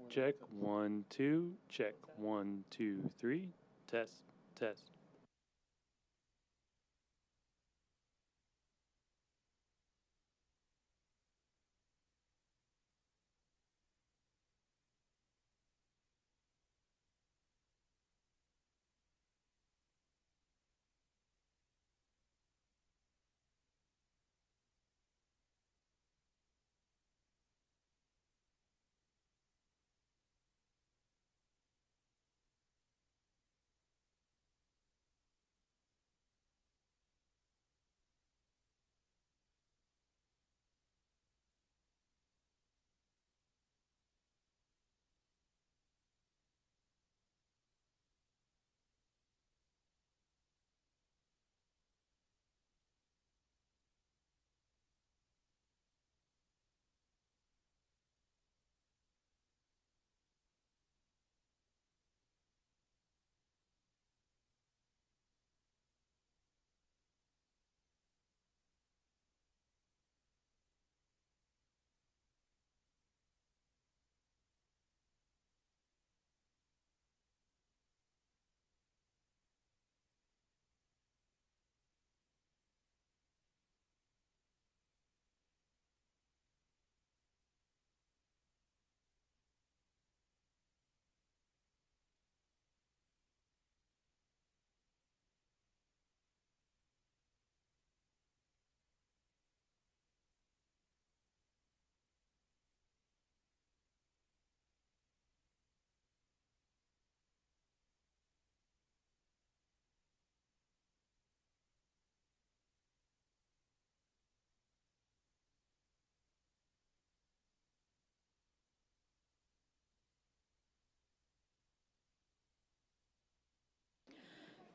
Check 1 2. Check 1 2 3. Test. Test.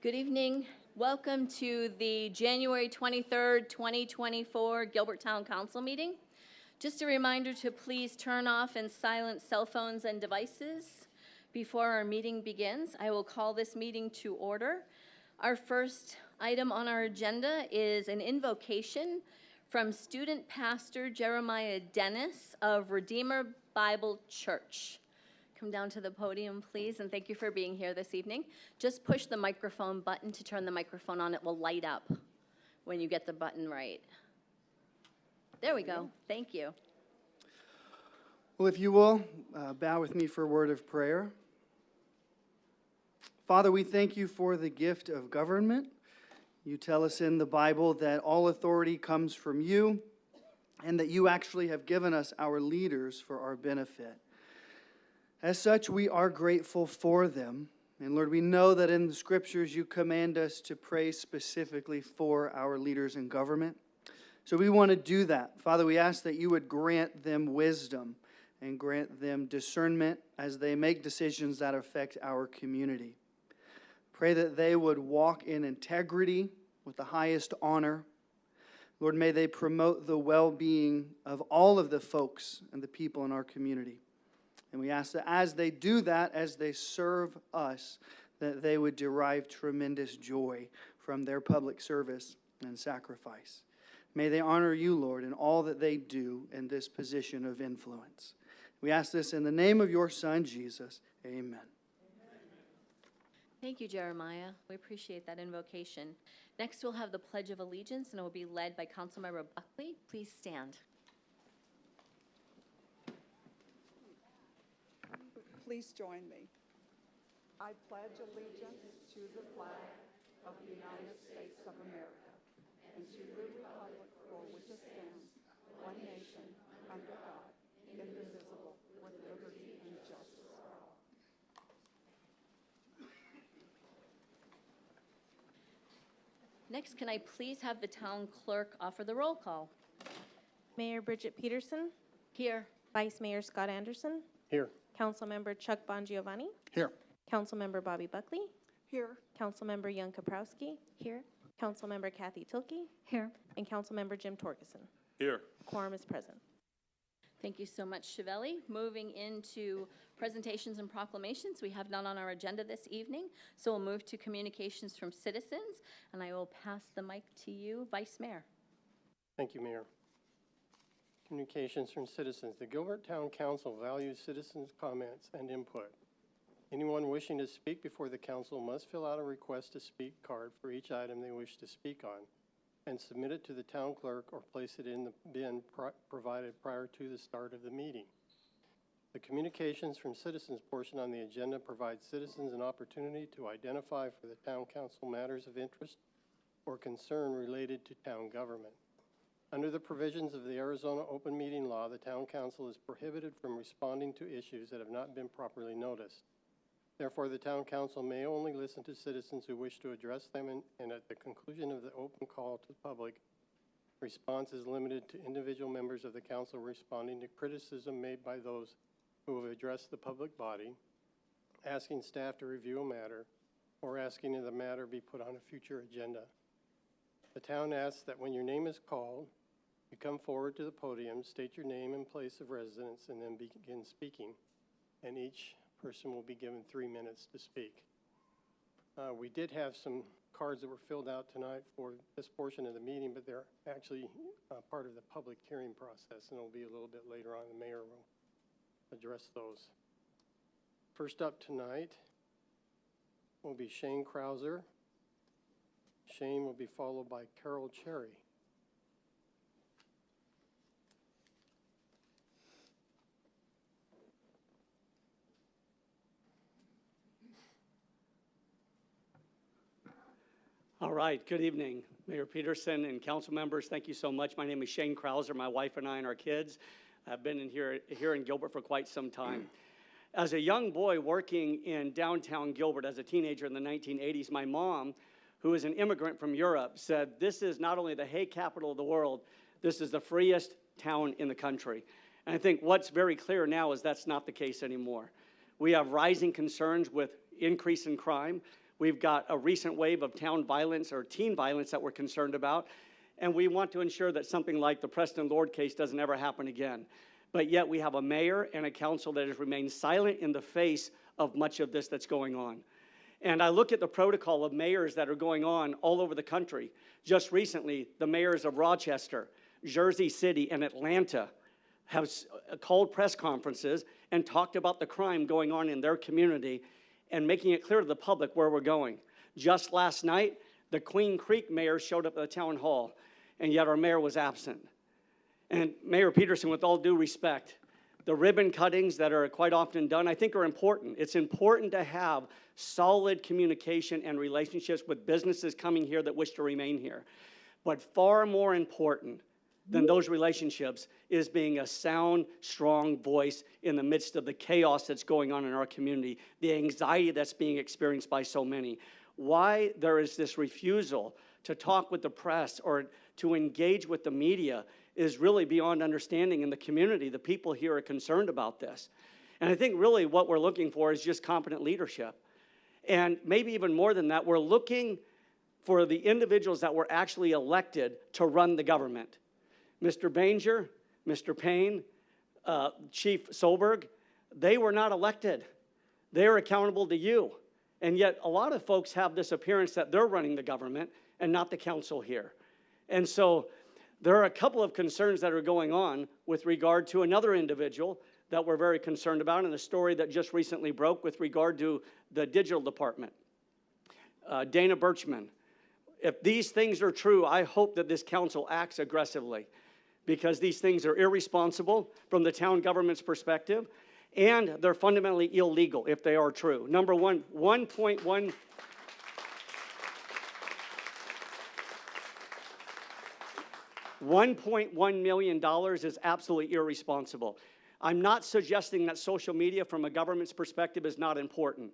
Good evening. Welcome to the January 23rd, 2024 Gilbert Town Council meeting. Just a reminder to please turn off and silence cell phones and devices before our meeting begins. I will call this meeting to order. Our first item on our agenda is an invocation from student pastor Jeremiah Dennis of Redeemer Bible Church. Come down to the podium, please, and thank you for being here this evening. Just push the microphone button to turn the microphone on. It will light up when you get the button right. There we go. Thank you. Well, if you will, bow with me for a word of prayer. Father, we thank you for the gift of government. You tell us in the Bible that all authority comes from you and that you actually have given us our leaders for our benefit. As such, we are grateful for them. And Lord, we know that in the scriptures you command us to pray specifically for our leaders in government. So we want to do that. Father, we ask that you would grant them wisdom and grant them discernment as they make decisions that affect our community. Pray that they would walk in integrity with the highest honor. Lord, may they promote the well-being of all of the folks and the people in our community. And we ask that as they do that, as they serve us, that they would derive tremendous joy from their public service and sacrifice. May they honor you, Lord, in all that they do in this position of influence. We ask this in the name of your Son, Jesus. Amen. Thank you, Jeremiah. We appreciate that invocation. Next, we'll have the Pledge of Allegiance, and it will be led by Councilmember Buckley. Please stand. Please join me. I pledge allegiance to the flag of the United States of America and to the republic for which it stands, one nation, under God, indivisible, with liberty and justice for all. Next, can I please have the town clerk offer the roll call? Mayor Bridget Peterson. Here. Vice Mayor Scott Anderson. Here. Councilmember Chuck Bongiovanni. Here. Councilmember Bobby Buckley. Here. Councilmember Young Kaprowski. Here. Councilmember Kathy Tilkey. Here. And Councilmember Jim Torgerson. Here. Quorum is present. Thank you so much, Chiavelli. Moving into presentations and proclamations, we have none on our agenda this evening, so we'll move to communications from citizens, and I will pass the mic to you, Vice Mayor. Thank you, Mayor. Communications from citizens. The Gilbert Town Council values citizens' comments and input. Anyone wishing to speak before the council must fill out a request to speak card for each item they wish to speak on and submit it to the town clerk or place it in the bin provided prior to the start of the meeting. The communications from citizens portion on the agenda provides citizens an opportunity to identify for the town council matters of interest or concern related to town government. Under the provisions of the Arizona Open Meeting Law, the town council is prohibited from responding to issues that have not been properly noticed. Therefore, the town council may only listen to citizens who wish to address them, and at the conclusion of the open call to the public, response is limited to individual members of the council responding to criticism made by those who have addressed the public body, asking staff to review a matter, or asking that the matter be put on a future agenda. The town asks that when your name is called, you come forward to the podium, state your name and place of residence, and then begin speaking. And each person will be given 3 minutes to speak. We did have some cards that were filled out tonight for this portion of the meeting, but they're actually part of the public hearing process, and it'll be a little bit later on. The mayor will address those. First up tonight will be Shane Krauser. Shane will be followed by Carol Cherry. All right, good evening, Mayor Peterson and council members. Thank you so much. My name is Shane Krauser. My wife and I and our kids have been here in Gilbert for quite some time. As a young boy working in downtown Gilbert as a teenager in the 1980s, my mom, who is an immigrant from Europe, said, this is not only the hay capital of the world, this is the freest town in the country. And I think what's very clear now is that's not the case anymore. We have rising concerns with increase in crime. We've got a recent wave of town violence or teen violence that we're concerned about, and we want to ensure that something like the Preston Lord case doesn't ever happen again. But yet we have a mayor and a council that has remained silent in the face of much of this that's going on. And I look at the protocol of mayors that are going on all over the country. Just recently, the mayors of Rochester, Jersey City, and Atlanta have called press conferences and talked about the crime going on in their community and making it clear to the public where we're going. Just last night, the Queen Creek mayor showed up at the town hall, and yet our mayor was absent. And Mayor Peterson, with all due respect, the ribbon cuttings that are quite often done, I think are important. It's important to have solid communication and relationships with businesses coming here that wish to remain here. But far more important than those relationships is being a sound, strong voice in the midst of the chaos that's going on in our community, the anxiety that's being experienced by so many. Why there is this refusal to talk with the press or to engage with the media is really beyond understanding in the community. The people here are concerned about this. And I think really what we're looking for is just competent leadership. And maybe even more than that, we're looking for the individuals that were actually elected to run the government. Mr. Banger, Mr. Payne, Chief Solberg, they were not elected. They are accountable to you. And yet a lot of folks have this appearance that they're running the government and not the council here. And so there are a couple of concerns that are going on with regard to another individual that we're very concerned about, and a story that just recently broke with regard to the digital department. Dana Birchman. If these things are true, I hope that this council acts aggressively, because these things are irresponsible from the town government's perspective, and they're fundamentally illegal if they are true. Number one, $1.1 million is absolutely irresponsible. I'm not suggesting that social media from a government's perspective is not important,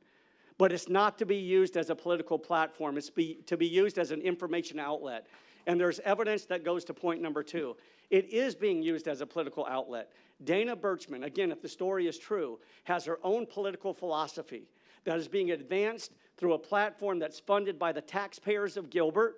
but it's not to be used as a political platform. It's to be used as an information outlet. And there's evidence that goes to point number two. It is being used as a political outlet. Dana Birchman, again, if the story is true, has her own political philosophy that is being advanced through a platform that's funded by the taxpayers of Gilbert.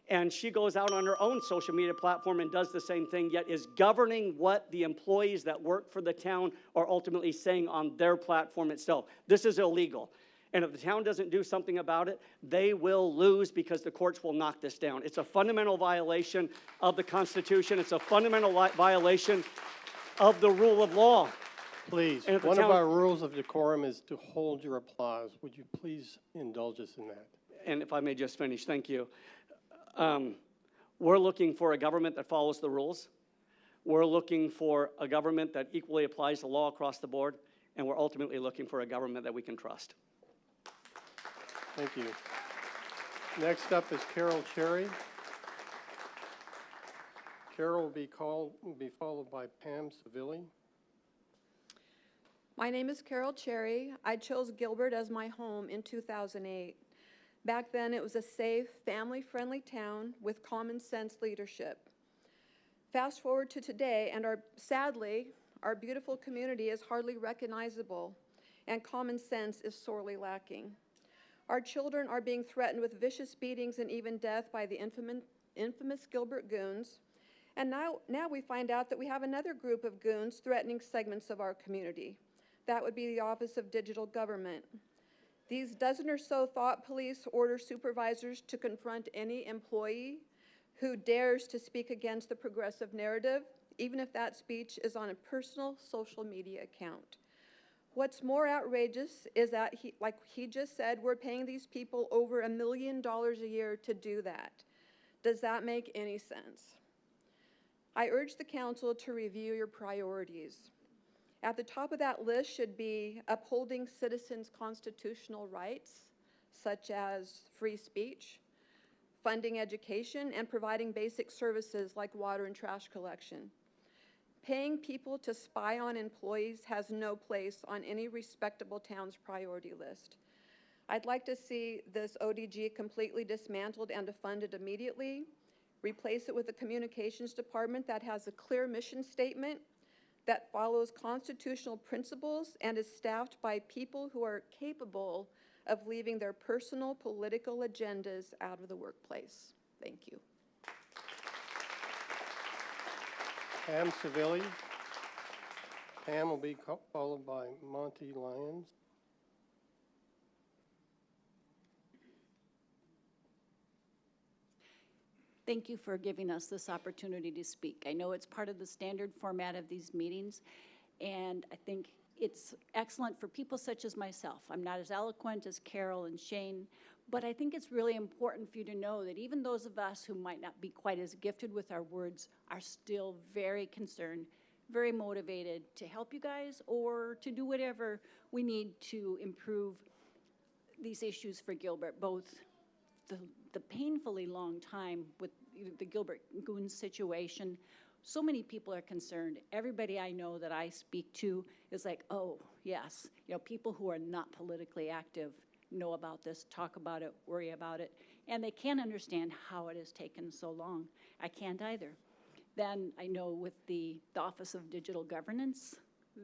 And she goes out on her own social media platform and does the same thing, yet is governing what the employees that work for the town are ultimately saying on their platform itself. This is illegal. And if the town doesn't do something about it, they will lose because the courts will knock this down. It's a fundamental violation of the Constitution. It's a fundamental violation of the rule of law. Please, And if the one of town- our rules of decorum is to hold your applause. Would you please indulge us in that? And if I may just finish, thank you. We're looking for a government that follows the rules. We're looking for a government that equally applies the law across the board. And we're ultimately looking for a government that we can trust. Thank you. Next up is Carol Cherry. Carol will be followed by Pam Savilli. My name is Carol Cherry. I chose Gilbert as my home in 2008. Back then, it was a safe, family-friendly town with common sense leadership. Fast forward to today, and sadly, our beautiful community is hardly recognizable, and common sense is sorely lacking. Our children are being threatened with vicious beatings and even death by the infamous Gilbert goons. And now we find out that we have another group of goons threatening segments of our community. That would be the Office of Digital Government. These dozen or so thought police order supervisors to confront any employee who dares to speak against the progressive narrative, even if that speech is on a personal social media account. What's more outrageous is that, like he just said, we're paying these people over $1 million a year to do that. Does that make any sense? I urge the council to review your priorities. At the top of that list should be upholding citizens' constitutional rights, such as free speech, funding education, and providing basic services like water and trash collection. Paying people to spy on employees has no place on any respectable town's priority list. I'd like to see this ODG completely dismantled and defunded immediately, replace it with a communications department that has a clear mission statement, that follows constitutional principles, and is staffed by people who are capable of leaving their personal political agendas out of the workplace. Thank you. Pam Savilli. Pam will be followed by Monty Lyons. Thank you for giving us this opportunity to speak. I know it's part of the standard format of these meetings, and I think it's excellent for people such as myself. I'm not as eloquent as Carol and Shane, but I think it's really important for you to know that even those of us who might not be quite as gifted with our words are still very concerned, very motivated to help you guys or to do whatever we need to improve these issues for Gilbert, both the painfully long time with the Gilbert Goons situation. So many people are concerned. Everybody I know that I speak to is like, oh, yes. You know, people who are not politically active know about this, talk about it, worry about it, and they can't understand how it has taken so long. I can't either. Then I know with the Office of Digital Governance,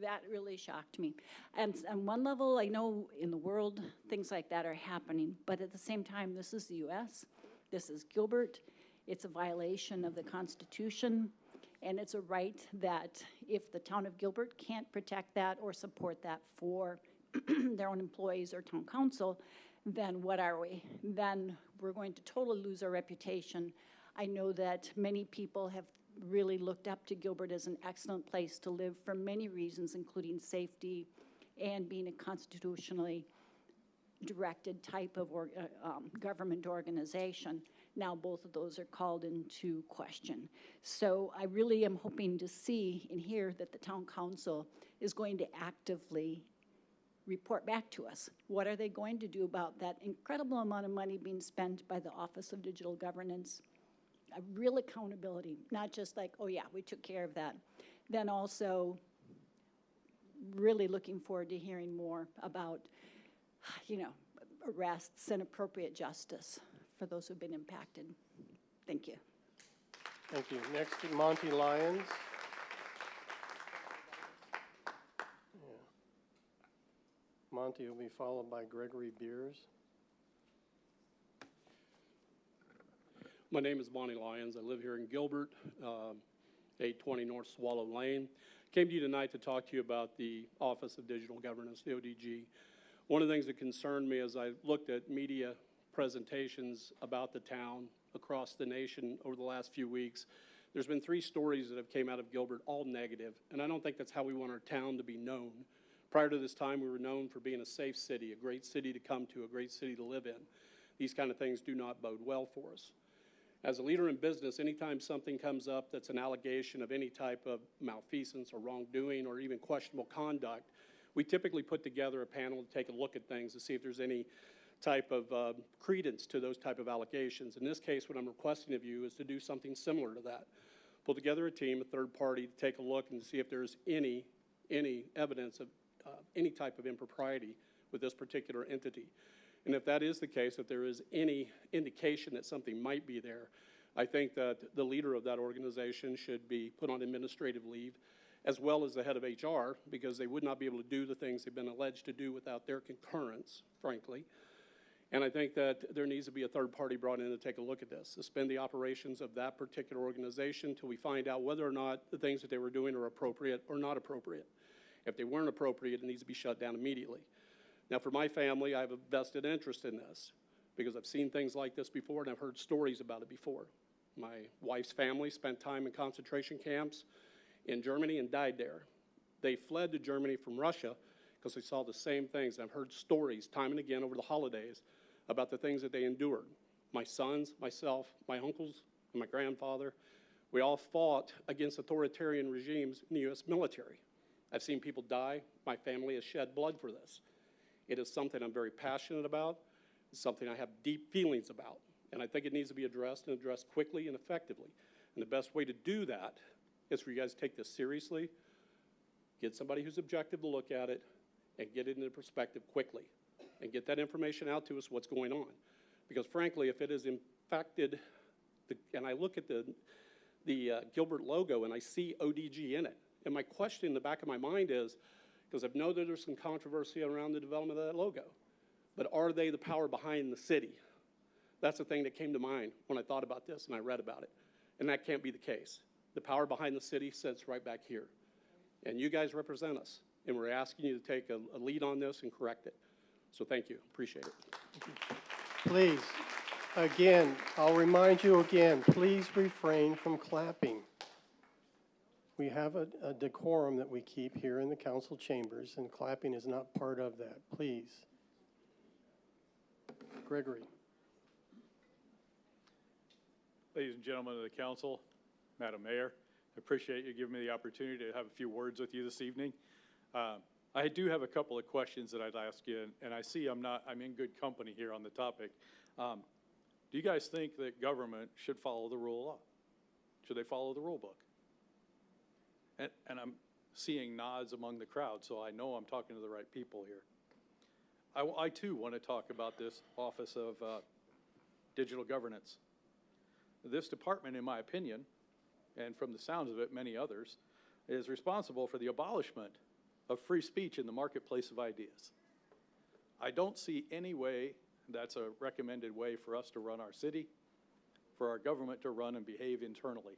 that really shocked me. And on one level, I know in the world, things like that are happening, but at the same time, this is the US, this is Gilbert, it's a violation of the Constitution, and it's a right that if the town of Gilbert can't protect that or support that for their own employees or town council, then what are we? Then we're going to totally lose our reputation. I know that many people have really looked up to Gilbert as an excellent place to live for many reasons, including safety and being a constitutionally directed type of government organization. Now both of those are called into question. So I really am hoping to see and hear that the town council is going to actively report back to us. What are they going to do about that incredible amount of money being spent by the Office of Digital Governance? A real accountability, not just like, oh yeah, we took care of that. Then also really looking forward to hearing more about, arrests and appropriate justice for those who've been impacted. Thank you. Thank you. Next is Monty Lyons. Monty will be followed by Gregory Beers. My name is Monty Lyons. I live here in Gilbert, 820 North Swallow Lane. Came to you tonight to talk to you about the Office of Digital Governance, the ODG. One of the things that concerned me as I looked at media presentations about the town across the nation over the last few weeks, there's been 3 stories that have came out of Gilbert, all negative, and I don't think that's how we want our town to be known. Prior to this time, we were known for being a safe city, a great city to come to, a great city to live in. These kind of things do not bode well for us. As a leader in business, anytime something comes up that's an allegation of any type of malfeasance or wrongdoing or even questionable conduct, we typically put together a panel to take a look at things to see if there's any type of credence to those type of allegations. In this case, what I'm requesting of you is to do something similar to that. Pull together a team, a third party, to take a look and see if there's any evidence of any type of impropriety with this particular entity. And if that is the case, if there is any indication that something might be there, I think that the leader of that organization should be put on administrative leave, as well as the head of HR, because they would not be able to do the things they've been alleged to do without their concurrence, frankly. And I think that there needs to be a third party brought in to take a look at this, suspend the operations of that particular organization until we find out whether or not the things that they were doing are appropriate or not appropriate. If they weren't appropriate, it needs to be shut down immediately. Now, for my family, I have a vested interest in this because I've seen things like this before and I've heard stories about it before. My wife's family spent time in concentration camps in Germany and died there. They fled to Germany from Russia because they saw the same things. And I've heard stories time and again over the holidays about the things that they endured. My sons, myself, my uncles, and my grandfather, we all fought against authoritarian regimes in the U.S. military. I've seen people die. My family has shed blood for this. It is something I'm very passionate about. It's something I have deep feelings about. And I think it needs to be addressed and addressed quickly and effectively. And the best way to do that is for you guys to take this seriously, get somebody who's objective to look at it, and get it into perspective quickly. And get that information out to us, what's going on. Because frankly, if it has infected, and I look at the Gilbert logo and I see ODG in it, and my question in the back of my mind is, because I know that there's some controversy around the development of that logo, but are they the power behind the city? That's the thing that came to mind when I thought about this and I read about it. And that can't be the case. The power behind the city sits right back here. And you guys represent us, and we're asking you to take a lead on this and correct it. So thank you, appreciate it. Please, again, I'll remind you again, please refrain from clapping. We have a decorum that we keep here in the council chambers, and clapping is not part of that. Please. Gregory. Ladies and gentlemen of the council, Madam Mayor, I appreciate you giving me the opportunity to have a few words with you this evening. I do have a couple of questions that I'd ask you, and I see I'm in good company here on the topic. Do you guys think that government should follow the rule of law? Should they follow the rule book? And I'm seeing nods among the crowd, so I know I'm talking to the right people here. I too want to talk about this Office of Digital Governance. This department, in my opinion, and from the sounds of it, many others, is responsible for the abolishment of free speech in the marketplace of ideas. I don't see any way that's a recommended way for us to run our city, for our government to run and behave internally,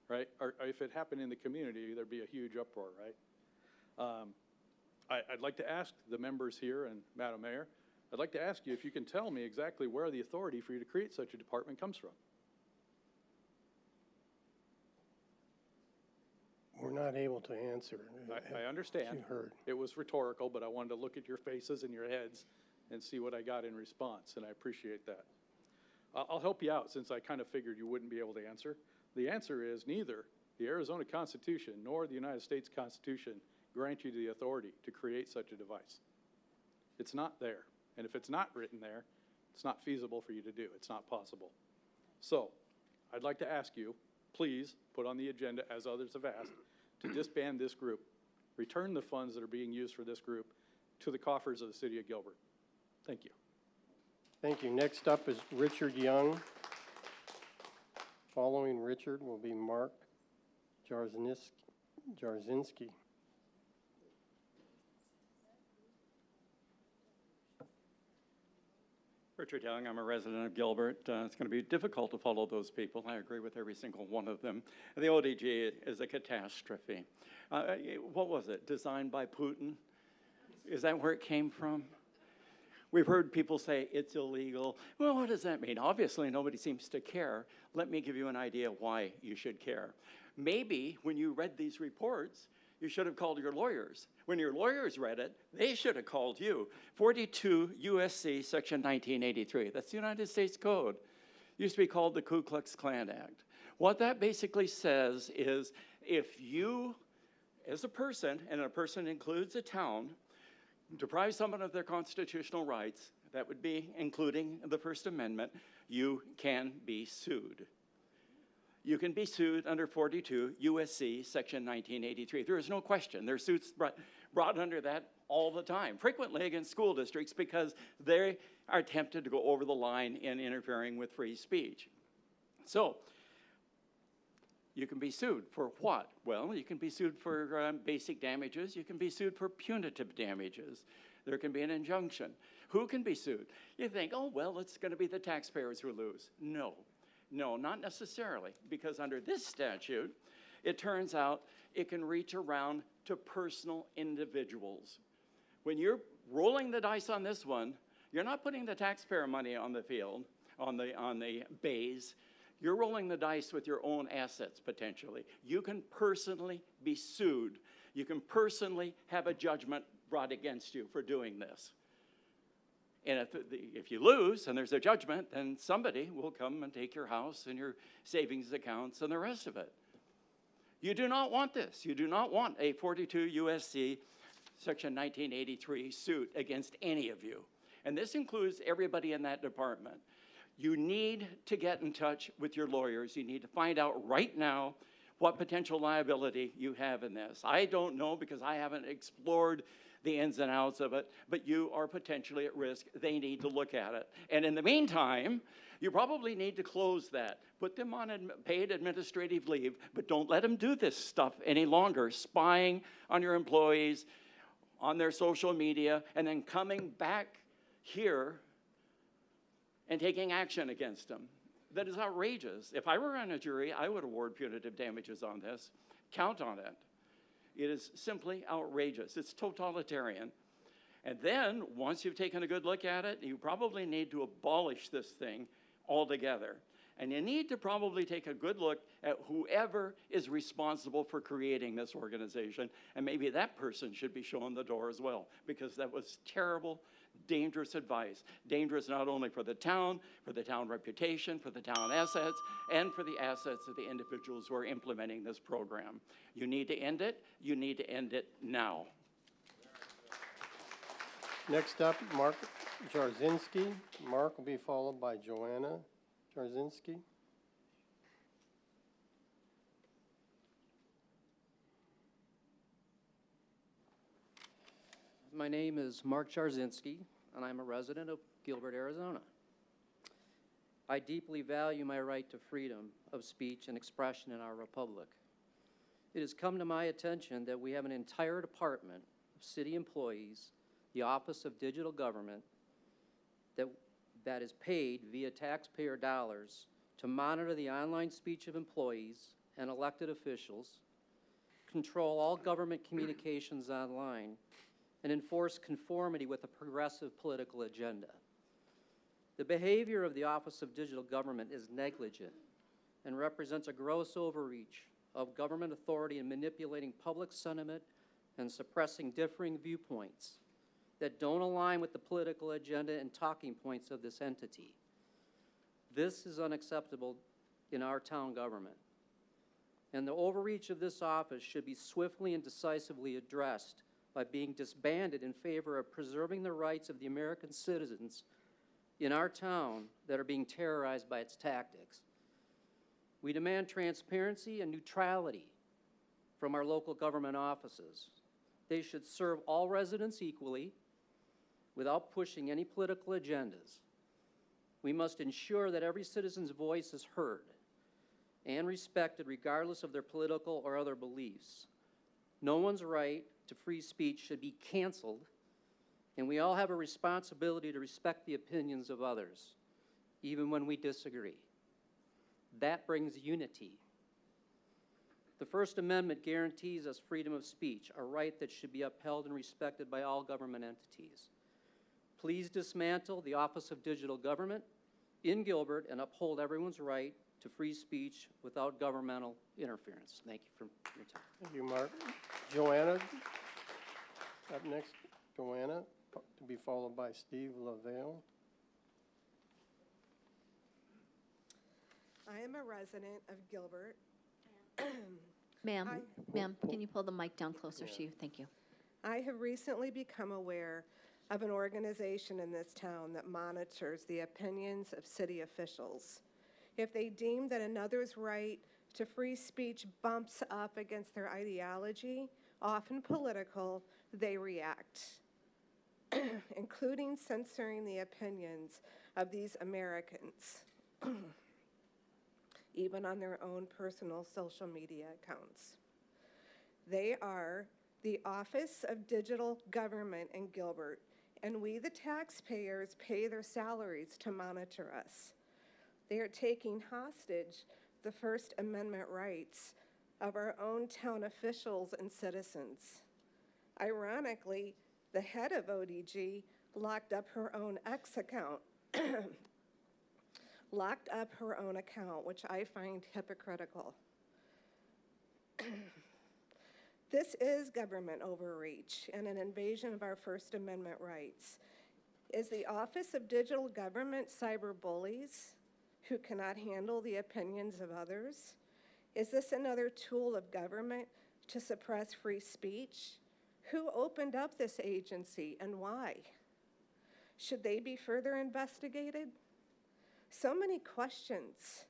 right? Or if it happened in the community, there'd be a huge uproar, right? I'd like to ask the members here, and Madam Mayor, I'd like to ask you if you can tell me exactly where the authority for you to create such a department comes from. We're not able to answer. I understand. You heard. It was rhetorical, but I wanted to look at your faces and your heads and see what I got in response, and I appreciate that. I'll help you out since I kind of figured you wouldn't be able to answer. The answer is neither the Arizona Constitution nor the United States Constitution grant you the authority to create such a device. It's not there, and if it's not written there, it's not feasible for you to do. It's not possible. So, I'd like to ask you, please put on the agenda, as others have asked, to disband this group. Return the funds that are being used for this group to the coffers of the city of Gilbert. Thank you. Thank you. Next up is Richard Young. Following Richard will be Mark Jarzynski. Richard Young, I'm a resident of Gilbert. It's going to be difficult to follow those people. I agree with every single one of them. The ODG is a catastrophe. What was it? Designed by Putin? Is that where it came from? We've heard people say it's illegal. Well, what does that mean? Obviously, nobody seems to care. Let me give you an idea why you should care. Maybe when you read these reports, you should have called your lawyers. When your lawyers read it, they should have called you. 42 USC Section 1983. That's the United States Code. Used to be called the Ku Klux Klan Act. What that basically says is if you, as a person, and a person includes a town, deprive someone of their constitutional rights, that would be including the First Amendment, you can be sued. You can be sued under 42 USC Section 1983. There is no question. There are suits brought under that all the time, frequently against school districts because they are tempted to go over the line in interfering with free speech. So, you can be sued for what? Well, you can be sued for basic damages. You can be sued for punitive damages. There can be an injunction. Who can be sued? You think, oh, well, it's going to be the taxpayers who lose. No, not necessarily, because under this statute, it turns out it can reach around to personal individuals. When you're rolling the dice on this one, you're not putting the taxpayer money on the field, on the bays. You're rolling the dice with your own assets, potentially. You can personally be sued. You can personally have a judgment brought against you for doing this. And if you lose and there's a judgment, then somebody will come and take your house and your savings accounts and the rest of it. You do not want this. You do not want a 42 USC Section 1983 suit against any of you. And this includes everybody in that department. You need to get in touch with your lawyers. You need to find out right now what potential liability you have in this. I don't know because I haven't explored the ins and outs of it, but you are potentially at risk. They need to look at it. And in the meantime, you probably need to close that. Put them on paid administrative leave, but don't let them do this stuff any longer, spying on your employees, on their social media, and then coming back here and taking action against them. That is outrageous. If I were on a jury, I would award punitive damages on this. Count on it. It is simply outrageous. It's totalitarian. And then, once you've taken a good look at it, you probably need to abolish this thing altogether. And you need to probably take a good look at whoever is responsible for creating this organization, and maybe that person should be shown the door as well, because that was terrible, dangerous advice. Dangerous not only for the town reputation, for the town assets, and for the assets of the individuals who are implementing this program. You need to end it. You need to end it now. Next up, Mark Jarzynski. Mark will be followed by Joanna Jarzynski. My name is Mark Jarzynski, and I'm a resident of Gilbert, Arizona. I deeply value my right to freedom of speech and expression in our republic. It has come to my attention that we have an entire department of city employees, the Office of Digital Government, that is paid via taxpayer dollars to monitor the online speech of employees and elected officials, control all government communications online, and enforce conformity with a progressive political agenda. The behavior of the Office of Digital Government is negligent and represents a gross overreach of government authority in manipulating public sentiment and suppressing differing viewpoints that don't align with the political agenda and talking points of this entity. This is unacceptable in our town government. And the overreach of this office should be swiftly and decisively addressed by being disbanded in favor of preserving the rights of the American citizens in our town that are being terrorized by its tactics. We demand transparency and neutrality from our local government offices. They should serve all residents equally without pushing any political agendas. We must ensure that every citizen's voice is heard and respected regardless of their political or other beliefs. No one's right to free speech should be canceled, and we all have a responsibility to respect the opinions of others, even when we disagree. That brings unity. The First Amendment guarantees us freedom of speech, a right that should be upheld and respected by all government entities. Please dismantle the Office of Digital Government in Gilbert and uphold everyone's right to free speech without governmental interference. Thank you for your time. Thank you, Mark. Joanna, up next, Joanna, to be followed by Steve Lavelle. I am a resident of Gilbert. Ma'am, Hi. ma'am, can you pull the mic down closer to you? Thank you. I have recently become aware of an organization in this town that monitors the opinions of city officials. If they deem that another's right to free speech bumps up against their ideology, often political, they react, including censoring the opinions of these Americans, even on their own personal social media accounts. They are the Office of Digital Government in Gilbert, and we, the taxpayers, pay their salaries to monitor us. They are taking hostage the First Amendment rights of our own town officials and citizens. Ironically, the head of ODG locked up her own X account, which I find hypocritical. This is government overreach and an invasion of our First Amendment rights. Is the Office of Digital Government cyber bullies who cannot handle the opinions of others? Is this another tool of government to suppress free speech? Who opened up this agency and why? Should they be further investigated? So many questions.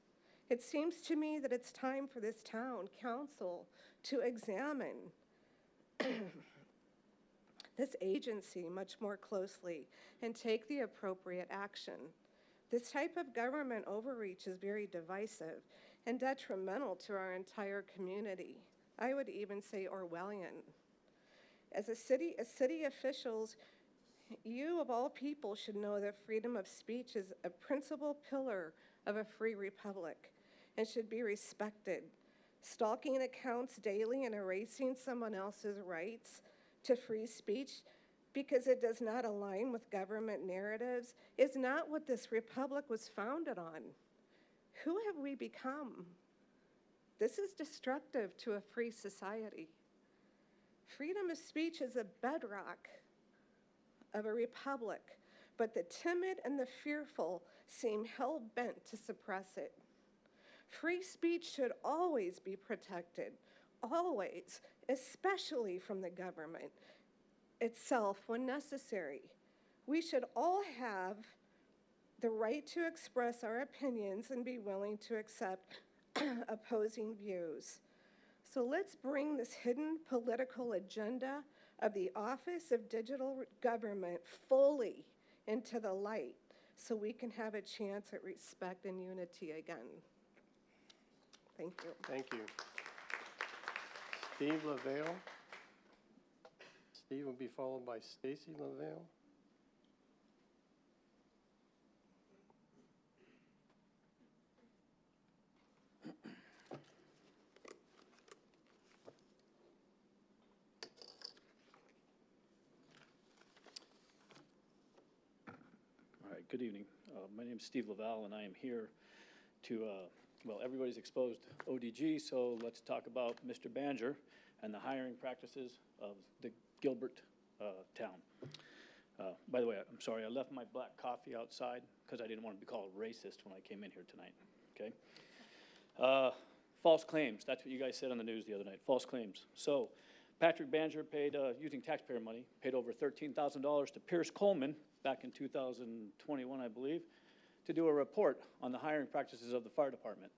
It seems to me that it's time for this town council to examine this agency much more closely and take the appropriate action. This type of government overreach is very divisive and detrimental to our entire community. I would even say Orwellian. As city officials, you of all people should know that freedom of speech is a principal pillar of a free republic and should be respected. Stalking accounts daily and erasing someone else's rights to free speech because it does not align with government narratives is not what this republic was founded on. Who have we become? This is destructive to a free society. Freedom of speech is a bedrock of a republic, but the timid and the fearful seem hell-bent to suppress it. Free speech should always be protected, always, especially from the government itself when necessary. We should all have the right to express our opinions and be willing to accept opposing views. So let's bring this hidden political agenda of the Office of Digital Government fully into the light so we can have a chance at respect and unity again. Thank you. Thank you. Steve Lavelle. Steve will be followed by Stacy Lavelle. All right, good evening. My name is Steve Lavelle, and I am here to, well, everybody's exposed ODG, so let's talk about Mr. Banger and the hiring practices of the Gilbert town. By the way, I'm sorry, I left my black coffee outside because I didn't want to be called racist when I came in here tonight, okay? False claims, that's what you guys said on the news the other night, false claims. So Patrick Banger paid, using taxpayer money, paid over $13,000 to Pierce Coleman back in 2021, I believe, to do a report on the hiring practices of the fire department.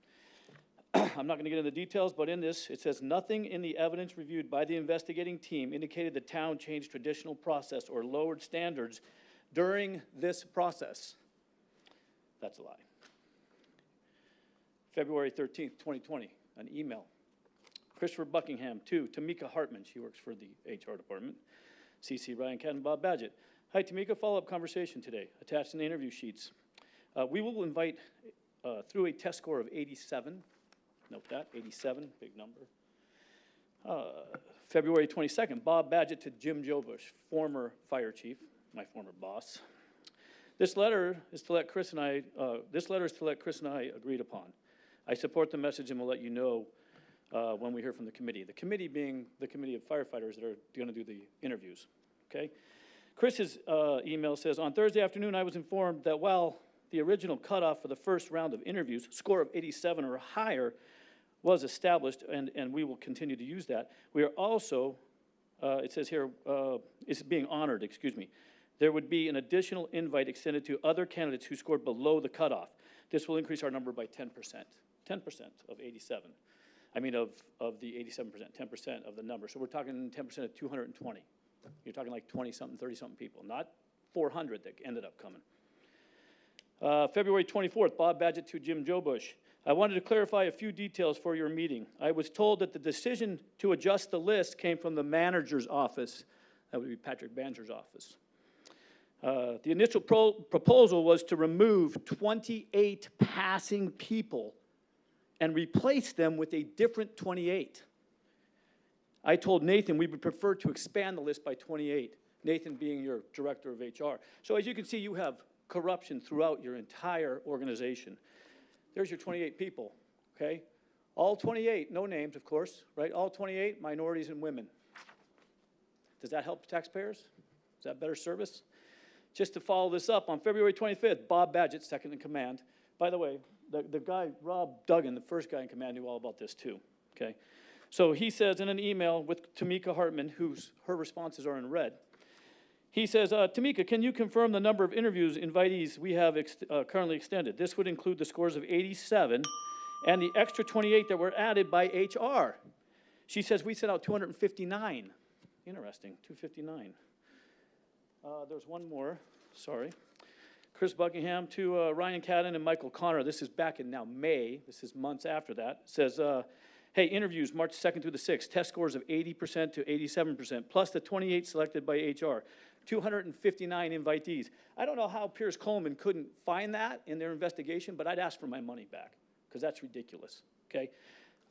I'm not going to get into the details, but in this, it says, nothing in the evidence reviewed by the investigating team indicated the town changed traditional process or lowered standards during this process. That's a lie. February 13th, 2020, an email. Christopher Buckingham to Tamika Hartman, she works for the HR department. CC Ryan Cat and Bob Badgett. Hi, Tamika, follow-up conversation today, attached in the interview sheets. We will invite, through a test score of 87, note that, 87, big number, February 22nd, Bob Badgett to Jim Jobush, former fire chief, my former boss. This letter is to let Chris and I agreed upon. I support the message and will let you know when we hear from the committee. The committee being the committee of firefighters that are going to do the interviews, okay? Chris's email says, on Thursday afternoon, I was informed that while the original cutoff for the first round of interviews, score of 87 or higher, was established, and we will continue to use that, we are also, it says here, is being honored, excuse me. There would be an additional invite extended to other candidates who scored below the cutoff. This will increase our number by 10%. 10% of 87. I mean, of the 87%, 10% of the number. So we're talking 10% of 220. You're talking like 20-something, 30-something people, not 400 that ended up coming. February 24th, Bob Badgett to Jim Jobush. I wanted to clarify a few details for your meeting. I was told that the decision to adjust the list came from the manager's office. That would be Patrick Banger's office. The initial proposal was to remove 28 passing people and replace them with a different 28. I told Nathan we would prefer to expand the list by 28, Nathan being your director of HR. So as you can see, you have corruption throughout your entire organization. There's your 28 people, okay? All 28, no names, of course, right? All 28 minorities and women. Does that help taxpayers? Is that better service? Just to follow this up, on February 25th, Bob Badgett, second in command. By the way, the guy, Rob Duggan, the first guy in command, knew all about this too, okay? So he says in an email with Tamika Hartman, her responses are in red. He says, Tamika, can you confirm the number of interviews invitees we have currently extended? This would include the scores of 87 and the extra 28 that were added by HR. She says we sent out 259. Interesting, 259. There's one more, sorry. Chris Buckingham to Ryan Cadden and Michael Connor. This is back in now May. This is months after that. It says, hey, interviews March 2nd through the 6th. Test scores of 80% to 87%, plus the 28 selected by HR. 259 invitees. I don't know how Pierce Coleman couldn't find that in their investigation, but I'd ask for my money back, because that's ridiculous, okay?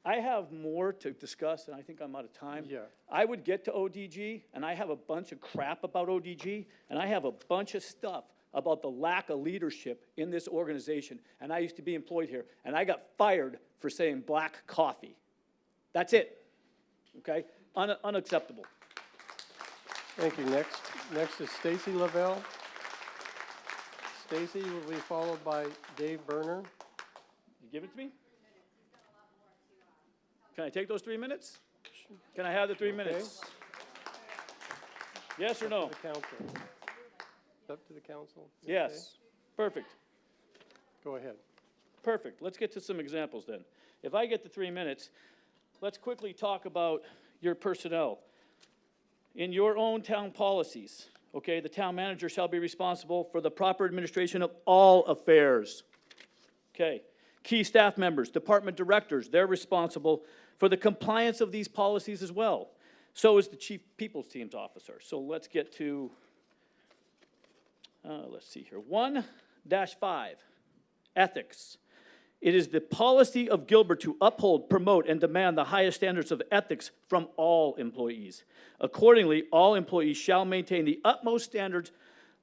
I have more to discuss, and I think I'm out of time. Yeah. I would get to ODG, and I have a bunch of crap about ODG, and I have a bunch of stuff about the lack of leadership in this organization, and I used to be employed here, and I got fired for saying black coffee. That's it, okay? Unacceptable. Thank you. Next is Stacy Lavelle. Stacy will be followed by Dave Berner. You give it to me? Can I take those 3 minutes? Can I have the 3 minutes? Yes or no? Up to the council. Up to the council? Yes. Okay. Perfect. Go ahead. Perfect. Let's get to some examples then. If I get the 3 minutes, let's quickly talk about your personnel. In your own town policies, okay, the town manager shall be responsible for the proper administration of all affairs. Okay. Key staff members, department directors, they're responsible for the compliance of these policies as well. So is the chief people's teams officer. So let's get to, let's see here, 1-5, ethics. It is the policy of Gilbert to uphold, promote, and demand the highest standards of ethics from all employees. Accordingly, all employees shall maintain the utmost standards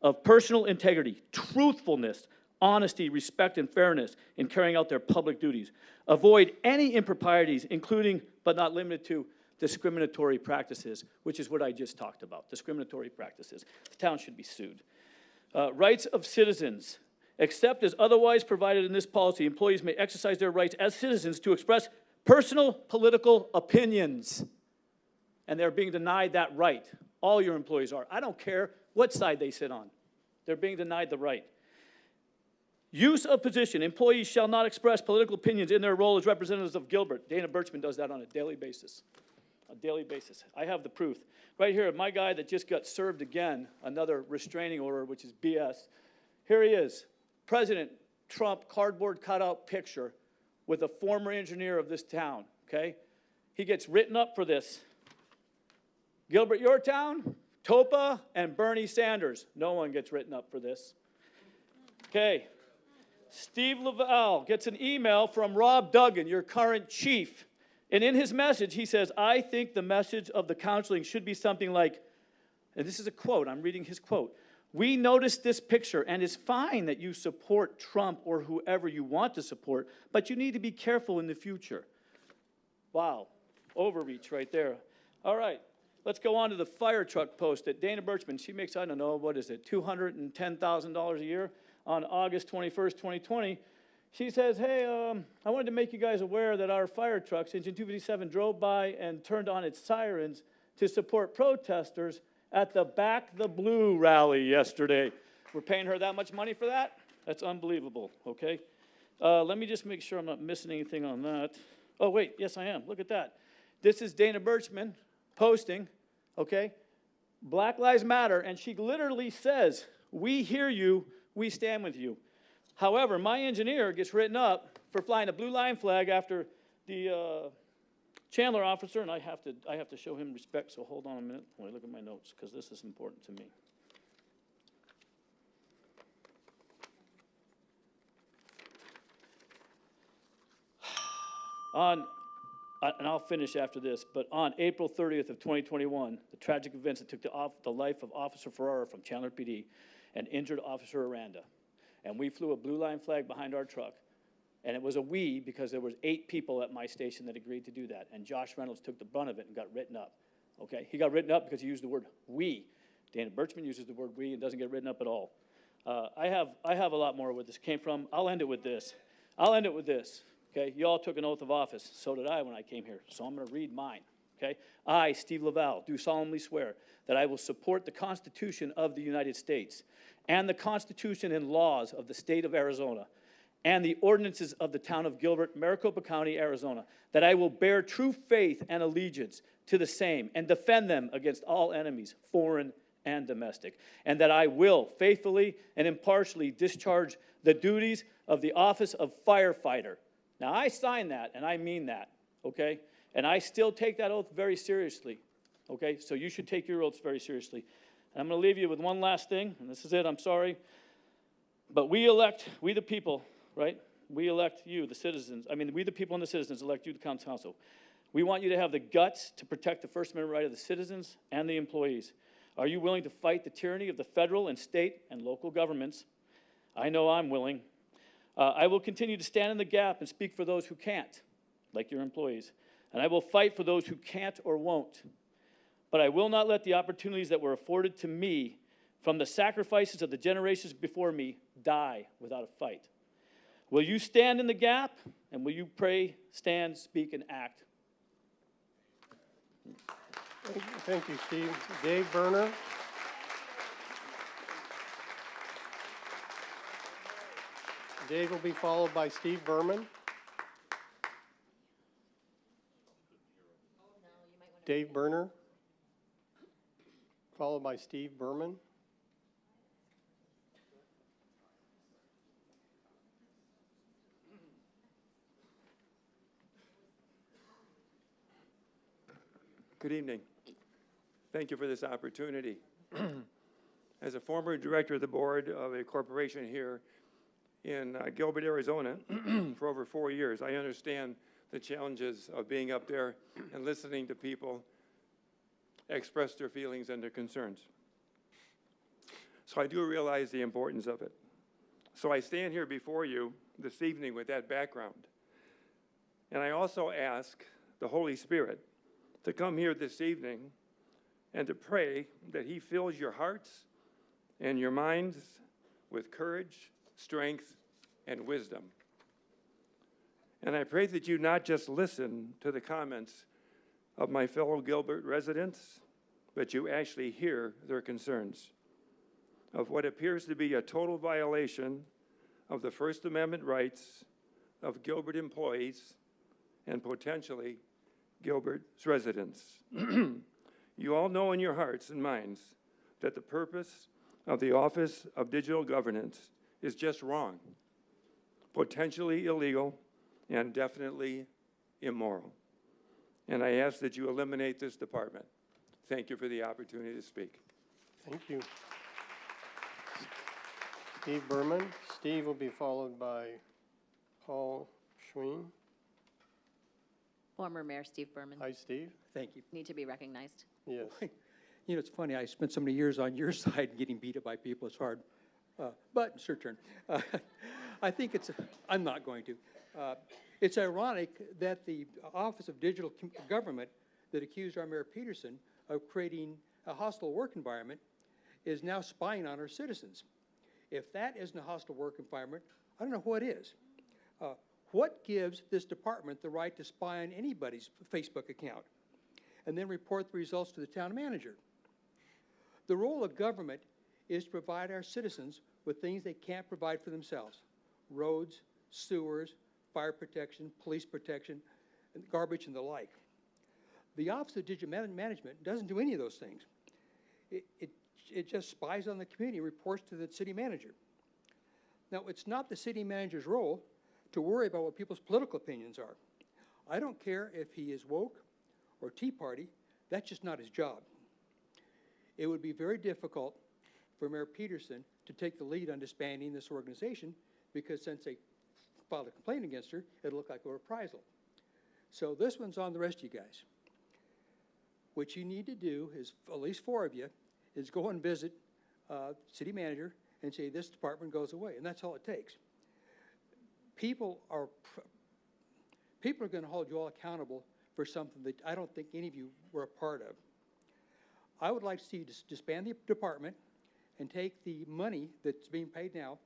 of personal integrity, truthfulness, honesty, respect, and fairness in carrying out their public duties. Avoid any improprieties, including, but not limited to, discriminatory practices, which is what I just talked about, discriminatory practices. The town should be sued. Rights of citizens. Except as otherwise provided in this policy, employees may exercise their rights as citizens to express personal political opinions. And they're being denied that right. All your employees are. I don't care what side they sit on. They're being denied the right. Use of position. Employees shall not express political opinions in their role as representatives of Gilbert. Dana Birchman does that on a daily basis. A daily basis. I have the proof. Right here, my guy that just got served again, another restraining order, which is BS. Here he is. President Trump cardboard cutout picture with a former engineer of this town, okay? He gets written up for this. Gilbert, your town, Topa, and Bernie Sanders. No one gets written up for this. Okay. Steve Lavelle gets an email from Rob Duggan, your current chief, And in his message, he says, I think the message of the counseling should be something like, and this is a quote, I'm reading his quote, "We noticed this picture, and it's fine that you support Trump or whoever you want to support, but you need to be careful in the future." Wow, overreach right there. All right, let's go on to the fire truck post that Dana Birchman, she makes, I don't know, what is it, $210,000 a year on August 21st, 2020. She says, hey, I wanted to make you guys aware that our fire trucks, Engine 257, drove by and turned on its sirens to support protesters at the Back the Blue rally yesterday. We're paying her that much money for that? That's unbelievable, okay? Let me just make sure I'm not missing anything on that. Oh, wait, yes, I am. Look at that. This is Dana Birchman posting, okay? Black Lives Matter, and she literally says, we hear you, we stand with you. However, my engineer gets written up for flying a blue line flag after the Chandler officer, and I have to show him respect, so hold on a minute. Let me look at my notes, because this is important to me. And I'll finish after this, but on April 30th of 2021, the tragic events that took the life of Officer Ferrara from Chandler PD and injured Officer Aranda. And we flew a blue line flag behind our truck. And it was a we because there was 8 people at my station that agreed to do that. And Josh Reynolds took the brunt of it and got written up. Okay, he got written up because he used the word we. Dana Birchman uses the word we and doesn't get written up at all. I have a lot more where this came from. I'll end it with this. Okay, you all took an oath of office. So did I when I came here. So I'm going to read mine. Okay, I, Steve Laval, do solemnly swear that I will support the Constitution of the United States and the Constitution and laws of the state of Arizona and the ordinances of the town of Gilbert, Maricopa County, Arizona, that I will bear true faith and allegiance to the same and defend them against all enemies, foreign and domestic, and that I will faithfully and impartially discharge the duties of the office of firefighter. Now, I sign that, and I mean that, okay? And I still take that oath very seriously, okay? So you should take your oaths very seriously. And I'm going to leave you with one last thing, and this is it, I'm sorry. But we the people, right? We elect you, the citizens. I mean, we the people and the citizens elect you, the council. We want you to have the guts to protect the First Amendment right of the citizens and the employees. Are you willing to fight the tyranny of the federal and state and local governments? I know I'm willing. I will continue to stand in the gap and speak for those who can't, like your employees. And I will fight for those who can't or won't. But I will not let the opportunities that were afforded to me from the sacrifices of the generations before me die without a fight. Will you stand in the gap? And will you pray, stand, speak, and act? Thank you, Steve. Dave Berner. Dave will be followed by Steve Berman. Dave Berner, followed by Steve Berman. Good evening. Thank you for this opportunity. As a former director of the board of a corporation here in Gilbert, Arizona, for over 4 years, I understand the challenges of being up there and listening to people express their feelings and their concerns. So I do realize the importance of it. So I stand here before you this evening with that background. And I also ask the Holy Spirit to come here this evening and to pray that he fills your hearts and your minds with courage, strength, and wisdom. And I pray that you not just listen to the comments of my fellow Gilbert residents, but you actually hear their concerns of what appears to be a total violation of the First Amendment rights of Gilbert employees and potentially Gilbert's residents. You all know in your hearts and minds that the purpose of the Office of Digital Governance is just wrong, potentially illegal, and definitely immoral. And I ask that you eliminate this department. Thank you for the opportunity to speak. Thank you. Steve Berman. Steve will be followed by Paul Schween. Former Mayor Steve Berman. Hi, Steve. Thank you. Need to be recognized. Yes. You know, it's funny, I spent so many years on your side and getting beat up by people, it's hard. But it's your turn. I think I'm not going to. It's ironic that the Office of Digital Government that accused our Mayor Peterson of creating a hostile work environment is now spying on our citizens. If that isn't a hostile work environment, I don't know what is. What gives this department the right to spy on anybody's Facebook account and then report the results to the town manager? The role of government is to provide our citizens with things they can't provide for themselves: roads, sewers, fire protection, police protection, and garbage and the like. The Office of Digital Management doesn't do any of those things. It just spies on the community and reports to the city manager. Now, it's not the city manager's role to worry about what people's political opinions are. I don't care if he is woke or Tea Party, that's just not his job. It would be very difficult for Mayor Peterson to take the lead on disbanding this organization, because since they filed a complaint against her, it'll look like a reprisal. So this one's on the rest of you guys. What you need to do is, at least 4 of you, is go and visit city manager and say this department goes away, and that's all it takes. People are going to hold you all accountable for something that I don't think any of you were a part of. I would like to see you disband the department and take the money that's being paid now,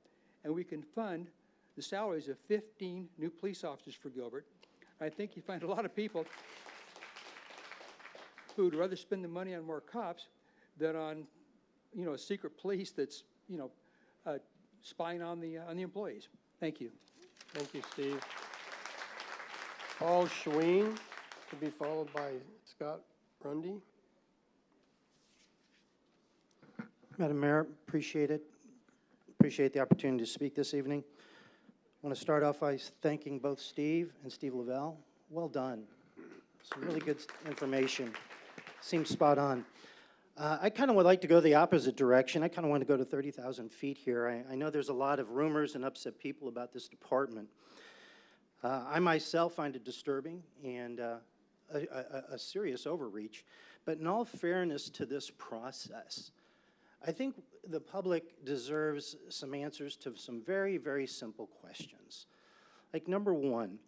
and we can fund the salaries of 15 new police officers for Gilbert. I think you find a lot of people who would rather spend the money on more cops than on, a secret police that's, spying on the employees. Thank you. Thank you, Steve. Paul Schween, to be followed by Scott Rundy. Madam Mayor, appreciate it. Appreciate the opportunity to speak this evening. I want to start off by thanking both Steve and Steve Lavelle. Well done. Some really good information. Seems spot on. I kind of would like to go the opposite direction. I kind of want to go to 30,000 feet here. I know there's a lot of rumors and upset people about this department. I myself find it disturbing and a serious overreach. But in all fairness to this process, I think the public deserves some answers to some very, very simple questions. Like, number one,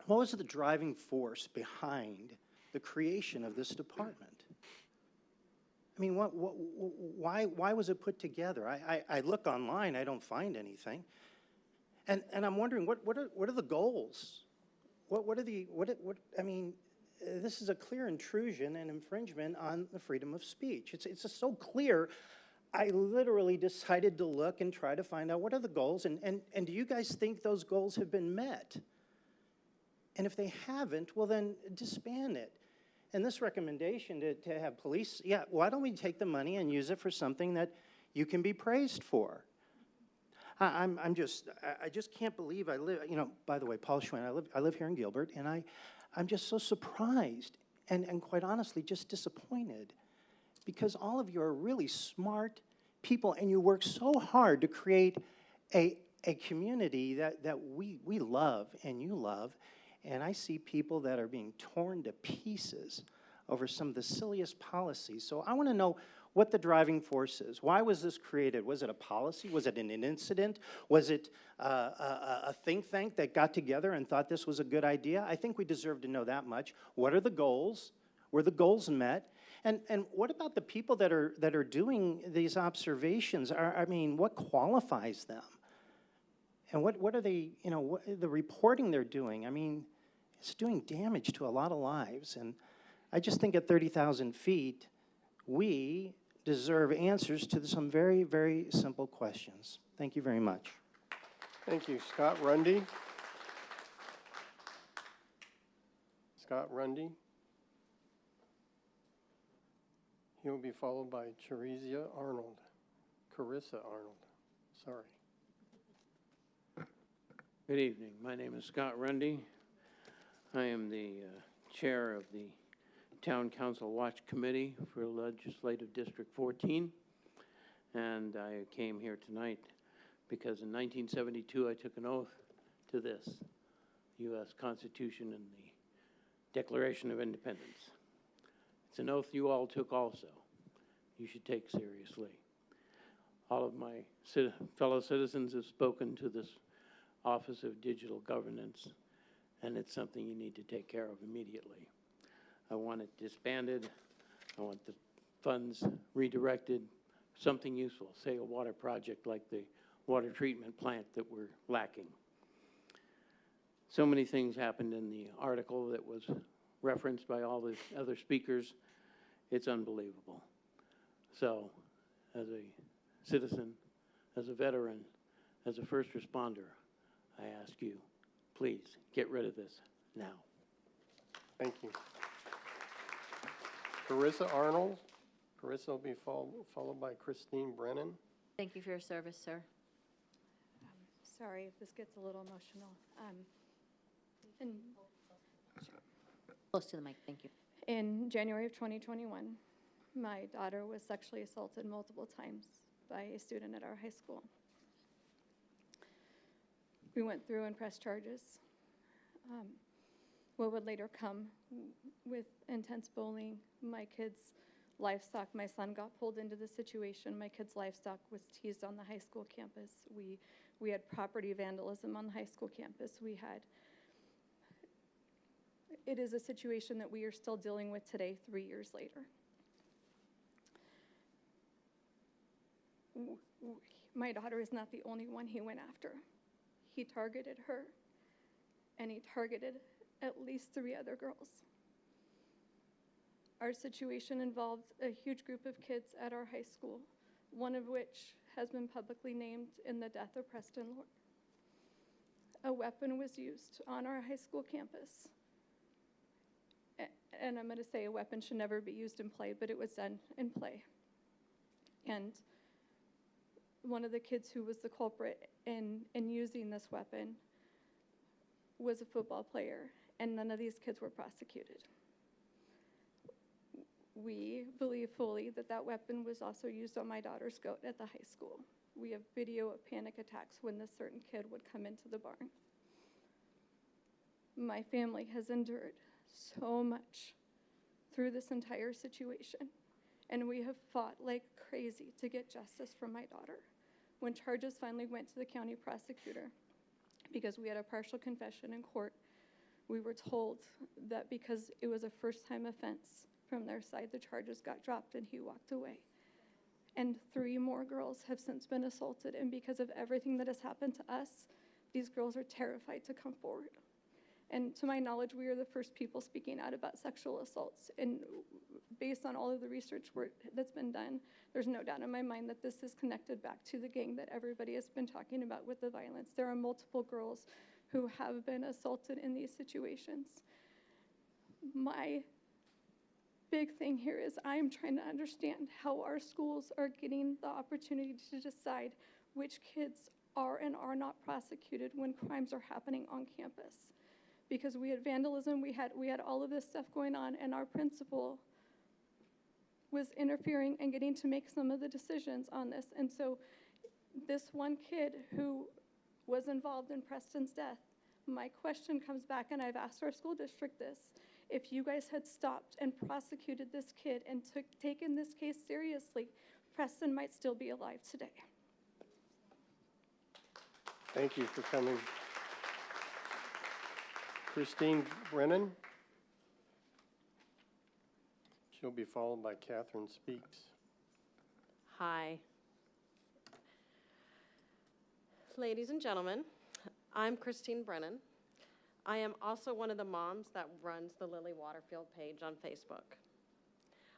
what was the driving force behind the creation of this department? I mean, why was it put together? I look online, I don't find anything. And I'm wondering, what are the goals? I mean, this is a clear intrusion and infringement on the freedom of speech. It's just so clear. I literally decided to look and try to find out what are the goals, and do you guys think those goals have been met? And if they haven't, well then disband it. And this recommendation to have police, yeah, why don't we take the money and use it for something that you can be praised for? I just can't believe I live, by the way, Paul Schwinn, I live here in Gilbert, and I'm just so surprised and quite honestly just disappointed, because all of you are really smart people and you work so hard to create a community that we love and you love. And I see people that are being torn to pieces over some of the silliest policies. So I want to know what the driving force is. Why was this created? Was it a policy? Was it an incident? Was it a think tank that got together and thought this was a good idea? I think we deserve to know that much. What are the goals? Were the goals met? And what about the people that are doing these observations? I mean, what qualifies them? And what are they, the reporting they're doing? I mean, it's doing damage to a lot of lives. And I just think at 30,000 feet, we deserve answers to some very, very simple questions. Thank you very much. Thank you. Scott Rundy. Scott Rundy. He will be followed by Carissa Arnold. Sorry. Good evening. My name is Scott Rundy. I am the chair of the Town Council Watch Committee for Legislative District 14. And I came here tonight because in 1972 I took an oath to this U.S. Constitution and the Declaration of Independence. It's an oath you all took also. You should take seriously. All of my fellow citizens have spoken to this Office of Digital Governance, and it's something you need to take care of immediately. I want it disbanded. I want the funds redirected, something useful, say a water project like the water treatment plant that we're lacking. So many things happened in the article that was referenced by all the other speakers. It's unbelievable. So, as a citizen, as a veteran, as a first responder, I ask you, please get rid of this now. Thank you. Carissa Arnold. Carissa will be followed by Christine Brennan. Thank you for your service, sir. Sorry if this gets a little emotional. Close to the mic, thank you. In January of 2021, my daughter was sexually assaulted multiple times by a student at our high school. We went through and pressed charges. What would later come with intense bullying, my kids' livestock, my son got pulled into the situation. My kids' livestock was teased on the high school campus. We had property vandalism on the high school campus. It is a situation that we are still dealing with today, 3 years later. My daughter is not the only one he went after. He targeted her, and he targeted at least 3 other girls. Our situation involved a huge group of kids at our high school, one of which has been publicly named in the death of Preston Lord. A weapon was used on our high school campus. And I'm going to say a weapon should never be used in play, but it was done in play. And one of the kids who was the culprit in using this weapon was a football player, and none of these kids were prosecuted. We believe fully that that weapon was also used on my daughter's goat at the high school. We have video of panic attacks when this certain kid would come into the barn. My family has endured so much through this entire situation, and we have fought like crazy to get justice for my daughter. When charges finally went to the county prosecutor, because we had a partial confession in court, we were told that because it was a first-time offense from their side, the charges got dropped and he walked away. And 3 more girls have since been assaulted, and because of everything that has happened to us, these girls are terrified to come forward. And to my knowledge, we are the first people speaking out about sexual assaults. And based on all of the research work that's been done, there's no doubt in my mind that this is connected back to the gang that everybody has been talking about with the violence. There are multiple girls who have been assaulted in these situations. My big thing here is I'm trying to understand how our schools are getting the opportunity to decide which kids are and are not prosecuted when crimes are happening on campus. Because we had vandalism, we had all of this stuff going on, and our principal was interfering and getting to make some of the decisions on this. And so this one kid who was involved in Preston's death, my question comes back, and I've asked our school district this: if you guys had stopped and prosecuted this kid and taken this case seriously, Preston might still be alive today. Thank you for coming. Christine Brennan. She'll be followed by Catherine Speaks. Hi. Ladies and gentlemen, I'm Christine Brennan. I am also one of the moms that runs the Lily Waterfield page on Facebook.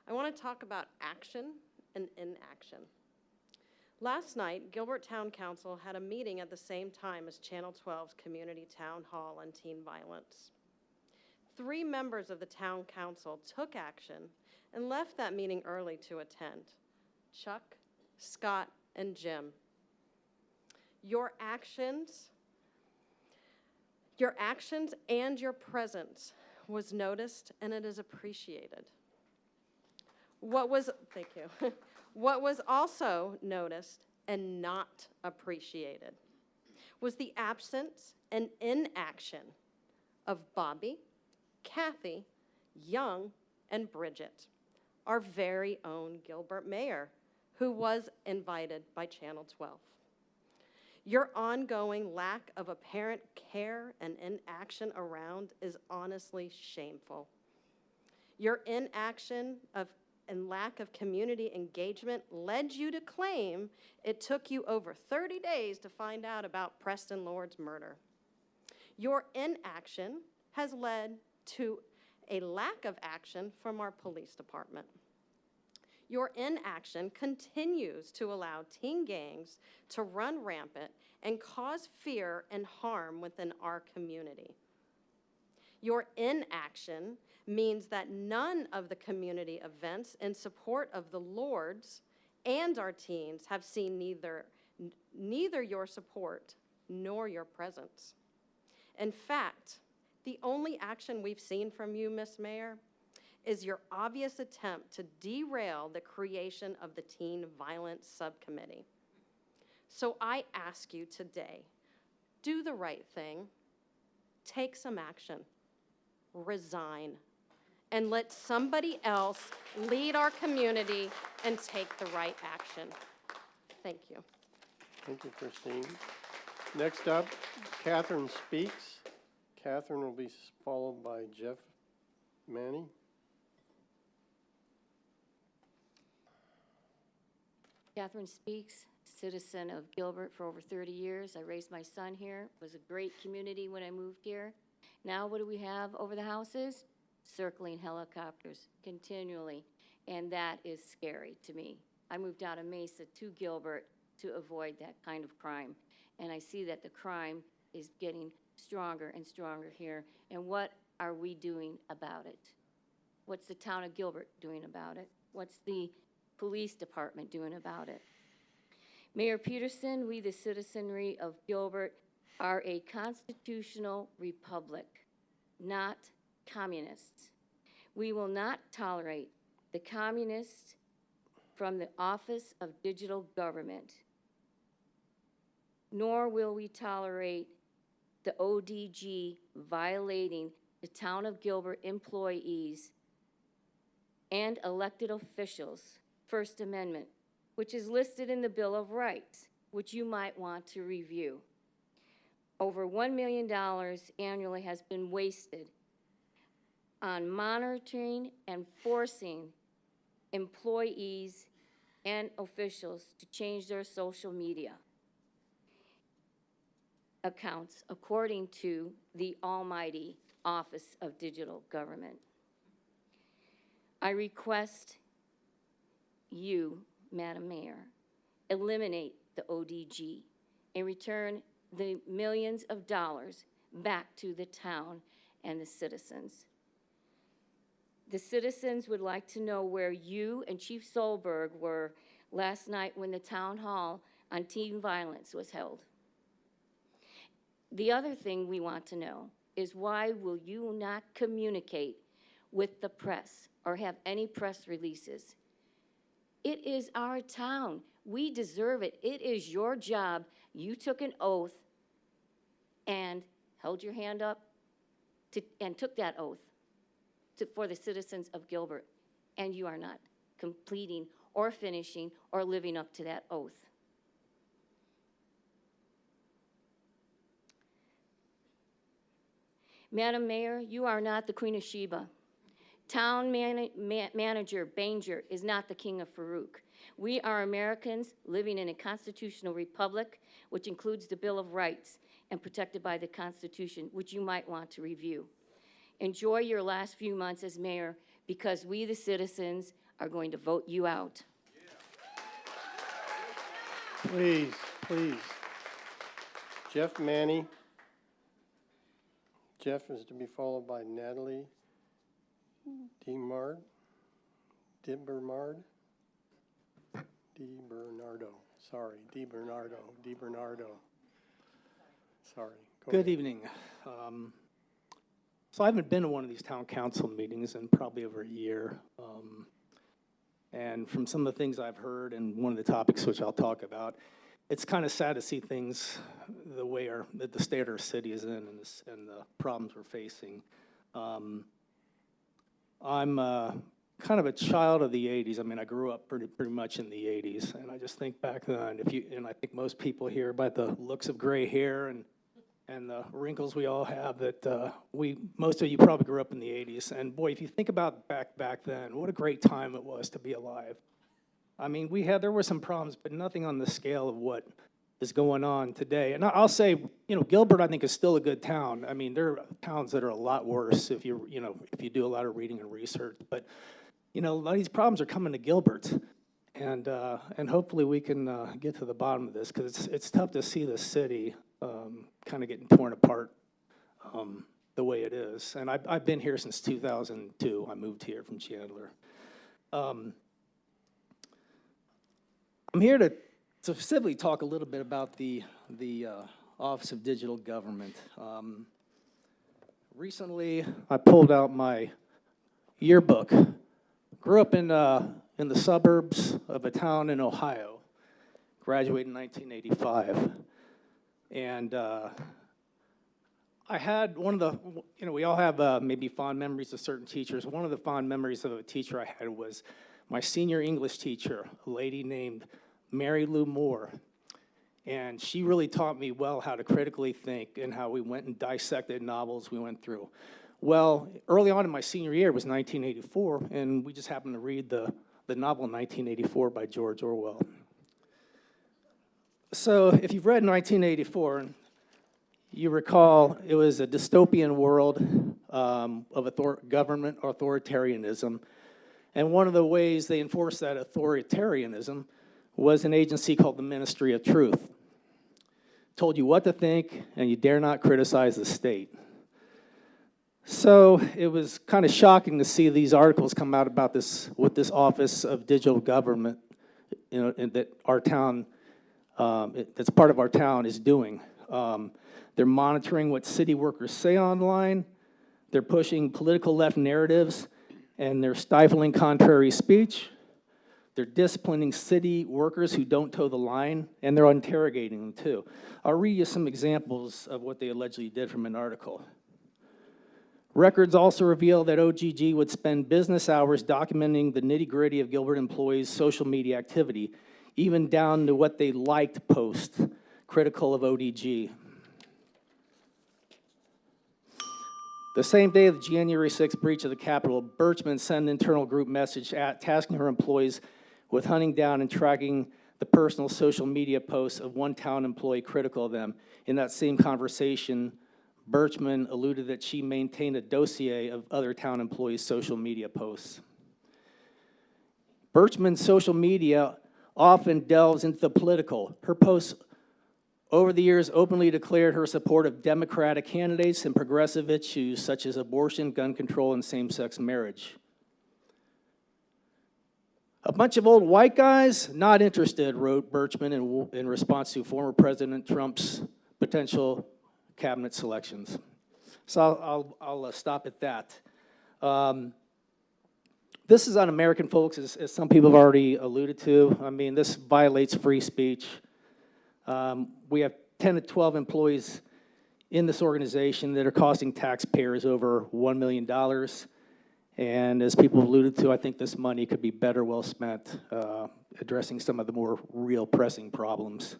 I want to talk about action and inaction. Last night, Gilbert Town Council had a meeting at the same time as Channel 12's Community Town Hall on teen violence. 3 members of the Town Council took action and left that meeting early to attend: Chuck, Scott, and Jim. Your actions and your presence was noticed, and it is appreciated. Thank you. What was also noticed and not appreciated was the absence and inaction of Bobby, Kathy, Young, and Bridget, our very own Gilbert mayor, who was invited by Channel 12. Your ongoing lack of apparent care and inaction around is honestly shameful. Your inaction and lack of community engagement led you to claim it took you over 30 days to find out about Preston Lord's murder. Your inaction has led to a lack of action from our police department. Your inaction continues to allow teen gangs to run rampant and cause fear and harm within our community. Your inaction means that none of the community events in support of the Lords and our teens have seen neither your support nor your presence. In fact, the only action we've seen from you, Ms. Mayor, is your obvious attempt to derail the creation of the Teen Violence Subcommittee. So I ask you today, do the right thing, take some action, resign, and let somebody else lead our community and take the right action. Thank you. Thank you, Christine. Next up, Catherine speaks. Catherine will be followed by Jeff Manny. Catherine Speaks, citizen of Gilbert for over 30 years. I raised my son here. It was a great community when I moved here. Now what do we have over the houses? Circling helicopters continually, and that is scary to me. I moved out of Mesa to Gilbert to avoid that kind of crime, and I see that the crime is getting stronger and stronger here. And what are we doing about it? What's the town of Gilbert doing about it? What's the police department doing about it? Mayor Peterson, we the citizenry of Gilbert are a constitutional republic, not communists. We will not tolerate the communists from the Office of Digital Government, nor will we tolerate the ODG violating the town of Gilbert employees and elected officials' First Amendment, which is listed in the Bill of Rights, which you might want to review. Over $1 million annually has been wasted on monitoring and forcing employees and officials to change their social media accounts according to the almighty Office of Digital Government. I request you, Madam Mayor, eliminate the ODG and return the millions of dollars back to the town and the citizens. The citizens would like to know where you and Chief Solberg were last night when the town hall on teen violence was held. The other thing we want to know is why will you not communicate with the press or have any press releases? It is our town. We deserve it. It is your job. You took an oath and held your hand up and took that oath for the citizens of Gilbert, and you are not completing or finishing or living up to that oath. Madam Mayor, you are not the Queen of Sheba. Town manager Banger is not the King of Farouk. We are Americans living in a constitutional republic, which includes the Bill of Rights and protected by the Constitution, which you might want to review. Enjoy your last few months as mayor, because we, the citizens, are going to vote you out. Please, please. Jeff Manny. Jeff is to be followed by Natalie DiBernardo. Sorry, DiBernardo. Sorry. Good evening. So I haven't been to one of these town council meetings in probably over a year. And from some of the things I've heard and one of the topics which I'll talk about, it's kind of sad to see things the way that the state our city is in and the problems we're facing. I'm kind of a child of the 80s. I mean, I grew up pretty much in the 80s, and I just think back then, and I think most people here, by the looks of gray hair and the wrinkles we all have, that most of you probably grew up in the 80s. And boy, if you think about back then, what a great time it was to be alive. I mean, there were some problems, but nothing on the scale of what is going on today. And I'll say, Gilbert, I think, is still a good town. I mean, there are towns that are a lot worse if you do a lot of reading and research. But, a lot of these problems are coming to Gilbert. And hopefully we can get to the bottom of this, because it's tough to see the city kind of getting torn apart the way it is. And I've been here since 2002. I moved here from Chandler. I'm here to specifically talk a little bit about the Office of Digital Government. Recently, I pulled out my yearbook. Grew up in the suburbs of a town in Ohio. Graduated in 1985. And I had one of the, we all have maybe fond memories of certain teachers. One of the fond memories of a teacher I had was my senior English teacher, a lady named Mary Lou Moore. And she really taught me well how to critically think and how we went and dissected novels we went through. Well, early on in my senior year, it was 1984, and we just happened to read the novel 1984 by George Orwell. So if you've read 1984, you recall it was a dystopian world of government authoritarianism. And one of the ways they enforced that authoritarianism was an agency called the Ministry of Truth. Told you what to think, and you dare not criticize the state. So it was kind of shocking to see these articles come out about what this Office of Digital Government, and that our town, that's part of our town, is doing. They're monitoring what city workers say online. They're pushing political left narratives, and they're stifling contrary speech. They're disciplining city workers who don't toe the line, and they're interrogating them too. I'll read you some examples of what they allegedly did from an article. Records also reveal that OGG would spend business hours documenting the nitty-gritty of Gilbert employees' social media activity, even down to what they liked post critical of ODG. The same day of the January 6th breach of the Capitol, Birchman sent an internal group message tasking her employees with hunting down and tracking the personal social media posts of one town employee critical of them. In that same conversation, Birchman alluded that she maintained a dossier of other town employees' social media posts. Birchman's social media often delves into the political. Her posts over the years openly declared her support of Democratic candidates and progressive issues such as abortion, gun control, and same-sex marriage. A bunch of old white guys, not interested, wrote Birchman in response to former President Trump's potential cabinet selections. So I'll stop at that. This is un-American, folks, as some people have already alluded to. I mean, this violates free speech. We have 10 to 12 employees in this organization that are costing taxpayers over $1 million. And as people alluded to, I think this money could be better well spent addressing some of the more real pressing problems.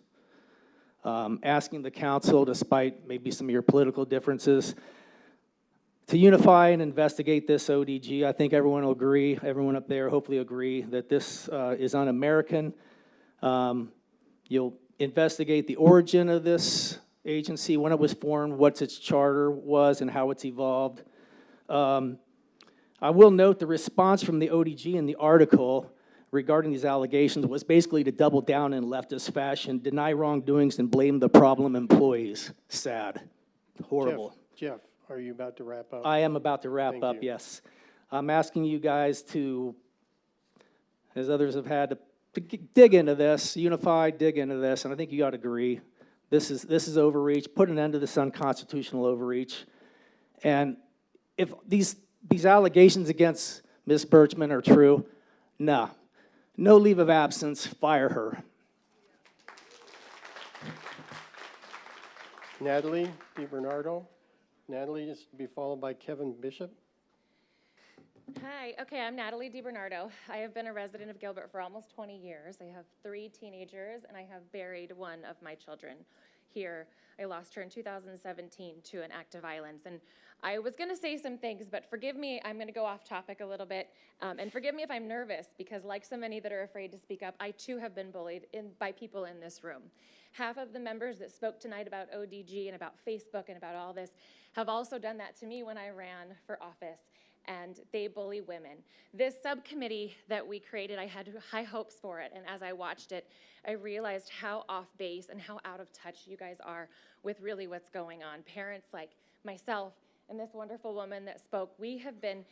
Asking the council, despite maybe some of your political differences, to unify and investigate this ODG. I think everyone will agree, everyone up there hopefully agree, that this is un-American. You'll investigate the origin of this agency, when it was formed, what its charter was, and how it's evolved. I will note the response from the ODG in the article regarding these allegations was basically to double down in leftist fashion, deny wrongdoings, and blame the problem employees. Sad. Horrible. Jeff, are you about to wrap up? I am about to wrap up, yes. I'm asking you guys to, as others have had, to dig into this, unify, dig into this, and I think you ought to agree. This is overreach. Put an end to this unconstitutional overreach. And if these allegations against Ms. Birchman are true, no leave of absence, fire her. Natalie DiBernardo, Natalie is to be followed by Kevin Bishop. Hi, okay, I'm Natalie DiBernardo. I have been a resident of Gilbert for almost 20 years. I have 3 teenagers, and I have buried one of my children here. I lost her in 2017 to an act of violence. And I was gonna say some things, but forgive me, I'm gonna go off topic a little bit. And forgive me if I'm nervous, because like so many that are afraid to speak up, I too have been bullied by people in this room. Half of the members that spoke tonight about ODG and about Facebook and about all this have also done that to me when I ran for office. And they bully women. This subcommittee that we created, I had high hopes for it, and as I watched it, I realized how off base and how out of touch you guys are with really what's going on. Parents like myself and this wonderful woman that spoke, we have been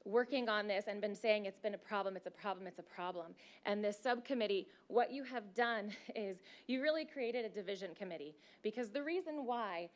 working on this and been saying it's been a problem, it's a problem, it's a problem. And this subcommittee, what you have done is you really created a division committee, because the reason why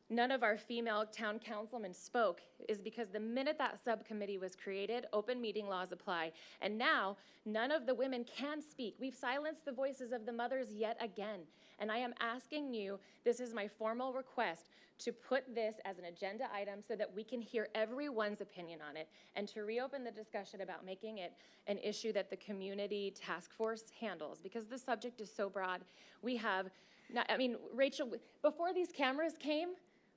none of our female town councilmen spoke is because the minute that subcommittee was created, open meeting laws apply. And now, none of the women can speak. We've silenced the voices of the mothers yet again. And I am asking you, this is my formal request, to put this as an agenda item so that we can hear everyone's opinion on it, and to reopen the discussion about making it an issue that the community task force handles, because the subject is so broad. We have, Rachel, before these cameras came,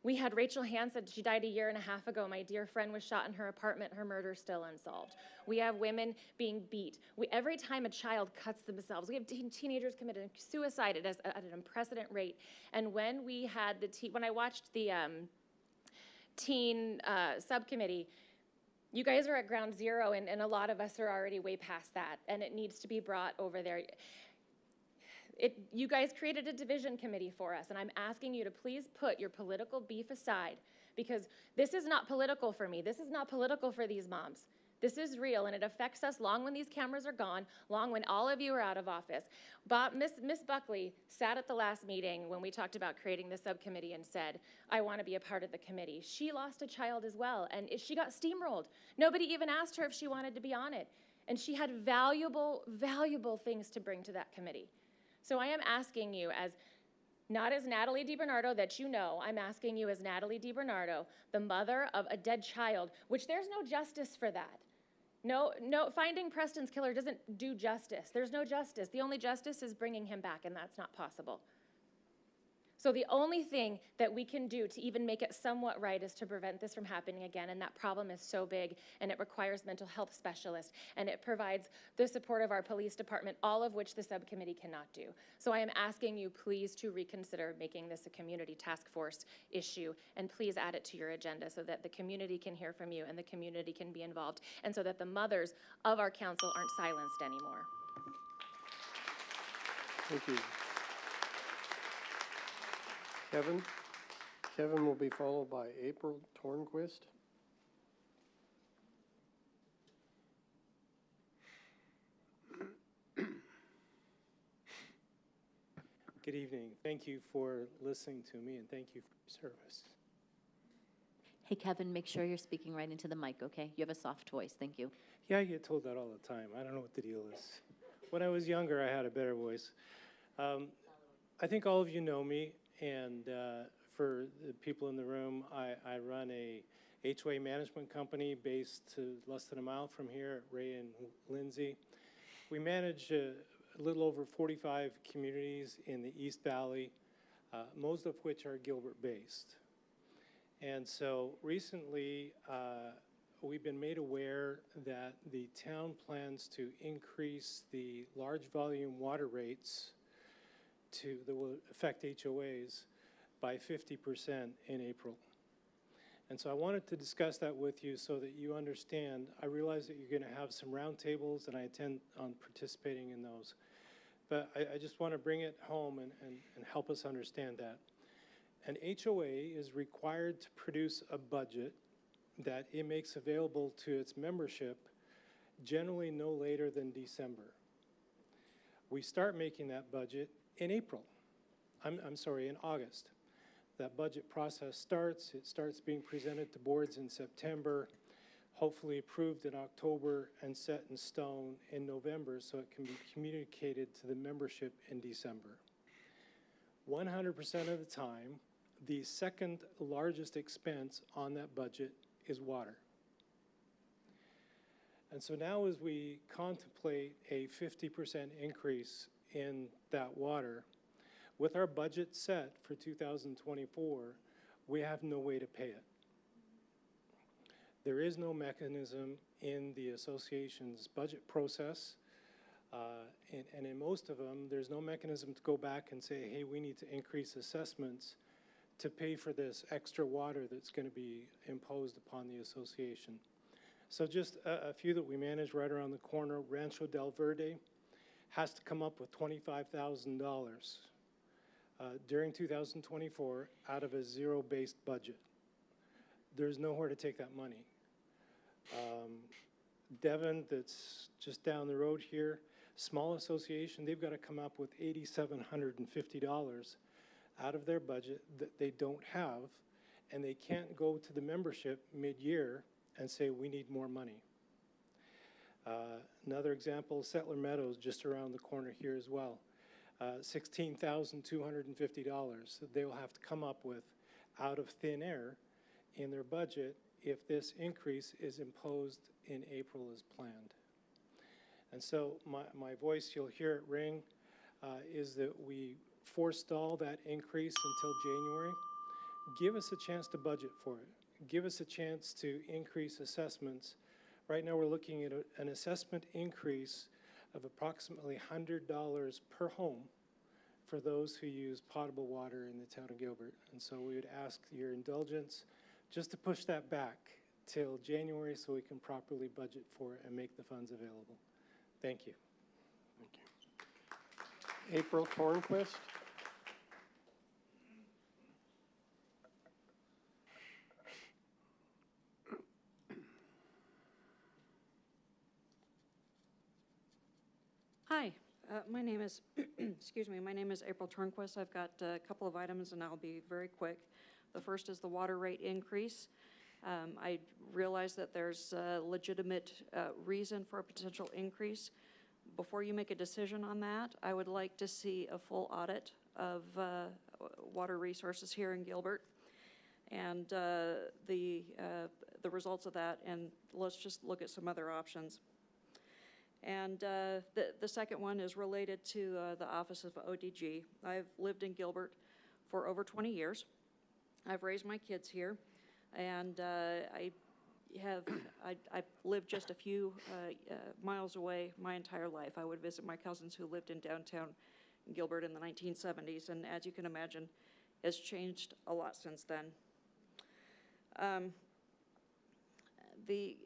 we had Rachel Hansen, she died a year and a half ago. My dear friend was shot in her apartment, her murder still unsolved. We have women being beat. Every time a child cuts themselves, we have teenagers committing suicide at an unprecedented rate. And when we had when I watched the teen subcommittee, you guys are at ground zero, and a lot of us are already way past that, and it needs to be brought over there. You guys created a division committee for us, and I'm asking you to please put your political beef aside, because this is not political for me. This is not political for these moms. This is real, and it affects us long when these cameras are gone, long when all of you are out of office. Miss Buckley sat at the last meeting when we talked about creating the subcommittee and said, I want to be a part of the committee. She lost a child as well, and she got steamrolled. Nobody even asked her if she wanted to be on it, and she had valuable, valuable things to bring to that committee. So I am asking you, not as Natalie DiBernardo that you know, I'm asking you as Natalie DiBernardo, the mother of a dead child, which there's no justice for that. No, finding Preston's killer doesn't do justice. There's no justice. The only justice is bringing him back, and that's not possible. So the only thing that we can do to even make it somewhat right is to prevent this from happening again, and that problem is so big, and it requires mental health specialists, and it provides the support of our police department, all of which the subcommittee cannot do. So I am asking you please to reconsider making this a community task force issue, and please add it to your agenda so that the community can hear from you and the community can be involved, and so that the mothers of our council aren't silenced anymore. Thank you. Kevin will be followed by April Tornquist. Good evening. Thank you for listening to me, and thank you for your service. Hey, Kevin, make sure you're speaking right into the mic, okay? You have a soft voice. Thank you. Yeah, I get told that all the time. I don't know what the deal is. When I was younger, I had a better voice. I think all of you know me, and for the people in the room, I run a HOA management company based less than a mile from here at Ray and Lindsay. We manage a little over 45 communities in the East Valley, most of which are Gilbert-based. And so recently, we've been made aware that the town plans to increase the large volume water rates that will affect HOAs by 50% in April. And so I wanted to discuss that with you so that you understand. I realize that you're going to have some roundtables, and I intend on participating in those. But I just want to bring it home and help us understand that. An HOA is required to produce a budget that it makes available to its membership generally no later than December. We start making that budget in April. I'm sorry, in August. That budget process starts. It starts being presented to boards in September, hopefully approved in October, and set in stone in November so it can be communicated to the membership in December. 100% of the time, The second largest expense on that budget is water. And so now as we contemplate a 50% increase in that water, with our budget set for 2024, we have no way to pay it. There is no mechanism in the association's budget process, and in most of them, there's no mechanism to go back and say, hey, we need to increase assessments to pay for this extra water that's going to be imposed upon the association. So just a few that we manage right around the corner. Rancho Del Verde has to come up with $25,000 during 2024 out of a zero-based budget. There's nowhere to take that money. Devon, that's just down the road here, small association, they've got to come up with $8,750 out of their budget that they don't have, and they can't go to the membership mid-year and say, we need more money. Another example, Settler Meadows, just around the corner here as well. $16,250 that they will have to come up with out of thin air in their budget if this increase is imposed in April as planned. And so my voice, you'll hear it ring, is that we forestall that increase until January. Give us a chance to budget for it. Give us a chance to increase assessments. Right now we're looking at an assessment increase of approximately $100 per home for those who use potable water in the town of Gilbert. And so we would ask your indulgence just to push that back till January so we can properly budget for it and make the funds available. Thank you. Thank you. April Tornquist. Hi, my name is, excuse me, my name is April Turnquist. I've got a couple of items and I'll be very quick. The first is the water rate increase. I realize that there's a legitimate reason for a potential increase. Before you make a decision on that, I would like to see a full audit of water resources here in Gilbert and the results of that, and let's just look at some other options. And the second one is related to the Office of ODG. I've lived in Gilbert for over 20 years. I've raised my kids here, and I've lived just a few miles away my entire life. I would visit my cousins who lived in downtown Gilbert in the 1970s, and as you can imagine, it's changed a lot since then. The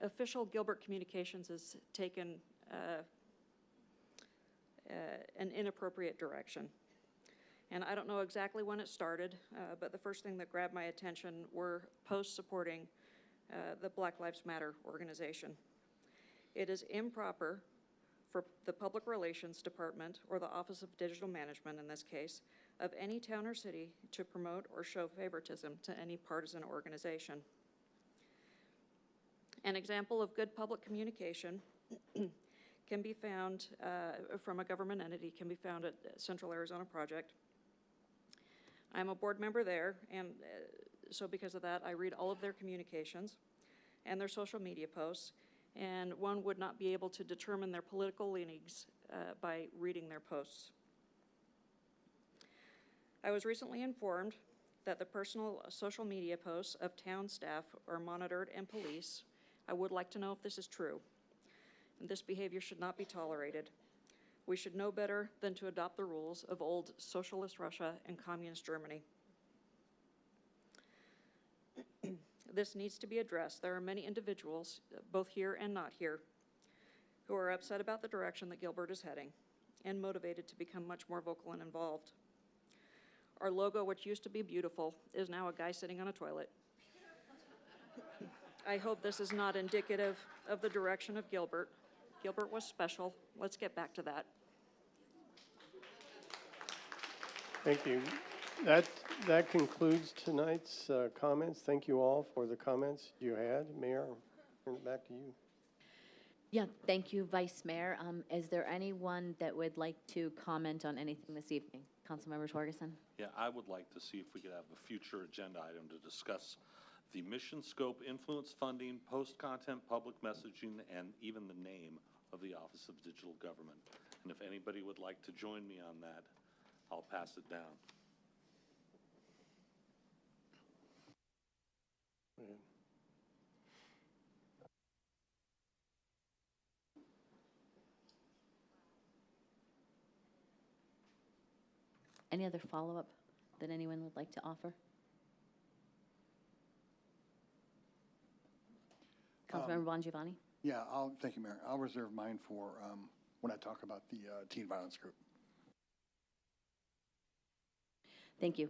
official Gilbert Communications has taken an inappropriate direction. And I don't know exactly when it started, but the first thing that grabbed my attention were posts supporting the Black Lives Matter organization. It is improper for the Public Relations Department, or the Office of Digital Management in this case, of any town or city to promote or show favoritism to any partisan organization. An example of good public communication can be found from a government entity, can be found at Central Arizona Project. I'm a board member there, and so because of that, I read all of their communications and their social media posts, and one would not be able to determine their political leanings by reading their posts. I was recently informed that the personal social media posts of town staff are monitored and policed. I would like to know if this is true. And this behavior should not be tolerated. We should know better than to adopt the rules of old socialist Russia and communist Germany. This needs to be addressed. There are many individuals, both here and not here, who are upset about the direction that Gilbert is heading and motivated to become much more vocal and involved. Our logo, which used to be beautiful, is now a guy sitting on a toilet. I hope this is not indicative of the direction of Gilbert. Gilbert was special. Let's get back to that. Thank you. That concludes tonight's comments. Thank you all for the comments you had. Mayor, I'll turn it back to you. Yeah, thank you, Vice Mayor. Is there anyone that would like to comment on anything this evening? Councilmember Torgerson. Yeah, I would like to see if we could have a future agenda item to discuss the mission scope, influence funding, post content, public messaging, and even the name of the Office of Digital Government. And if anybody would like to join me on that, I'll pass it down. Any other follow-up that anyone would like to offer? Councilmember Bongiovanni? Yeah, thank you, Mayor. I'll reserve mine for when I talk about the teen violence group. Thank you.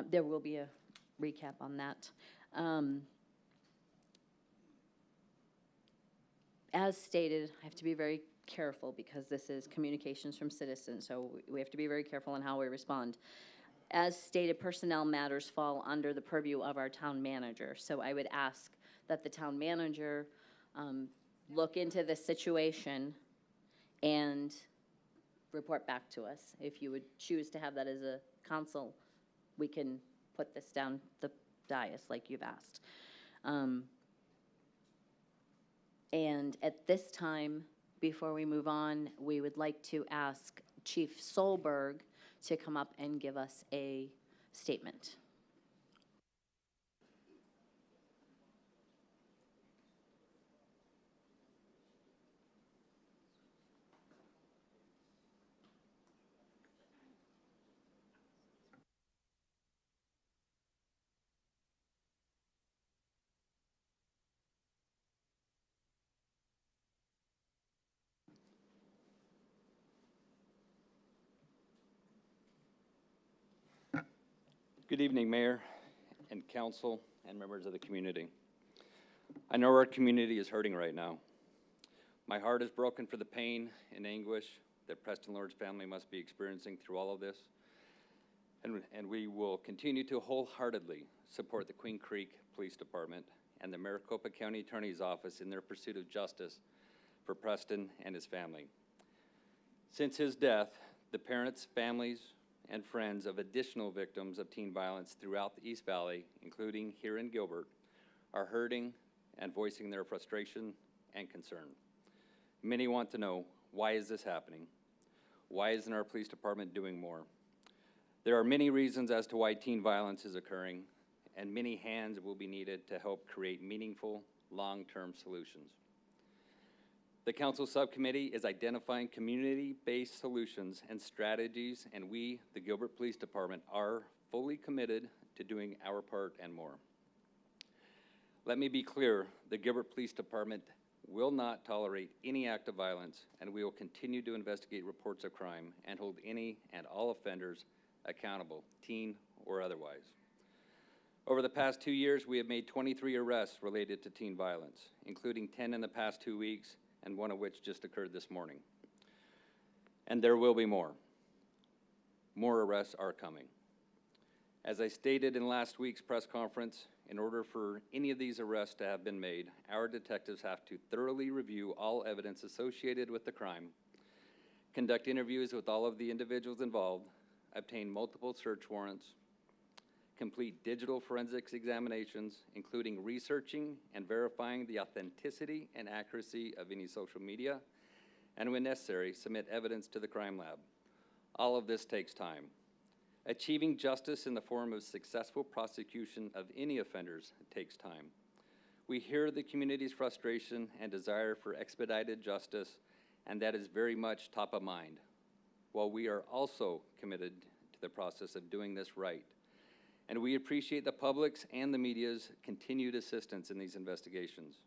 There will be a recap on that. As stated, I have to be very careful because this is communications from citizens, so we have to be very careful in how we respond. As stated, personnel matters fall under the purview of our town manager, so I would ask that the town manager look into the situation and report back to us. If you would choose to have that as a council, we can put this down the dais like you've asked. And at this time, before we move on, we would like to ask Chief Solberg to come up and give us a statement. Good evening, Mayor and Council and members of the community. I know our community is hurting right now. My heart is broken for the pain and anguish that Preston Lord's family must be experiencing through all of this. And we will continue to wholeheartedly support the Queen Creek Police Department and the Maricopa County Attorney's Office in their pursuit of justice for Preston and his family. Since his death, the parents, families, and friends of additional victims of teen violence throughout the East Valley, including here in Gilbert, are hurting and voicing their frustration and concern. Many want to know, why is this happening? Why isn't our police department doing more? There are many reasons as to why teen violence is occurring, and many hands will be needed to help create meaningful, long-term solutions. The Council Subcommittee is identifying community-based solutions and strategies, and we, the Gilbert Police Department, are fully committed to doing our part and more. Let me be clear, the Gilbert Police Department will not tolerate any act of violence, and we will continue to investigate reports of crime and hold any and all offenders accountable, teen or otherwise. Over the past 2 years, we have made 23 arrests related to teen violence, including 10 in the past 2 weeks, and one of which just occurred this morning. And there will be more. More arrests are coming. As I stated in last week's press conference, in order for any of these arrests to have been made, our detectives have to thoroughly review all evidence associated with the crime, conduct interviews with all of the individuals involved, obtain multiple search warrants, complete digital forensics examinations, including researching and verifying the authenticity and accuracy of any social media, and when necessary, submit evidence to the crime lab. All of this takes time. Achieving justice in the form of successful prosecution of any offenders takes time. We hear the community's frustration and desire for expedited justice, and that is very much top of mind, while we are also committed to the process of doing this right. And we appreciate the public's and the media's continued assistance in these investigations.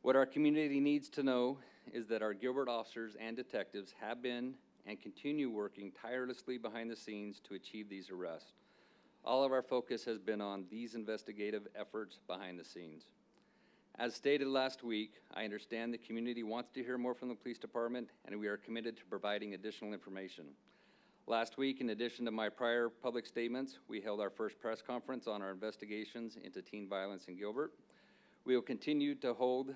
What our community needs to know is that our Gilbert officers and detectives have been and continue working tirelessly behind the scenes to achieve these arrests. All of our focus has been on these investigative efforts behind the scenes. As stated last week, I understand the community wants to hear more from the police department, and we are committed to providing additional information. Last week, in addition to my prior public statements, we held our first press conference on our investigations into teen violence in Gilbert. We will continue to hold,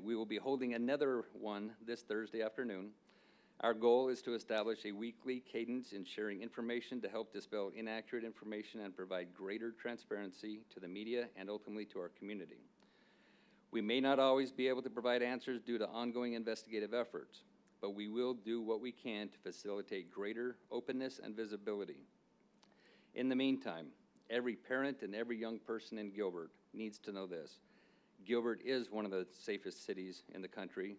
we will be holding another one this Thursday afternoon. Our goal is to establish a weekly cadence in sharing information to help dispel inaccurate information and provide greater transparency to the media and ultimately to our community. We may not always be able to provide answers due to ongoing investigative efforts, but we will do what we can to facilitate greater openness and visibility. In the meantime, every parent and every young person in Gilbert needs to know this. Gilbert is one of the safest cities in the country,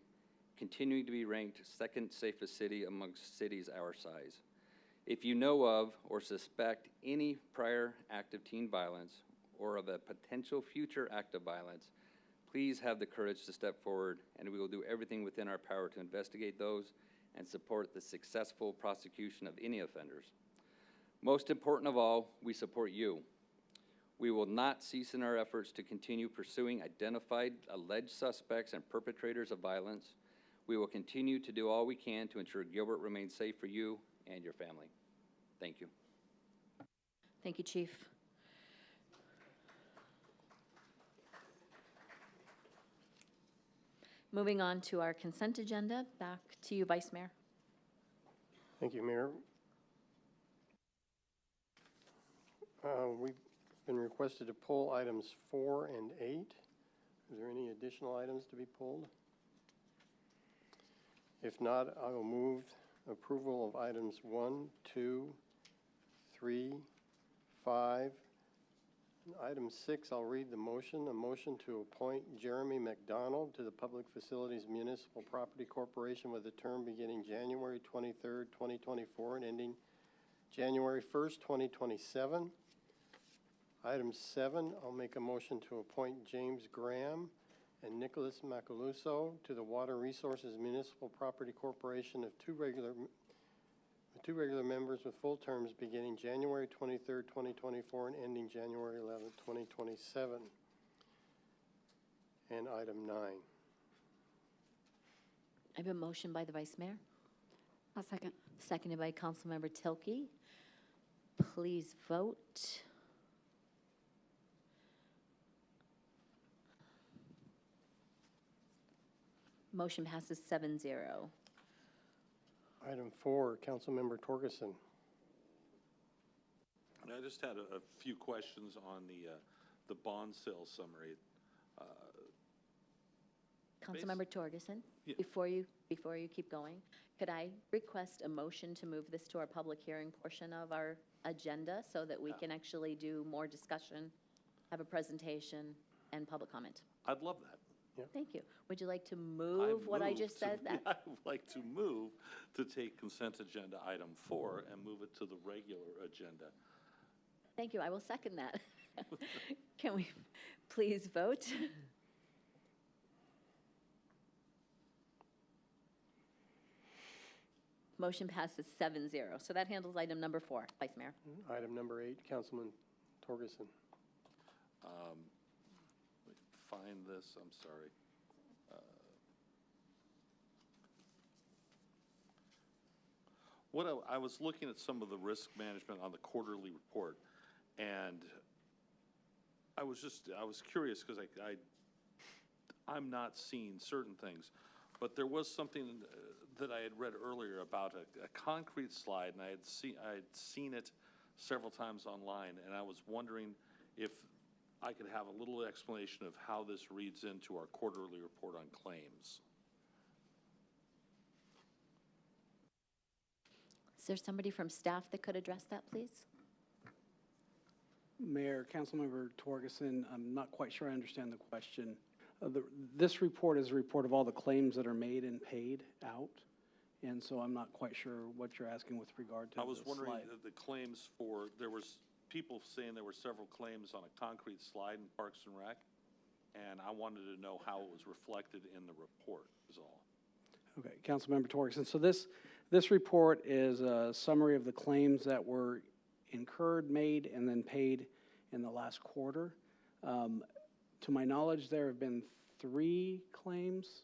continuing to be ranked second safest city amongst cities our size. If you know of or suspect any prior act of teen violence or of a potential future act of violence, please have the courage to step forward, and we will do everything within our power to investigate those and support the successful prosecution of any offenders. Most important of all, we support you. We will not cease in our efforts to continue pursuing identified alleged suspects and perpetrators of violence. We will continue to do all we can to ensure Gilbert remains safe for you and your family. Thank you. Thank you, Chief. Moving on to our consent agenda, back to you, Vice Mayor. Thank you, Mayor. We've been requested to pull items 4 and 8. Is there any additional items to be pulled? If not, I will move approval of items 1, 2, 3, 5. Item 6, I'll read the motion. A motion to appoint Jeremy McDonald to the Public Facilities Municipal Property Corporation with a term beginning January 23rd, 2024 and ending January 1st, 2027. Item 7, I'll make a motion to appoint James Graham and Nicholas Macaluso to the Water Resources Municipal Property Corporation of two regular members with full terms beginning January 23rd, 2024 and ending January 11th, 2027. And item 9. I have a motion by the Vice Mayor. I'll second. Seconded by Councilmember Tilkey. Please vote. Motion passes 7-0. Item 4, Councilmember Torgerson. And I just had a few questions on the bond sale summary. Councilmember Torgerson, Yeah. before you keep going, could I request a motion to move this to our public hearing portion of our agenda so that we can actually do more discussion, have a presentation, and public comment? I'd love that. Thank you. Would you like to move what I just said? I would like to move to take consent agenda item 4 and move it to the regular agenda. Thank you. I will second that. Can we please vote? Motion passes 7-0. So that handles item number 4, Vice Mayor. Item number 8, Councilman Torgerson. Let me find this, I'm sorry. I was looking at some of the risk management on the quarterly report, and I was curious because I'm not seeing certain things, but there was something that I had read earlier about a concrete slide, and I had seen it several times online, and I was wondering if I could have a little explanation of how this reads into our quarterly report on claims. Is there somebody from staff that could address that, please? Mayor, Councilmember Torgerson, I'm not quite sure I understand the question. This report is a report of all the claims that are made and paid out, and so I'm not quite sure what you're asking with regard to I was the wondering slide. the claims for, there was people saying there were several claims on a concrete slide in Parks and Rec, and I wanted to know how it was reflected in the report, is all. Okay, Councilmember Torgerson, so this report is a summary of the claims that were incurred, made, and then paid in the last quarter. To my knowledge, there have been 3 claims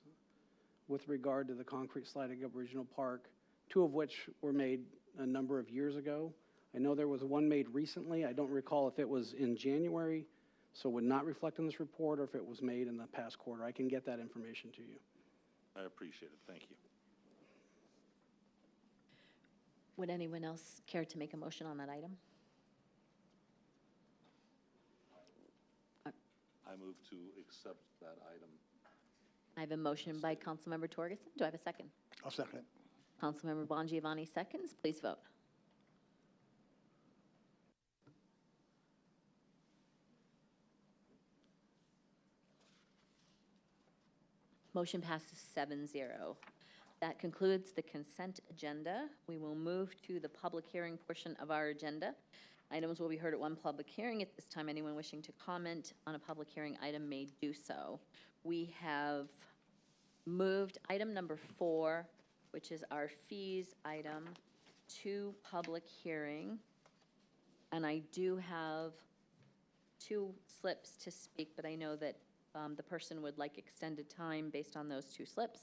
with regard to the concrete slide at Gilbert Regional Park, 2 of which were made a number of years ago. I know there was one made recently. I don't recall if it was in January, so would not reflect in this report, or if it was made in the past quarter. I can get that information to you. I appreciate it, thank you. Would anyone else care to make a motion on that item? I move to accept that item. I have a motion by Councilmember Torgerson. Do I have a second? I'll second it. Councilmember Bongiovanni seconds. Please vote. Motion passes 7-0. That concludes the consent agenda. We will move to the public hearing portion of our agenda. Items will be heard at one public hearing. At this time, anyone wishing to comment on a public hearing item may do so. We have moved item number 4, which is our fees item, to public hearing. And I do have 2 slips to speak, but I know that the person would like extended time based on those 2 slips.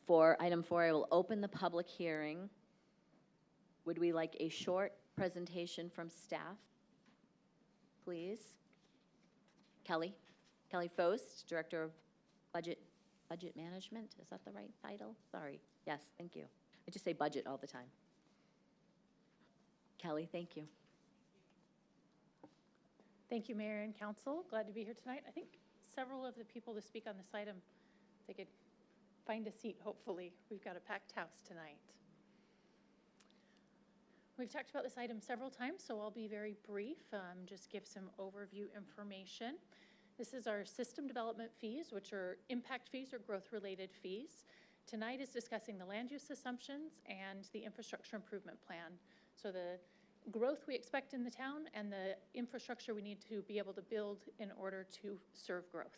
For item 4, I will open the public hearing. Would we like a short presentation from staff, please? Kelly Faust, Director of Budget Management. Is that the right title? Sorry. Yes, thank you. I just say budget all the time. Kelly, thank you. Thank you, Mayor and Council. Glad to be here tonight. I think several of the people to speak on this item, they could find a seat, hopefully. We've got a packed house tonight. We've talked about this item several times, so I'll be very brief, just give some overview information. This is our system development fees, which are impact fees or growth-related fees. Tonight is discussing the land use assumptions and the infrastructure improvement plan. So the growth we expect in the town and the infrastructure we need to be able to build in order to serve growth.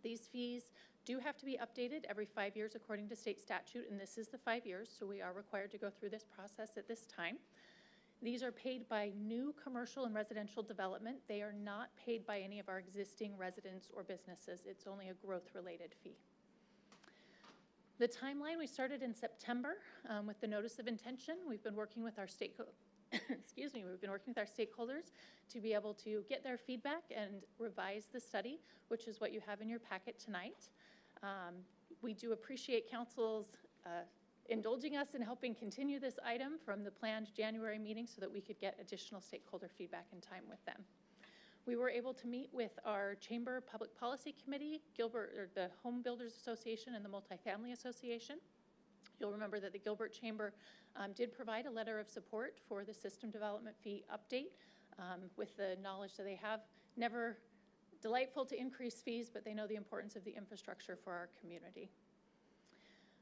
These fees do have to be updated every 5 years according to state statute, and this is the 5 years, so we are required to go through this process at this time. These are paid by new commercial and residential development. They are not paid by any of our existing residents or businesses. It's only a growth-related fee. The timeline, we started in September with the notice of intention. We've been working with our we've been working with our stakeholders to be able to get their feedback and revise the study, which is what you have in your packet tonight. We do appreciate council's indulging us in helping continue this item from the planned January meeting so that we could get additional stakeholder feedback in time with them. We were able to meet with our Chamber Public Policy Committee, the Home Builders Association and the Multifamily Association. You'll remember that the Gilbert Chamber did provide a letter of support for the system development fee update with the knowledge that they have never delightful to increase fees, but they know the importance of the infrastructure for our community.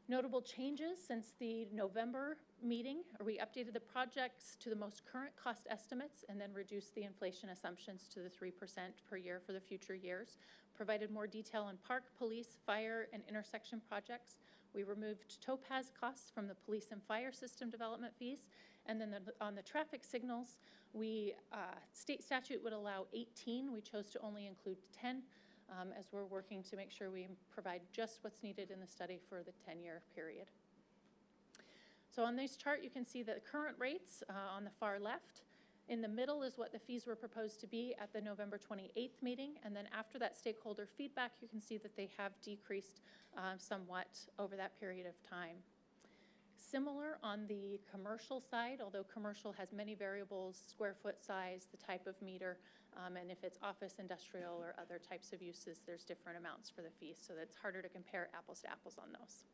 Notable changes since the November meeting, we updated the projects to the most current cost estimates and then reduced the inflation assumptions to the 3% per year for the future years. Provided more detail on park, police, fire, and intersection projects. We removed topaz costs from the police and fire system development fees. And then on the traffic signals, state statute would allow 18. We chose to only include 10 as we're working to make sure we provide just what's needed in the study for the 10-year period. So on this chart, you can see the current rates on the far left. In the middle is what the fees were proposed to be at the November 28th meeting. And then after that stakeholder feedback, you can see that they have decreased somewhat over that period of time. Similar on the commercial side, although commercial has many variables, square foot size, the type of meter, and if it's office, industrial, or other types of uses, there's different amounts for the fees, so it's harder to compare apples to apples on those.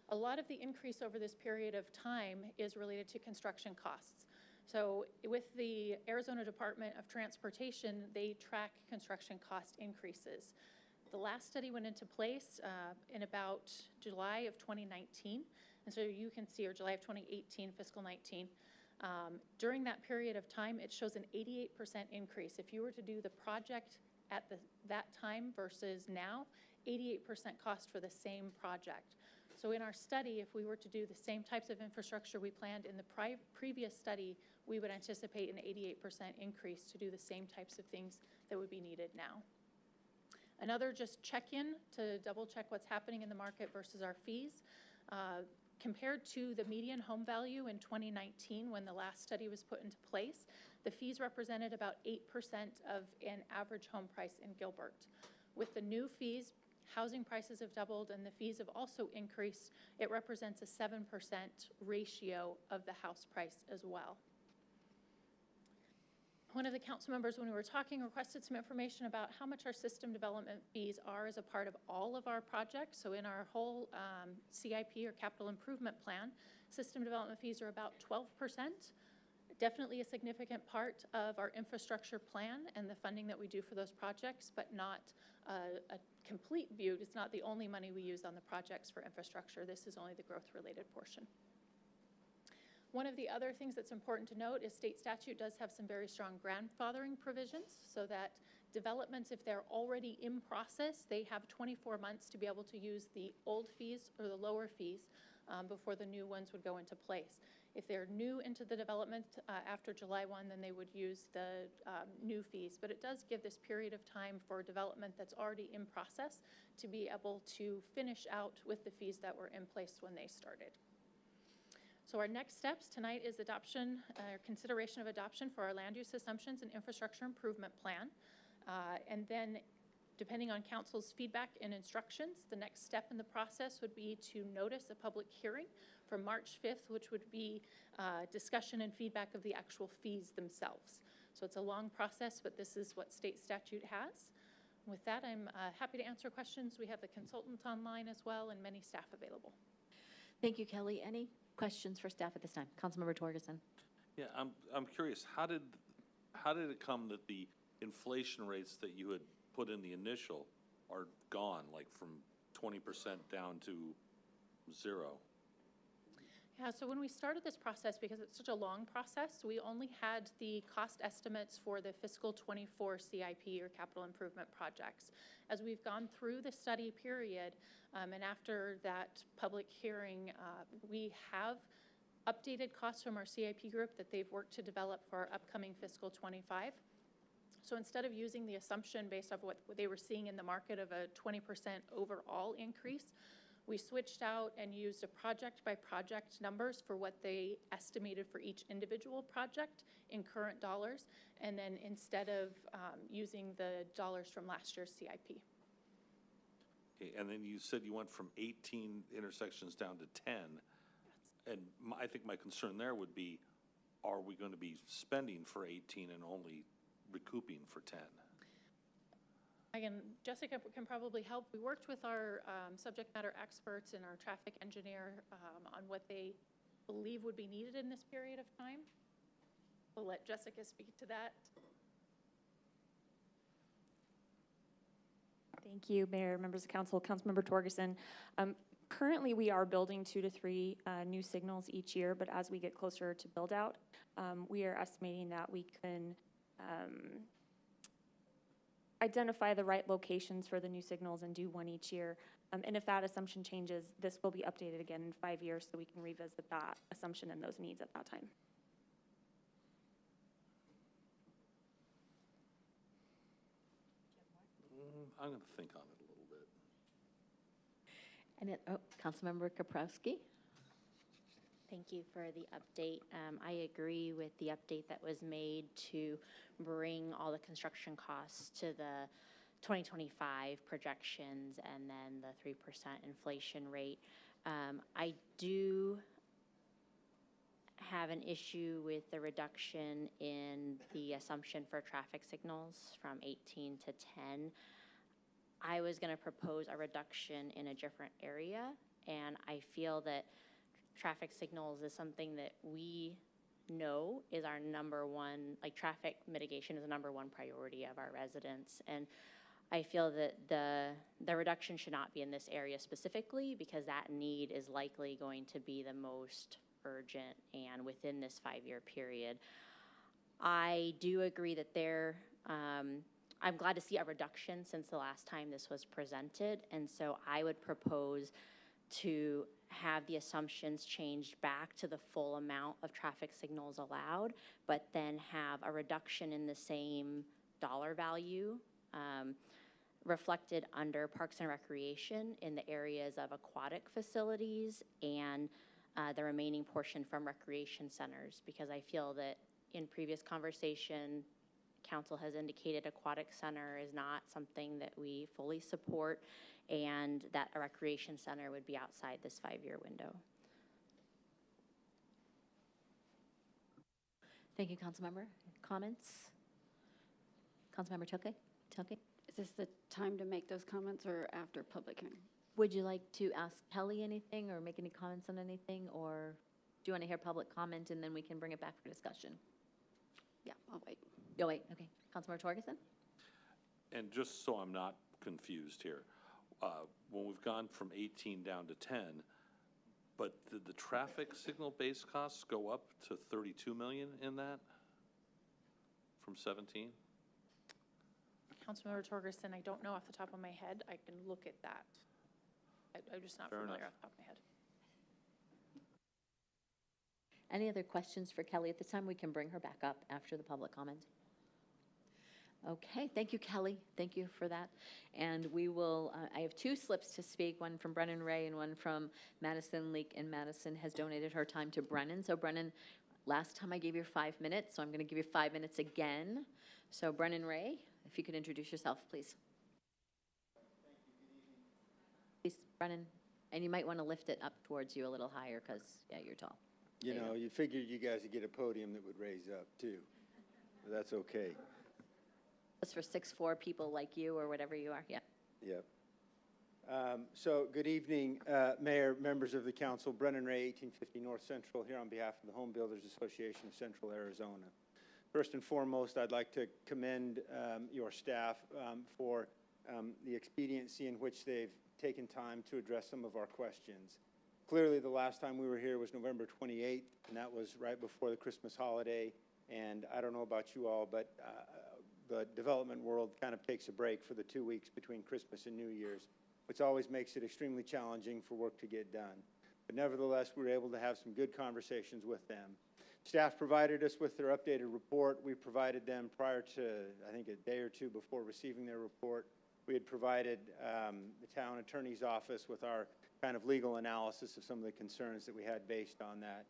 A lot of the increase over this period of time is related to construction costs. So with the Arizona Department of Transportation, they track construction cost increases. The last study went into place in about July of 2019, and so you can see, or July of 2018, fiscal 19. During that period of time, it shows an 88% increase. If you were to do the project at that time versus now, 88% cost for the same project. So in our study, if we were to do the same types of infrastructure we planned in the previous study, we would anticipate an 88% increase to do the same types of things that would be needed now. Another just check-in to double check what's happening in the market versus our fees. Compared to the median home value in 2019 when the last study was put into place, the fees represented about 8% of an average home price in Gilbert. With the new fees, housing prices have doubled and the fees have also increased, it represents a 7% ratio of the house price as well. One of the council members, when we were talking, requested some information about how much our system development fees are as a part of all of our projects. So in our whole CIP or capital improvement plan, system development fees are about 12%. Definitely a significant part of our infrastructure plan and the funding that we do for those projects, but not a complete view. It's not the only money we use on the projects for infrastructure. This is only the growth-related portion. One of the other things that's important to note is state statute does have some very strong grandfathering provisions, so that developments, if they're already in process, they have 24 months to be able to use the old fees or the lower fees before the new ones would go into place. If they're new into the development after July 1, then they would use the new fees. But it does give this period of time for development that's already in process to be able to finish out with the fees that were in place when they started. So our next steps tonight is adoption, consideration of adoption for our land use assumptions and infrastructure improvement plan. And then, depending on council's feedback and instructions, the next step in the process would be to notice a public hearing for March 5th, which would be discussion and feedback of the actual fees themselves. So it's a long process, but this is what state statute has. With that, I'm happy to answer questions. We have the consultant online as well and many staff available. Thank you, Kelly. Any questions for staff at this time? Councilmember Torgerson. Yeah, I'm curious, how did it come that the inflation rates that you had put in the initial are gone, like from 20% down to 0? Yeah, so when we started this process, because it's such a long process, we only had the cost estimates for the fiscal 24 CIP or capital improvement projects. As we've gone through the study period, and after that public hearing, we have updated costs from our CIP group that they've worked to develop for our upcoming fiscal 25. So instead of using the assumption based off what they were seeing in the market of a 20% overall increase, we switched out and used a project-by-project numbers for what they estimated for each individual project in current dollars, and then instead of using the dollars from last year's CIP. Okay, and then you said you went from 18 intersections down to 10. And I think my concern there would be, are we going to be spending for 18 and only recouping for 10? Again, Jessica can probably help. We worked with our subject matter experts and our traffic engineer on what they believe would be needed in this period of time. We'll let Jessica speak to that. Thank you, Mayor, members of council, Councilmember Torgerson. Currently, we are building 2 to 3 new signals each year, but as we get closer to build out, we are estimating that we can identify the right locations for the new signals and do one each year. And if that assumption changes, this will be updated again in 5 years so we can revisit that assumption and those needs at that time. I'm going to think on it a little bit. And Councilmember Kaprowski. Thank you for the update. I agree with the update that was made to bring all the construction costs to the 2025 projections and then the 3% inflation rate. I do have an issue with the reduction in the assumption for traffic signals from 18 to 10. I was going to propose a reduction in a different area, and I feel that traffic signals is something that we know is our number one, like traffic mitigation is the number one priority of our residents. And I feel that the reduction should not be in this area specifically because that need is likely going to be the most urgent and within this 5-year period. I do agree that I'm glad to see a reduction since the last time this was presented. And so I would propose to have the assumptions changed back to the full amount of traffic signals allowed, but then have a reduction in the same dollar value reflected under Parks and Recreation in the areas of aquatic facilities and the remaining portion from recreation centers, because I feel that in previous conversation, council has indicated aquatic center is not something that we fully support, and that a recreation center would be outside this 5-year window. Thank you, Councilmember. Comments? Councilmember Toke? Is this the time to make those comments or after public hearing? Would you like to ask Kelly anything or make any comments on anything, or do you want to hear public comment and then we can bring it back for discussion? Yeah, I'll wait. You'll wait, okay. Councilmember Torgerson? And just so I'm not confused here, when we've gone from 18 down to 10, but did the traffic signal base costs go up to 32 million in that from 17? Councilmember Torgerson, I don't know off the top of my head. I can look at that. I'm just not Fair familiar enough. off the top of my head. Any other questions for Kelly at this time? We can bring her back up after the public comment. Okay, thank you, Kelly. Thank you for that. And we will, I have 2 slips to speak, one from Brennan Ray and one from Madison Leak, and Madison has donated her time to Brennan. So Brennan, last time I gave you 5 minutes, so I'm going to give you 5 minutes again. So Brennan Ray, if you could introduce yourself, please. Please, Brennan, and you might want to lift it up towards you a little higher because, yeah, you're tall. You know, you figured you guys would get a podium that would raise up too, but that's okay. That's for 6'4" people like you or whatever you are, yeah. Yep. So good evening, Mayor, members of the council. Brennan Ray, 1850 North Central, here on behalf of the Home Builders Association of Central Arizona. First and foremost, I'd like to commend your staff for the expediency in which they've taken time to address some of our questions. Clearly, the last time we were here was November 28th, and that was right before the Christmas holiday. And I don't know about you all, but the development world kind of takes a break for the 2 weeks between Christmas and New Year's, which always makes it extremely challenging for work to get done. But nevertheless, we were able to have some good conversations with them. Staff provided us with their updated report. We provided them prior to, I think, a day or two before receiving their report. We had provided the town attorney's office with our kind of legal analysis of some of the concerns that we had based on that.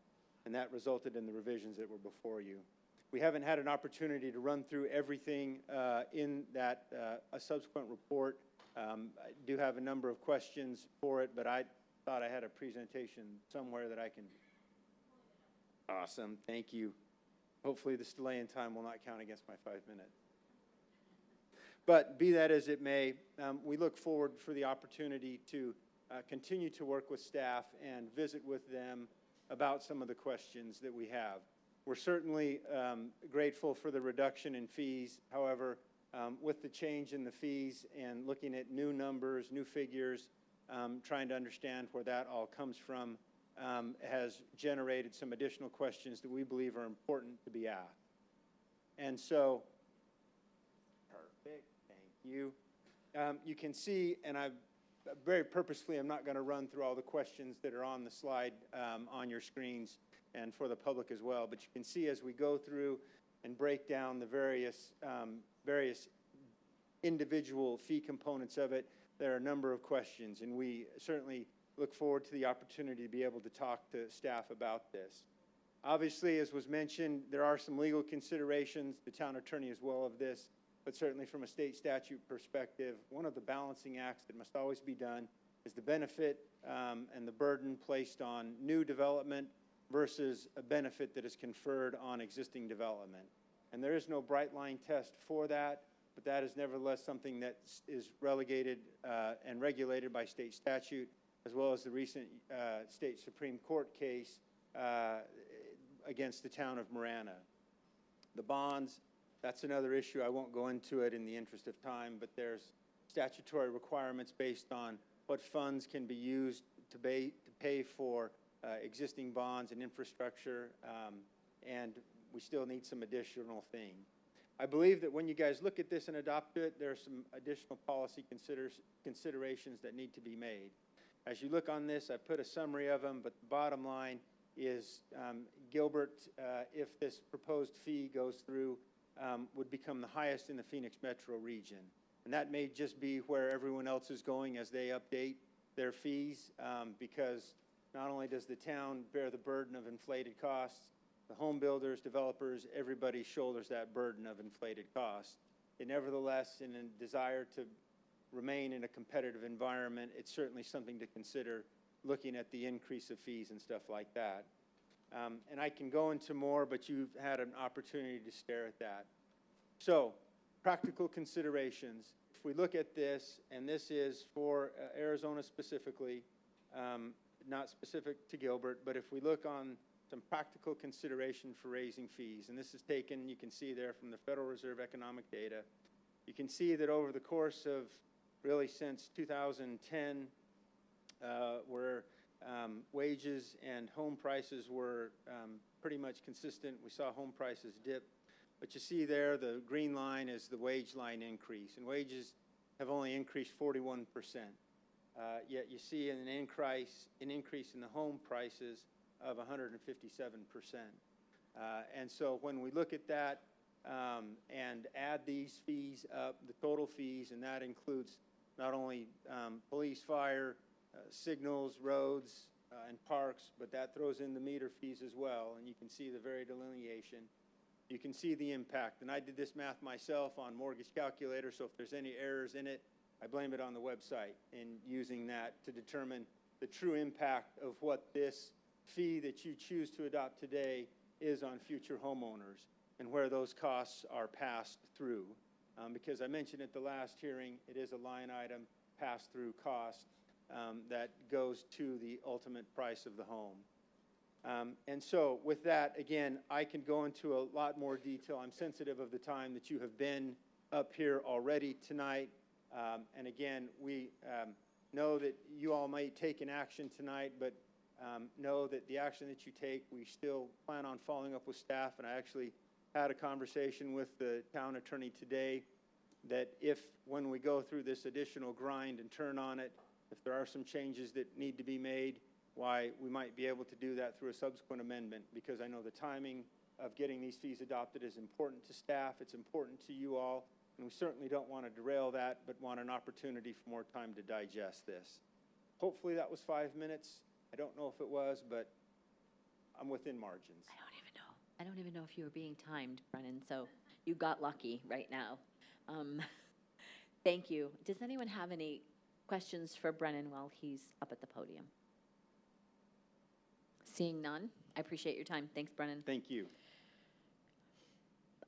And that resulted in the revisions that were before you. We haven't had an opportunity to run through everything in that a subsequent report. I do have a number of questions for it, but I thought I had a presentation somewhere that I can. Awesome, thank you. Hopefully this delay in time will not count against my 5 minutes. But be that as it may, we look forward for the opportunity to continue to work with staff and visit with them about some of the questions that we have. We're certainly grateful for the reduction in fees. However, with the change in the fees and looking at new numbers, new figures, trying to understand where that all comes from, has generated some additional questions that we believe are important to be asked. And so, perfect, thank you. You can see, and I've very purposefully, I'm not going to run through all the questions that are on the slide on your screens and for the public as well, but you can see as we go through and break down the various individual fee components of it, there are a number of questions, and we certainly look forward to the opportunity to be able to talk to staff about this. Obviously, as was mentioned, there are some legal considerations, the town attorney as well of this, but certainly from a state statute perspective, one of the balancing acts that must always be done is the benefit and the burden placed on new development versus a benefit that is conferred on existing development. And there is no bright line test for that, but that is nevertheless something that is relegated and regulated by state statute, as well as the recent state Supreme Court case against the town of Marana. The bonds, that's another issue. I won't go into it in the interest of time, but there's statutory requirements based on what funds can be used to pay for existing bonds and infrastructure, and we still need some additional things. I believe that when you guys look at this and adopt it, there are some additional policy considerations that need to be made. As you look on this, I put a summary of them, but the bottom line is Gilbert, if this proposed fee goes through, would become the highest in the Phoenix metro region. And that may just be where everyone else is going as they update their fees, because not only does the town bear the burden of inflated costs, the home builders, developers, everybody shoulders that burden of inflated costs. And nevertheless, in a desire to remain in a competitive environment, it's certainly something to consider looking at the increase of fees and stuff like that. And I can go into more, but you've had an opportunity to stare at that. So, practical considerations. If we look at this, and this is for Arizona specifically, not specific to Gilbert, but if we look on some practical consideration for raising fees, and this is taken, you can see there from the Federal Reserve economic data, you can see that over the course of really since 2010, where wages and home prices were pretty much consistent. We saw home prices dip. But you see there, the green line is the wage line increase. And wages have only increased 41%. Yet you see an increase in the home prices of 157%. And so when we look at that and add these fees up, the total fees, and that includes not only police, fire, signals, roads, and parks, but that throws in the meter fees as well, and you can see the very delineation. You can see the impact, and I did this math myself on mortgage calculator, so if there's any errors in it, I blame it on the website and using that to determine the true impact of what this fee that you choose to adopt today is on future homeowners and where those costs are passed through. Because I mentioned at the last hearing, it is a line item pass-through cost that goes to the ultimate price of the home. And so with that, again, I can go into a lot more detail. I'm sensitive of the time that you have been up here already tonight. And again, we know that you all might take an action tonight, but know that the action that you take, we still plan on following up with staff. And I actually had a conversation with the town attorney today that if, when we go through this additional grind and turn on it, if there are some changes that need to be made, why we might be able to do that through a subsequent amendment, because I know the timing of getting these fees adopted is important to staff, it's important to you all, and we certainly don't want to derail that, but want an opportunity for more time to digest this. Hopefully that was 5 minutes. I don't know if it was, but I'm within margins. I don't even know if you were being timed, Brennan, so you got lucky right now. Thank you. Does anyone have any questions for Brennan while he's up at the podium? Seeing none, I appreciate your time. Thanks, Brennan. Thank you.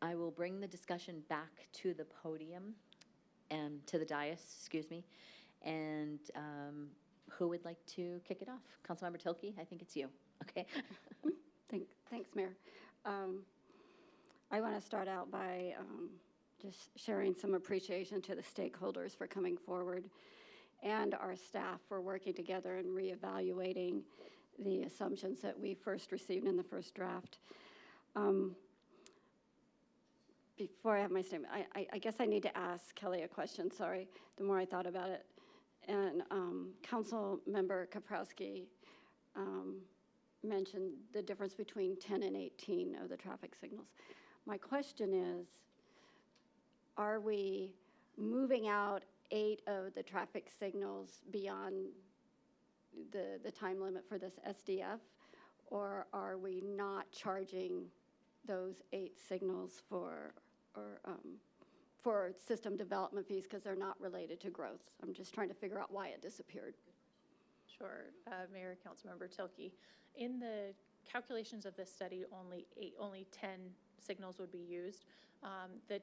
I will bring the discussion back to the podium, and to the dais, excuse me. And who would like to kick it off? Councilmember Tilke, I think it's you. Okay. Thanks, Mayor. I want to start out by just sharing some appreciation to the stakeholders for coming forward and our staff for working together and reevaluating the assumptions that we first received in the first draft. Before I have my statement, I guess I need to ask Kelly a question, sorry, the more I thought about it. And Council Member Kaprowski mentioned the difference between 10 and 18 of the traffic signals. My question is, are we moving out 8 of the traffic signals beyond the time limit for this SDF, or are we not charging those 8 signals for system development fees because they're not related to growth? I'm just trying to figure out why it disappeared. Sure, Mayor, Councilmember Tilke. In the calculations of this study, only 10 signals would be used. The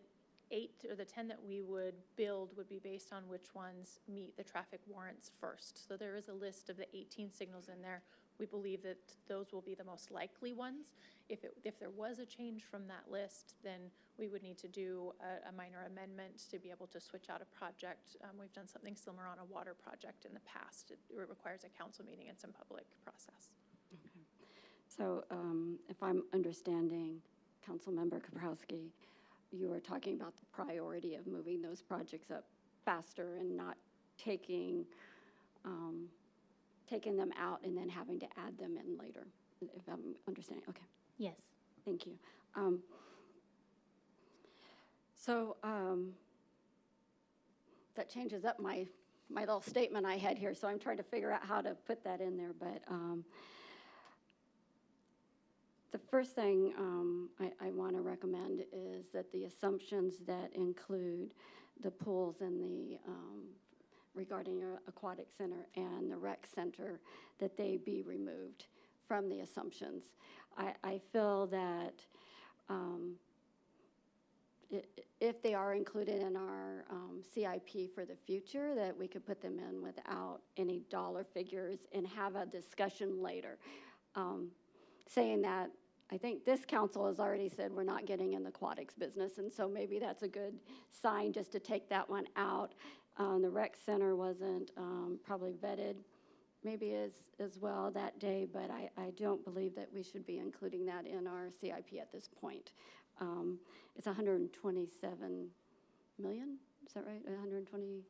8 or the 10 that we would build would be based on which ones meet the traffic warrants first. So there is a list of the 18 signals in there. We believe that those will be the most likely ones. If there was a change from that list, then we would need to do a minor amendment to be able to switch out a project. We've done something similar on a water project in the past. It requires a council meeting and some public process. Okay. So if I'm understanding Councilmember Kaprowski, you were talking about the priority of moving those projects up faster and not taking them out and then having to add them in later, if I'm understanding. Okay. Yes. Thank you. That changes up my little statement I had here, so I'm trying to figure out how to put that in there. But The first thing I want to recommend is that the assumptions that include the pools and the regarding your aquatic center and the rec center, that they be removed from the assumptions. I feel that if they are included in our CIP for the future, that we could put them in without any dollar figures and have a discussion later. Saying that, I think this council has already said we're not getting in the aquatics business, and so maybe that's a good sign just to take that one out. The rec center wasn't probably vetted maybe as well that day, but I don't believe that we should be including that in our CIP at this point. It's 127 million, is that right? 120?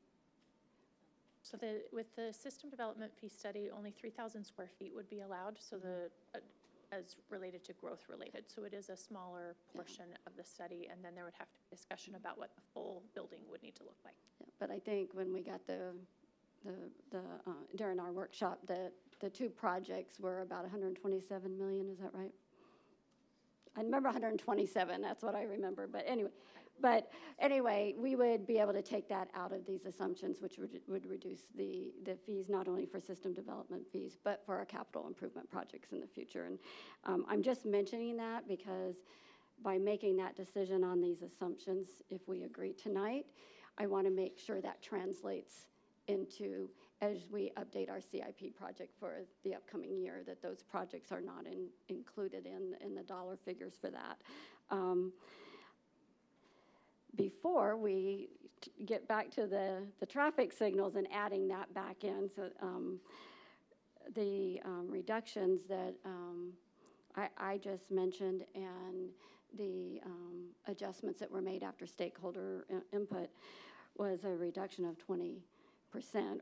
So with the system development fee study, only 3,000 square feet would be allowed, so as related to growth related. So it is a smaller portion of the study, and then there would have to be discussion about what the full building would need to look like. Yeah, but I think when we got during our workshop, the two projects were about 127 million, is that right? I remember 127, that's what I remember, but anyway, we would be able to take that out of these assumptions, which would reduce the fees, not only for system development fees, but for our capital improvement projects in the future. And I'm just mentioning that because by making that decision on these assumptions, if we agree tonight, I want to make sure that translates into, as we update our CIP project for the upcoming year, that those projects are not included in the dollar figures for that. Before we get back to the traffic signals and adding that back in, so the reductions that I just mentioned and the adjustments that were made after stakeholder input was a reduction of 20%,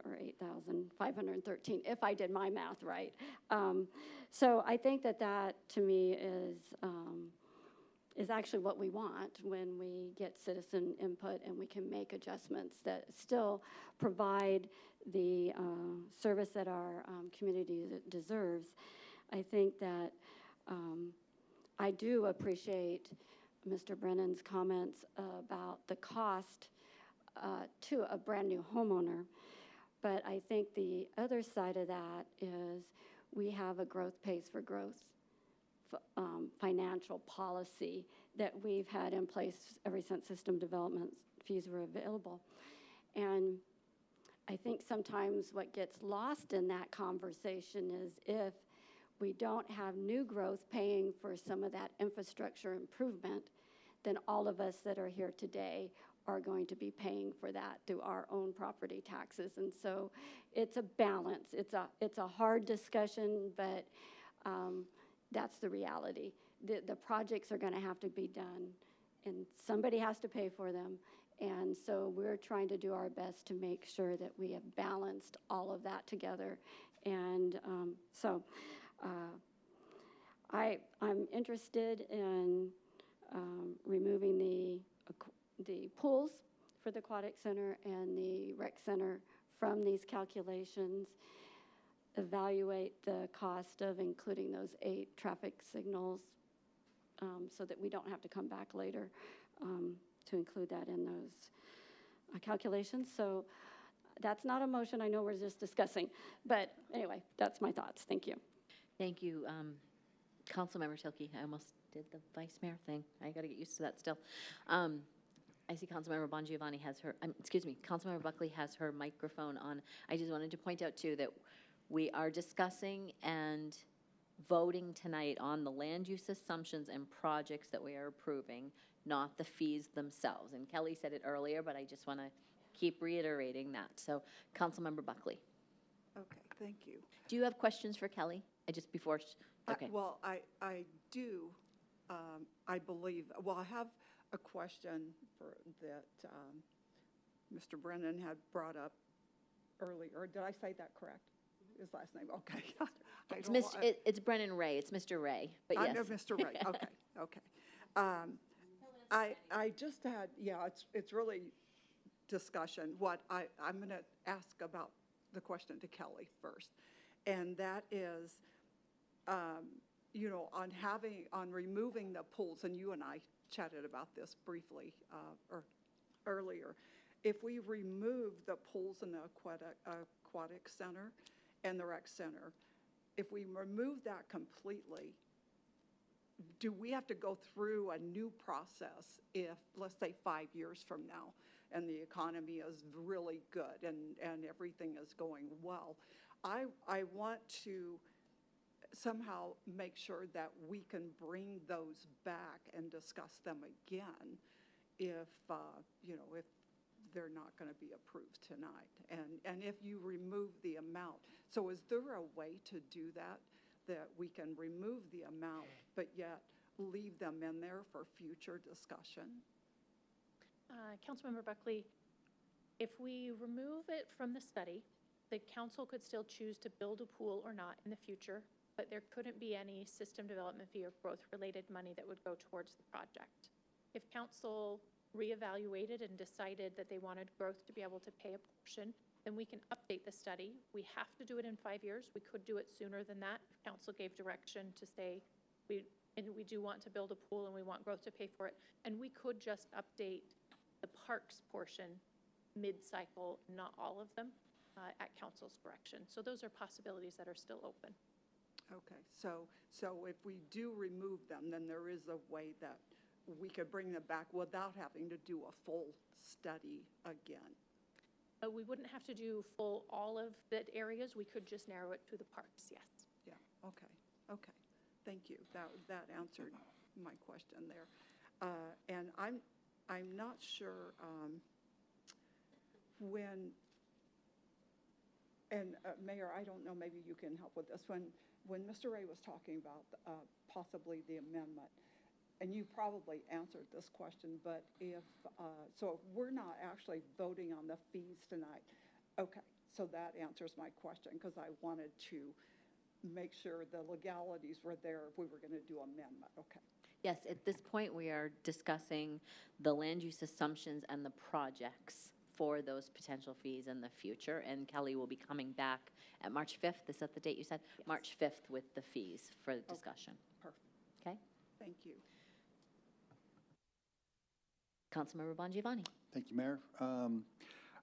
or 8,513, if I did my math right. So I think that to me is actually what we want when we get citizen input and we can make adjustments that still provide the service that our community deserves. I think that I do appreciate Mr. Brennan's comments about the cost to a brand new homeowner. But I think the other side of that is we have a growth pays for growth financial policy that we've had in place ever since system development fees were available. And I think sometimes what gets lost in that conversation is if we don't have new growth paying for some of that infrastructure improvement, then all of us that are here today are going to be paying for that through our own property taxes. And so it's a balance. It's a hard discussion, but that's the reality. The projects are going to have to be done, and somebody has to pay for them. And so we're trying to do our best to make sure that we have balanced all of that together. And I'm interested in removing the pools for the aquatic center and the rec center from these calculations, evaluate the cost of including those 8 traffic signals so that we don't have to come back later to include that in those calculations. So that's not a motion. I know we're just discussing. But anyway, that's my thoughts. Thank you. Thank you. Councilmember Tilke, I almost did the vice mayor thing. I got to get used to that still. I see Councilmember Bongiovanni has her, Councilmember Buckley has her microphone on. I just wanted to point out too that we are discussing and voting tonight on the land use assumptions and projects that we are approving, not the fees themselves. And Kelly said it earlier, but I just want to keep reiterating that. So Councilmember Buckley. Okay, thank you. Do you have questions for Kelly? Okay. Well, I do, I believe, well, I have a question that Mr. Brennan had brought up earlier. Did I say that correct? His last name, okay. It's Brennan Ray, it's Mr. Ray, but yes. I know Mr. Ray, okay. I just had, it's really discussion. What I'm going to ask about the question to Kelly first, and that is, you know, on removing the pools, and you and I chatted about this briefly or earlier. If we remove the pools in the aquatic center and the rec center, if we remove that completely, do we have to go through a new process if, let's say, 5 years from now, and the economy is really good and everything is going well? I want to somehow make sure that we can bring those back and discuss them again if, you know, if they're not going to be approved tonight. And if you remove the amount. So is there a way to do that, that we can remove the amount, but yet leave them in there for future discussion? Councilmember Buckley, if we remove it from the study, the council could still choose to build a pool or not in the future, but there couldn't be any system development fee or growth-related money that would go towards the project. If council reevaluated and decided that they wanted growth to be able to pay a portion, then we can update the study. We have to do it in 5 years. We could do it sooner than that. If council gave direction to say, we do want to build a pool and we want growth to pay for it. And we could just update the parks portion mid-cycle, not all of them, at council's direction. So those are possibilities that are still open. Okay, so if we do remove them, then there is a way that we could bring them back without having to do a full study again. We wouldn't have to do full all of the areas. We could just narrow it to the parks, yes. Yeah, okay, okay. Thank you. That answered my question there. And I'm not sure when, and Mayor, I don't know, maybe you can help with this. When Mr. Ray was talking about possibly the amendment, and you probably answered this question, but if we're not actually voting on the fees tonight, okay, so that answers my question, because I wanted to make sure the legalities were there if we were going to do amendment. Okay. Yes, at this point, we are discussing the land use assumptions and the projects for those potential fees in the future, and Kelly will be coming back at March 5th. Is that the date you said? Yes. March 5th with the fees for the discussion. Perfect. Okay? Thank you. Councilmember Bongiovanni. Thank you, Mayor. I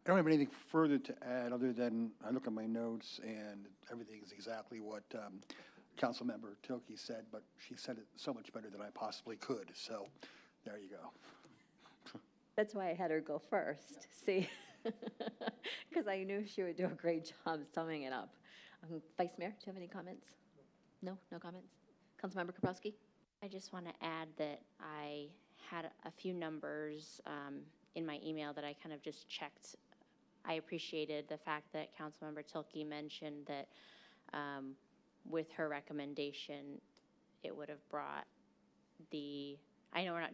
don't have anything further to add other than I look at my notes and everything is exactly what Councilmember Tilke said, but she said it so much better than I possibly could. So there you go. That's why I had her go first, see? Because I knew she would do a great job summing it up. Vice Mayor, do you have any comments? No? No comments? Councilmember Kaprowski? I just want to add that I had a few numbers in my email that I kind of just checked. I appreciated the fact that Councilmember Tilke mentioned that with her recommendation, it would have brought I know we're not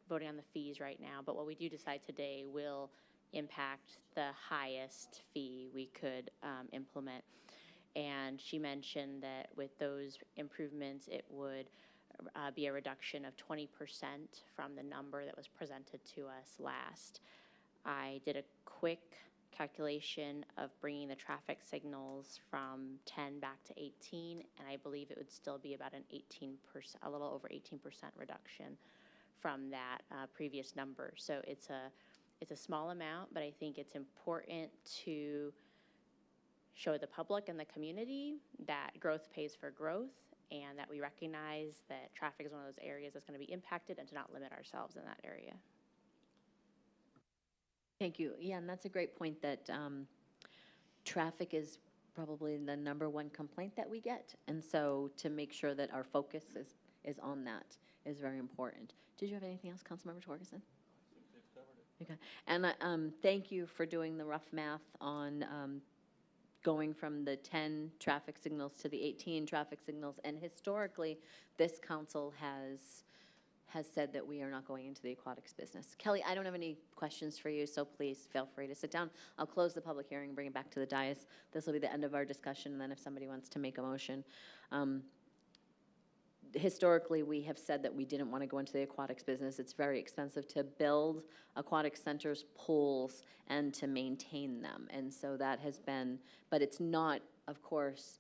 voting on the fees right now, but what we do decide today will impact the highest fee we could implement. And she mentioned that with those improvements, it would be a reduction of 20% from the number that was presented to us last. I did a quick calculation of bringing the traffic signals from 10 back to 18, and I believe it would still be about a little over 18% reduction from that previous number. So it's a small amount, but I think it's important to show the public and the community that growth pays for growth, and that we recognize that traffic is one of those areas that's going to be impacted, and to not limit ourselves in that area. Thank you. Yeah, and that's a great point that traffic is probably the #1 complaint that we get. And so to make sure that our focus is on that is very important. Did you have anything else, Councilmember Torgerson? I think they've covered it. Okay. And thank you for doing the rough math on going from the 10 traffic signals to the 18 traffic signals. And historically, this council has said that we are not going into the aquatics business. Kelly, I don't have any questions for you, so please feel free to sit down. I'll close the public hearing and bring it back to the dais. This will be the end of our discussion, and then if somebody wants to make a motion. Historically, we have said that we didn't want to go into the aquatics business. It's very expensive to build aquatic centers, pools, and to maintain them. And so that has been, but it's not, of course,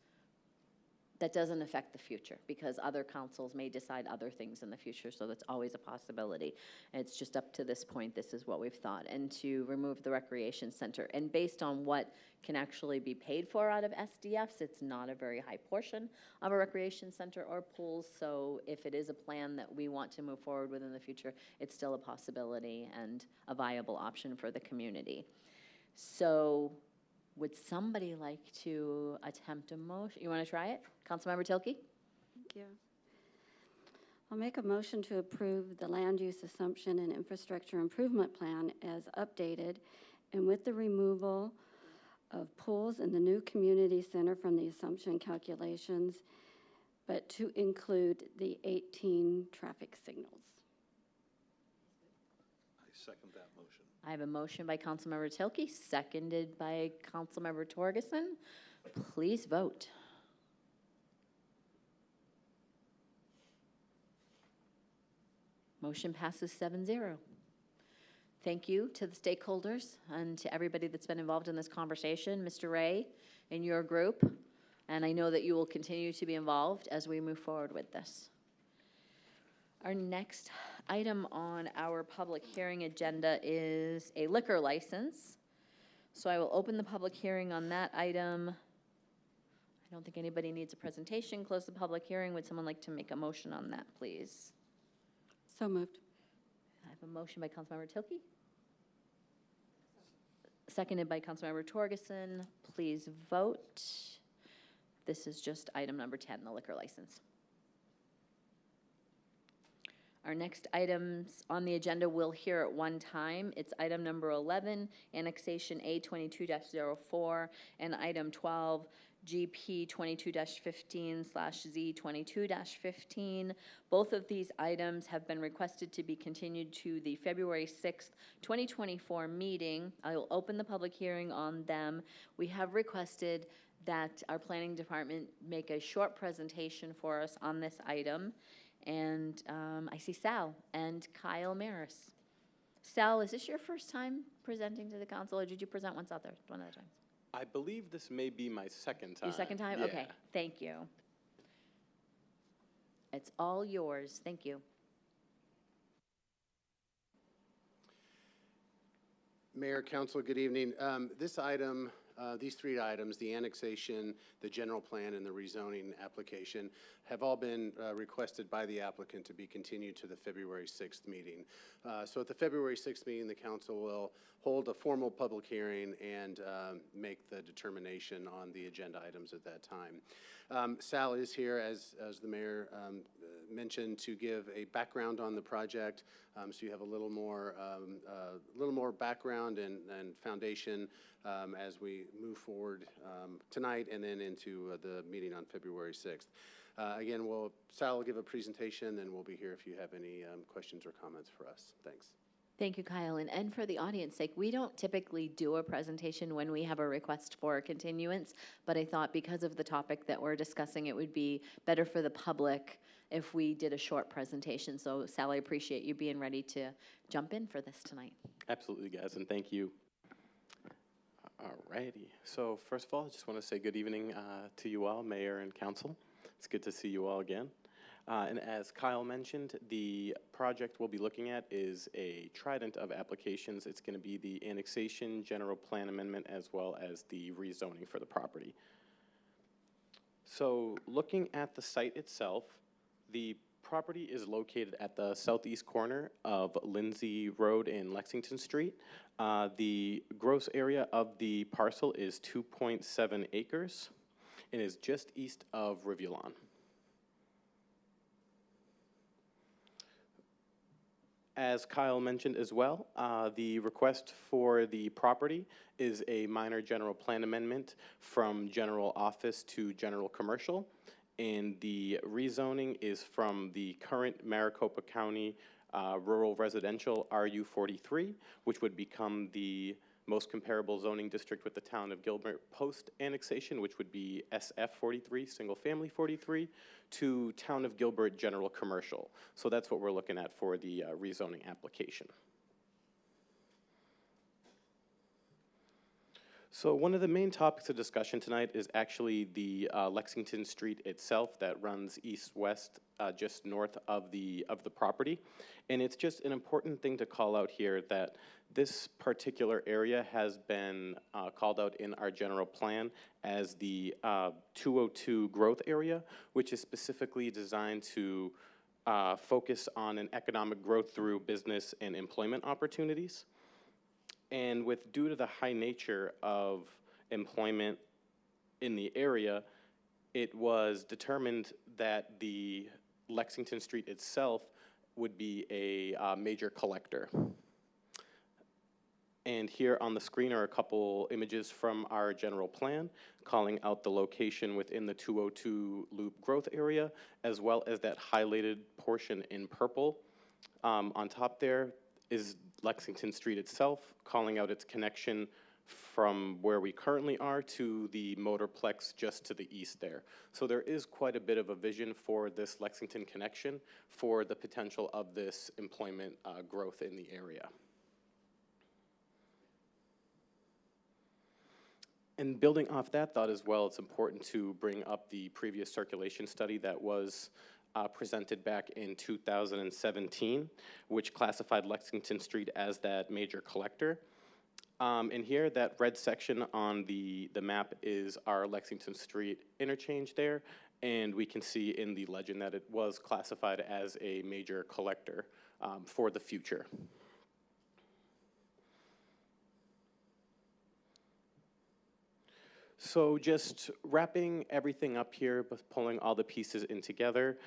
that doesn't affect the future, because other councils may decide other things in the future, so that's always a possibility. And it's just up to this point, this is what we've thought. And to remove the recreation center, and based on what can actually be paid for out of SDFs, it's not a very high portion of a recreation center or pools, so if it is a plan that we want to move forward with in the future, it's still a possibility and a viable option for the community. So, would somebody like to attempt a motion? You want to try it? Councilmember Tilkey? Thank you. I'll make a motion to approve the land use assumption and infrastructure improvement plan as updated, and with the removal of pools in the new community center from the assumption calculations, but to include the 18 traffic signals. I second that motion. I have a motion by Councilmember Tilkey, seconded by Councilmember Torgerson. Please vote. Motion passes 7-0. Thank you to the stakeholders and to everybody that's been involved in this conversation. Mr. Ray and your group, and I know that you will continue to be involved as we move forward with this. Our next item on our public hearing agenda is a liquor license. So I will open the public hearing on that item. I don't think anybody needs a presentation. Close the public hearing. Would someone like to make a motion on that, please? So moved. I have a motion by Councilmember Tilkey. Seconded by Councilmember Torgerson. Please vote. This is just item number 10, the liquor license. Our next items on the agenda we'll hear at one time. It's item number 11, annexation A22-04, and item 12, GP 22-15/Z22-15. Both of these items have been requested to be continued to the February 6th, 2024 meeting. I will open the public hearing on them. We have requested that our planning department make a short presentation for us on this item. And I see Sal and Kyle Maris. Sal, is this your first time presenting to the council, or did you present one other time? I believe this may be my second time. Your second time? Yeah. Okay, thank you. It's all yours. Thank you. Mayor, Council, good evening. This item, these three items, the annexation, the general plan, and the rezoning application, have all been requested by the applicant to be continued to the February 6th meeting. So at the February 6th meeting, the council will hold a formal public hearing and make the determination on the agenda items at that time. Sal is here, as the mayor mentioned, to give a background on the project, so you have a little more background and foundation as we move forward tonight and then into the meeting on February 6th. Again, Sal will give a presentation, and we'll be here if you have any questions or comments for us. Thanks. Thank you, Kyle. And for the audience sake, we don't typically do a presentation when we have a request for a continuance, but I thought because of the topic that we're discussing, it would be better for the public if we did a short presentation. So, Sal, I appreciate you being ready to jump in for this tonight. Absolutely, guys, and thank you. Alrighty. So first of all, I just want to say good evening to you all, Mayor and Council. It's good to see you all again. And as Kyle mentioned, the project we'll be looking at is a trident of applications. It's going to be the annexation, general plan amendment, as well as the rezoning for the property. So looking at the site itself, the property is located at the southeast corner of Lindsay Road and Lexington Street. The gross area of the parcel is 2.7 acres and is just east of Rivulon. As Kyle mentioned as well, the request for the property is a minor general plan amendment from general office to general commercial. And the rezoning is from the current Maricopa County rural residential RU43, which would become the most comparable zoning district with the town of Gilbert post-annexation, which would be SF43, single-family 43, to town of Gilbert general commercial. So that's what we're looking at for the rezoning application. So one of the main topics of discussion tonight is actually the Lexington Street itself that runs east-west just north of the property. And it's just an important thing to call out here that this particular area has been called out in our general plan as the 202 growth area, which is specifically designed to focus on an economic growth through business and employment opportunities. And due to the high nature of employment in the area, it was determined that the Lexington Street itself would be a major collector. And here on the screen are a couple images from our general plan calling out the location within the 202 loop growth area, as well as that highlighted portion in purple. On top there is Lexington Street itself, calling out its connection from where we currently are to the motorplex just to the east there. So there is quite a bit of a vision for this Lexington connection for the potential of this employment growth in the area. And building off that thought as well, it's important to bring up the previous circulation study that was presented back in 2017, which classified Lexington Street as that major collector. And here, that red section on the map is our Lexington Street interchange there, and we can see in the legend that it was classified as a major collector for the future. So just wrapping everything up here, but pulling all the pieces in together,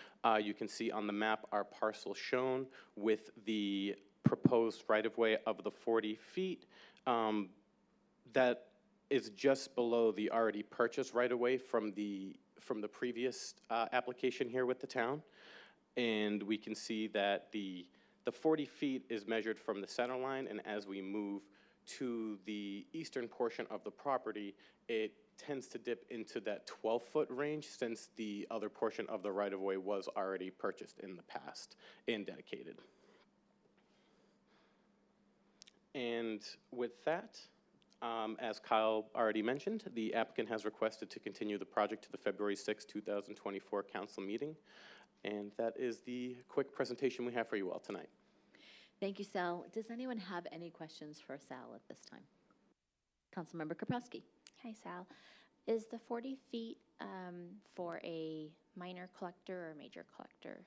you can see on the map our parcel shown with the proposed right-of-way of the 40 feet. That is just below the already purchased right-of-way from the previous application here with the town. And we can see that the 40 feet is measured from the center line, and as we move to the eastern portion of the property, it tends to dip into that 12-foot range since the other portion of the right-of-way was already purchased in the past and dedicated. And with that, as Kyle already mentioned, the applicant has requested to continue the project to the February 6, 2024 council meeting. And that is the quick presentation we have for you all tonight. Thank you, Sal. Does anyone have any questions for Sal at this time? Councilmember Kraprowski. Hi, Sal. Is the 40 feet for a minor collector or major collector?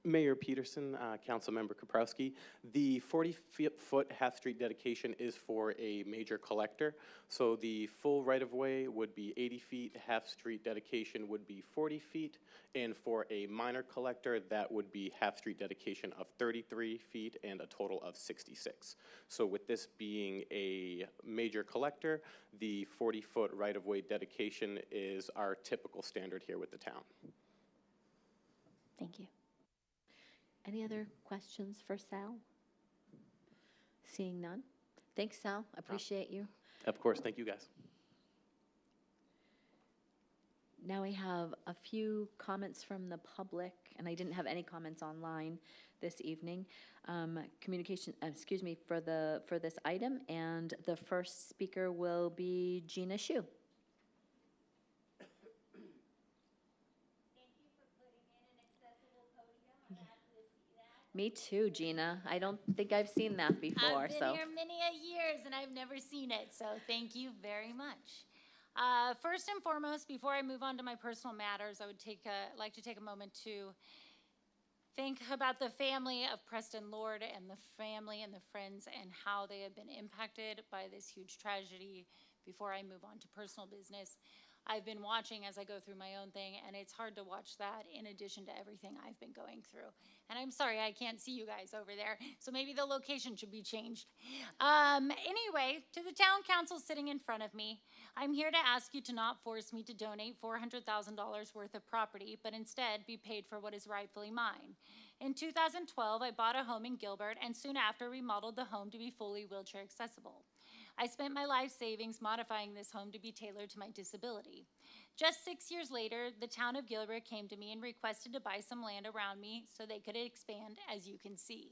Mayor Peterson, Councilmember Kaprowski, the 40-foot half-street dedication is for a major collector. So the full right-of-way would be 80 feet, half-street dedication would be 40 feet, and for a minor collector, that would be half-street dedication of 33 feet and a total of 66. So with this being a major collector, the 40-foot right-of-way dedication is our typical standard here with the town. Thank you. Any other questions for Sal? Seeing none. Thanks, Sal. Appreciate you. Of course. Thank you, guys. Now we have a few comments from the public, and I didn't have any comments online this evening. For this item, and the first speaker will be Gina Shu. Me too, Gina. I don't think I've seen that before. I've been here many years and I've never seen it, so thank you very much. First and foremost, before I move on to my personal matters, I would like to take a moment to think about the family of Preston Lord and the family and the friends and how they have been impacted by this huge tragedy. Before I move on to personal business, I've been watching as I go through my own thing, and it's hard to watch that in addition to everything I've been going through. And I'm sorry I can't see you guys over there, so maybe the location should be changed. Anyway, to the town council sitting in front of me, I'm here to ask you to not force me to donate $400,000 worth of property, but instead be paid for what is rightfully mine. In 2012, I bought a home in Gilbert, and soon after remodeled the home to be fully wheelchair accessible. I spent my life savings modifying this home to be tailored to my disability. Just 6 years later, the town of Gilbert came to me and requested to buy some land around me so they could expand, as you can see.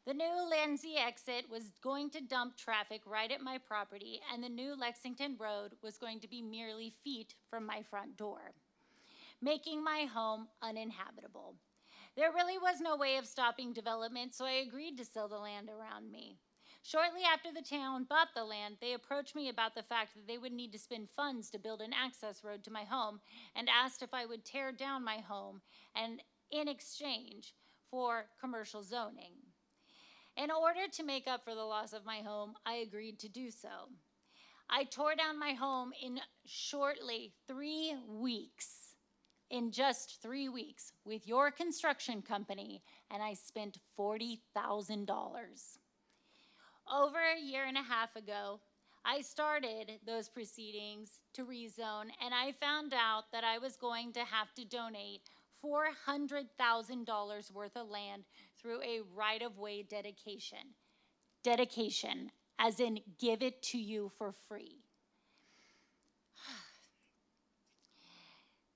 The new Lindsay exit was going to dump traffic right at my property, and the new Lexington Road was going to be merely feet from my front door, making my home uninhabitable. There really was no way of stopping development, so I agreed to sell the land around me. Shortly after the town bought the land, they approached me about the fact that they would need to spend funds to build an access road to my home and asked if I would tear down my home and in exchange for commercial zoning. In order to make up for the loss of my home, I agreed to do so. I tore down my home in shortly 3 weeks, in just 3 weeks, with your construction company, and I spent $40,000. Over a year and a half ago, I started those proceedings to rezone, and I found out that I was going to have to donate $400,000 worth of land through a right-of-way dedication. Dedication, as in give it to you for free.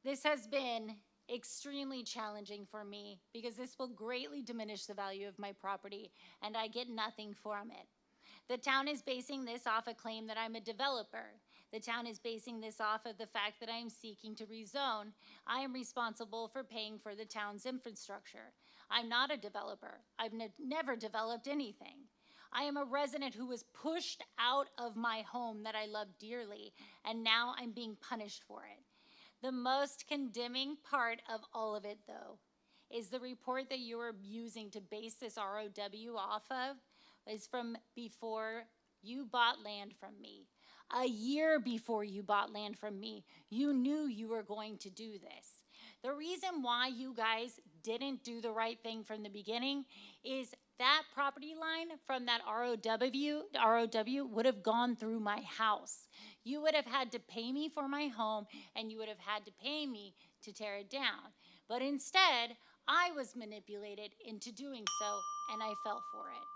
This has been extremely challenging for me because this will greatly diminish the value of my property and I get nothing from it. The town is basing this off a claim that I'm a developer. The town is basing this off of the fact that I am seeking to rezone. I am responsible for paying for the town's infrastructure. I'm not a developer. I've never developed anything. I am a resident who was pushed out of my home that I love dearly, and now I'm being punished for it. The most condemning part of all of it, though, is the report that you are using to base this ROW off of is from before you bought land from me. A year before you bought land from me, you knew you were going to do this. The reason why you guys didn't do the right thing from the beginning is that property line from that ROW would have gone through my house. You would have had to pay me for my home, and you would have had to pay me to tear it down. But instead, I was manipulated into doing so, and I fell for it.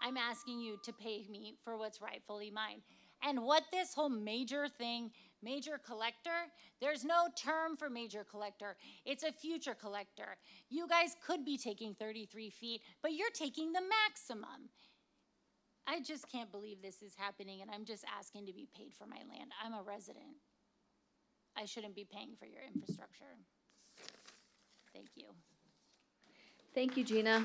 I'm asking you to pay me for what's rightfully mine. And what this whole major thing, major collector, there's no term for major collector. It's a future collector. You guys could be taking 33 feet, but you're taking the maximum. I just can't believe this is happening, and I'm just asking to be paid for my land. I'm a resident. I shouldn't be paying for your infrastructure. Thank you. Thank you, Gina.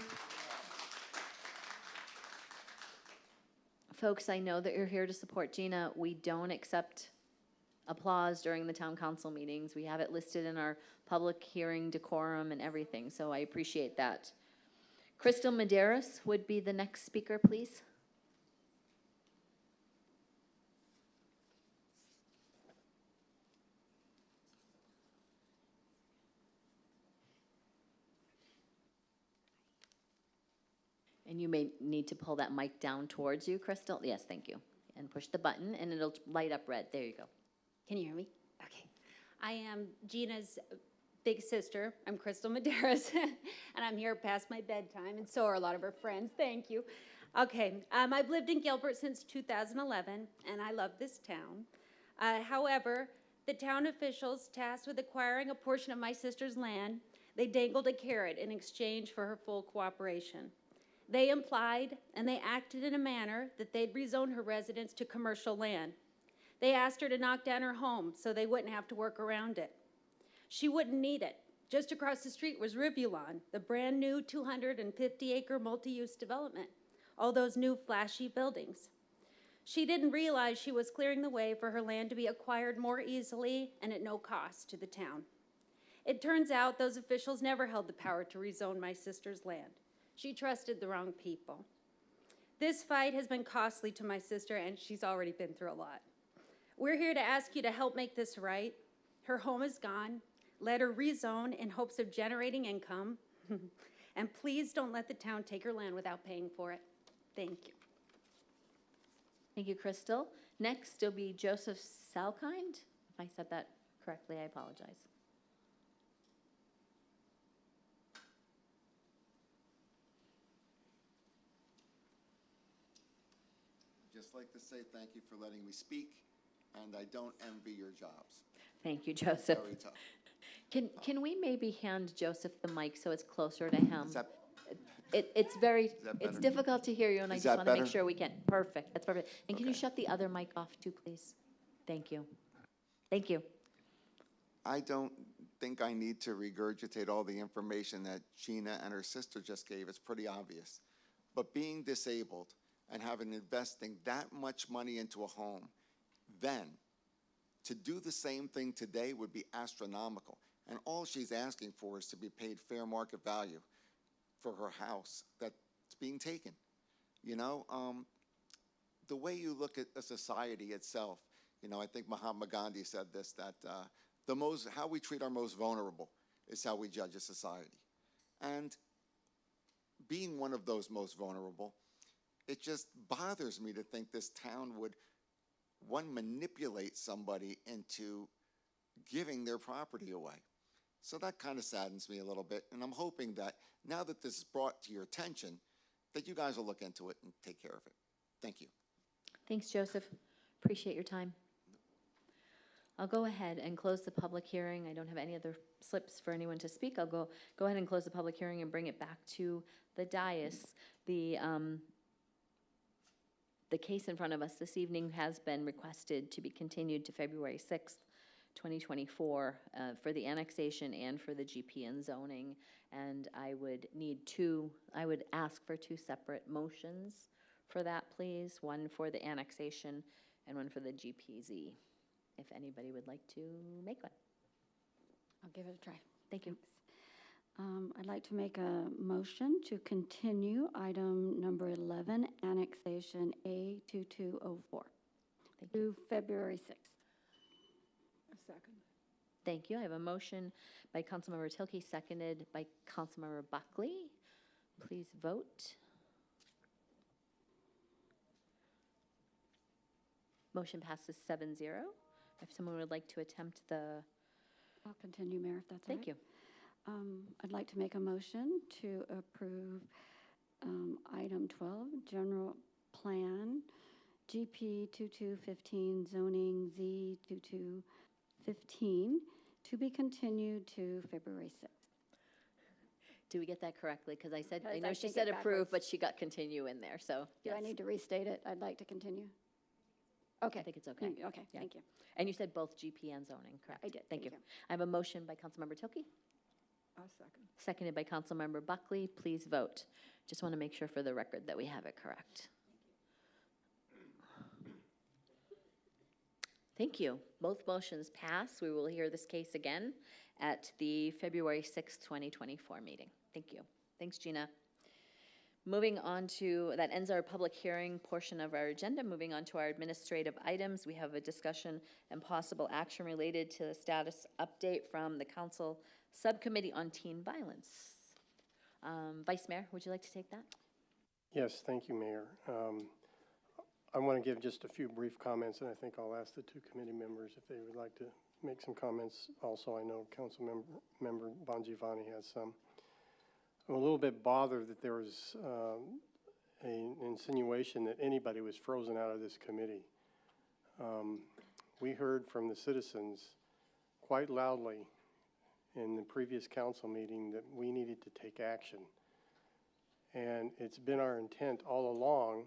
Folks, I know that you're here to support Gina. We don't accept applause during the town council meetings. We have it listed in our public hearing decorum and everything, so I appreciate that. Crystal Medeiros would be the next speaker, please. And you may need to pull that mic down towards you, Crystal. Yes, thank you. And push the button, and it'll light up red. There you go. Can you hear me? Okay. I am Gina's big sister. I'm Crystal Medeiros, and I'm here past my bedtime, and so are a lot of her friends. Thank you. Okay, I've lived in Gilbert since 2011, and I love this town. However, the town officials tasked with acquiring a portion of my sister's land, they dangled a carrot in exchange for her full cooperation. They implied and they acted in a manner that they'd rezone her residence to commercial land. They asked her to knock down her home so they wouldn't have to work around it. She wouldn't need it. Just across the street was Rivulon, the brand new 250-acre multi-use development. All those new flashy buildings. She didn't realize she was clearing the way for her land to be acquired more easily and at no cost to the town. It turns out those officials never held the power to rezone my sister's land. She trusted the wrong people. This fight has been costly to my sister, and she's already been through a lot. We're here to ask you to help make this right. Her home is gone. Let her rezone in hopes of generating income. And please don't let the town take her land without paying for it. Thank you. Thank you, Crystal. Next will be Joseph Salkind. If I said that correctly, I apologize. Just like to say thank you for letting me speak, and I don't envy your jobs. Thank you, Joseph. Very tough. Can we maybe hand Joseph the mic so it's closer to him? It's very, that it's better? difficult to hear you, and I Is just that want to make better? sure we can, perfect, that's perfect. And can you Okay. shut the other mic off too, please? Thank you. Thank you. I don't think I need to regurgitate all the information that Gina and her sister just gave. It's pretty obvious. But being disabled and having investing that much money into a home, then to do the same thing today would be astronomical. And all she's asking for is to be paid fair market value for her house that's being taken. You know, the way you look at a society itself, you know, I think Mahatma Gandhi said this, that how we treat our most vulnerable is how we judge a society. And being one of those most vulnerable, it just bothers me to think this town would, one, manipulate somebody into giving their property away. So that kind of saddens me a little bit, and I'm hoping that now that this is brought to your attention, that you guys will look into it and take care of it. Thank you. Thanks, Joseph. Appreciate your time. I'll go ahead and close the public hearing. I don't have any other slips for anyone to speak. I'll go ahead and close the public hearing and bring it back to the dais. The case in front of us this evening has been requested to be continued to February 6th, 2024, for the annexation and for the GP and zoning. And I would ask for two separate motions for that, please. One for the annexation and one for the GPZ. If anybody would like to make one. I'll give it a try. Thank you. I'd like to make a motion to continue item number 11, annexation A2204, to February 6th. A second. Thank you. I have a motion by Councilmember Tilkey, seconded by Councilmember Buckley. Please vote. Motion passes 7-0. If someone would like to attempt the... I'll continue, Mayor, if that's all right. Thank you. I'd like to make a motion to approve item 12, general plan, GP 2215, zoning Z 2215, to be continued to February 6th. Do we get that correctly? Because I Because know I she think said it approve, backwards. but she got continue in there, so. Do I yes. need to restate it? I'd like to continue. Okay. I think it's okay. Okay, Yeah. thank you. And you said both GP and zoning, correct? I did, Thank you. thank you. I have a motion by Councilmember Tilkey, A second. seconded by Councilmember Buckley. Please vote. Just want to make sure for the record that we have it correct. Thank you. Both motions pass. We will hear this case again at the February 6th, 2024 meeting. Thank you. Thanks, Gina. Moving on to, that ends our public hearing portion of our agenda. Moving on to our administrative items, we have a discussion and possible action related to the status update from the Council Subcommittee on Teen Violence. Vice Mayor, would you like to take that? Yes, thank you, Mayor. I want to give just a few brief comments, and I think I'll ask the two committee members if they would like to make some comments. Also, I know Council Member Bongiovanni has some. I'm a little bit bothered that there was an insinuation that anybody was frozen out of this committee. We heard from the citizens quite loudly in the previous council meeting that we needed to take action. And it's been our intent all along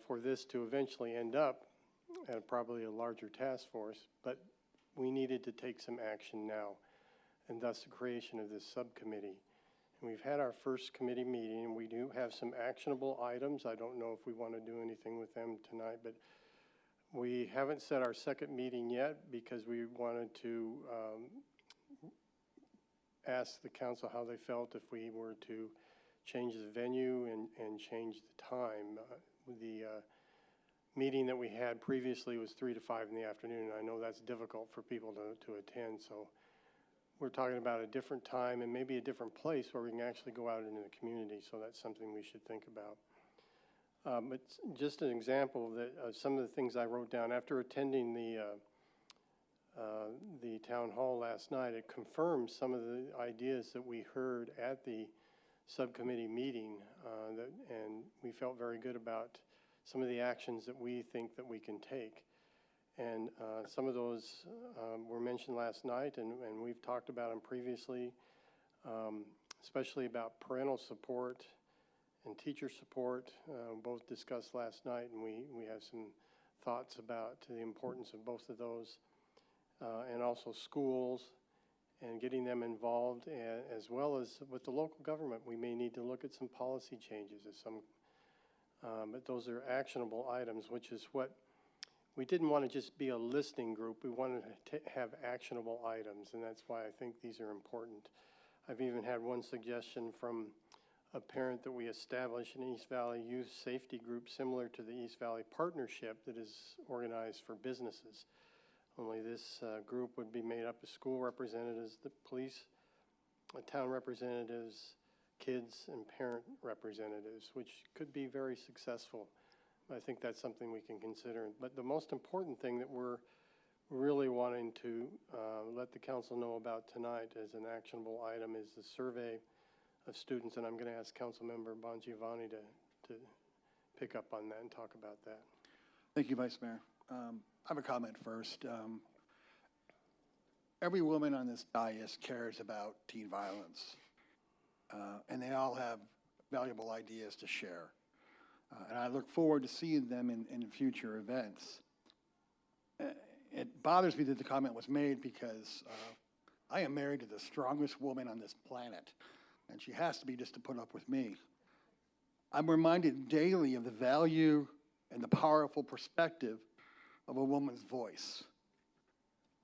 for this to eventually end up at probably a larger task force, but we needed to take some action now, and thus the creation of this subcommittee. And we've had our first committee meeting, and we do have some actionable items. I don't know if we want to do anything with them tonight, but we haven't set our second meeting yet because we wanted to ask the council how they felt if we were to change the venue and change the time. The meeting that we had previously was 3 to 5 in the afternoon. I know that's difficult for people to attend, so we're talking about a different time and maybe a different place where we can actually go out into the community, so that's something we should think about. But just an example of some of the things I wrote down after attending the town hall last night, it confirms some of the ideas that we heard at the subcommittee meeting, and we felt very good about some of the actions that we think that we can take. And some of those were mentioned last night, and we've talked about them previously. especially about parental support and teacher support, both discussed last night, and we have some thoughts about the importance of both of those, and also schools and getting them involved, as well as with the local government. We may need to look at some policy changes, but those are actionable items, which is what we didn't want to just be a listing group. We wanted to have actionable items, and that's why I think these are important. I've even had one suggestion from a parent that we establish an East Valley Youth Safety Group similar to the East Valley Partnership that is organized for businesses. Only this group would be made up of school representatives, the police, town representatives, kids, and parent representatives, which could be very successful. I think that's something we can consider. But the most important thing that we're really wanting to let the council know about tonight as an actionable item is the survey of students, and I'm going to ask Councilmember Bongiovanni to pick up on that and talk about that. Thank you, Vice Mayor. I have a comment first. Every woman on this dais cares about teen violence, and they all have valuable ideas to share. And I look forward to seeing them in future events. It bothers me that the comment was made because I am married to the strongest woman on this planet, and she has to be just to put up with me. I'm reminded daily of the value and the powerful perspective of a woman's voice.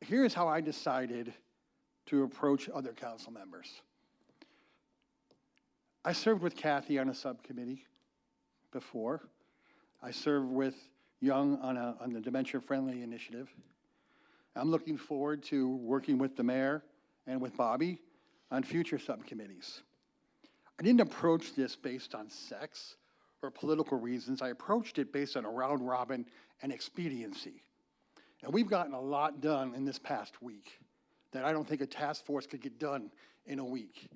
Here's how I decided to approach other council members. I served with Kathy on a subcommittee before. I served with Young on the dementia-friendly initiative. I'm looking forward to working with the mayor and with Bobby on future subcommittees. I didn't approach this based on sex or political reasons. I approached it based on a round robin and expediency. And we've gotten a lot done in this past week that I don't think a task force could get done in a week.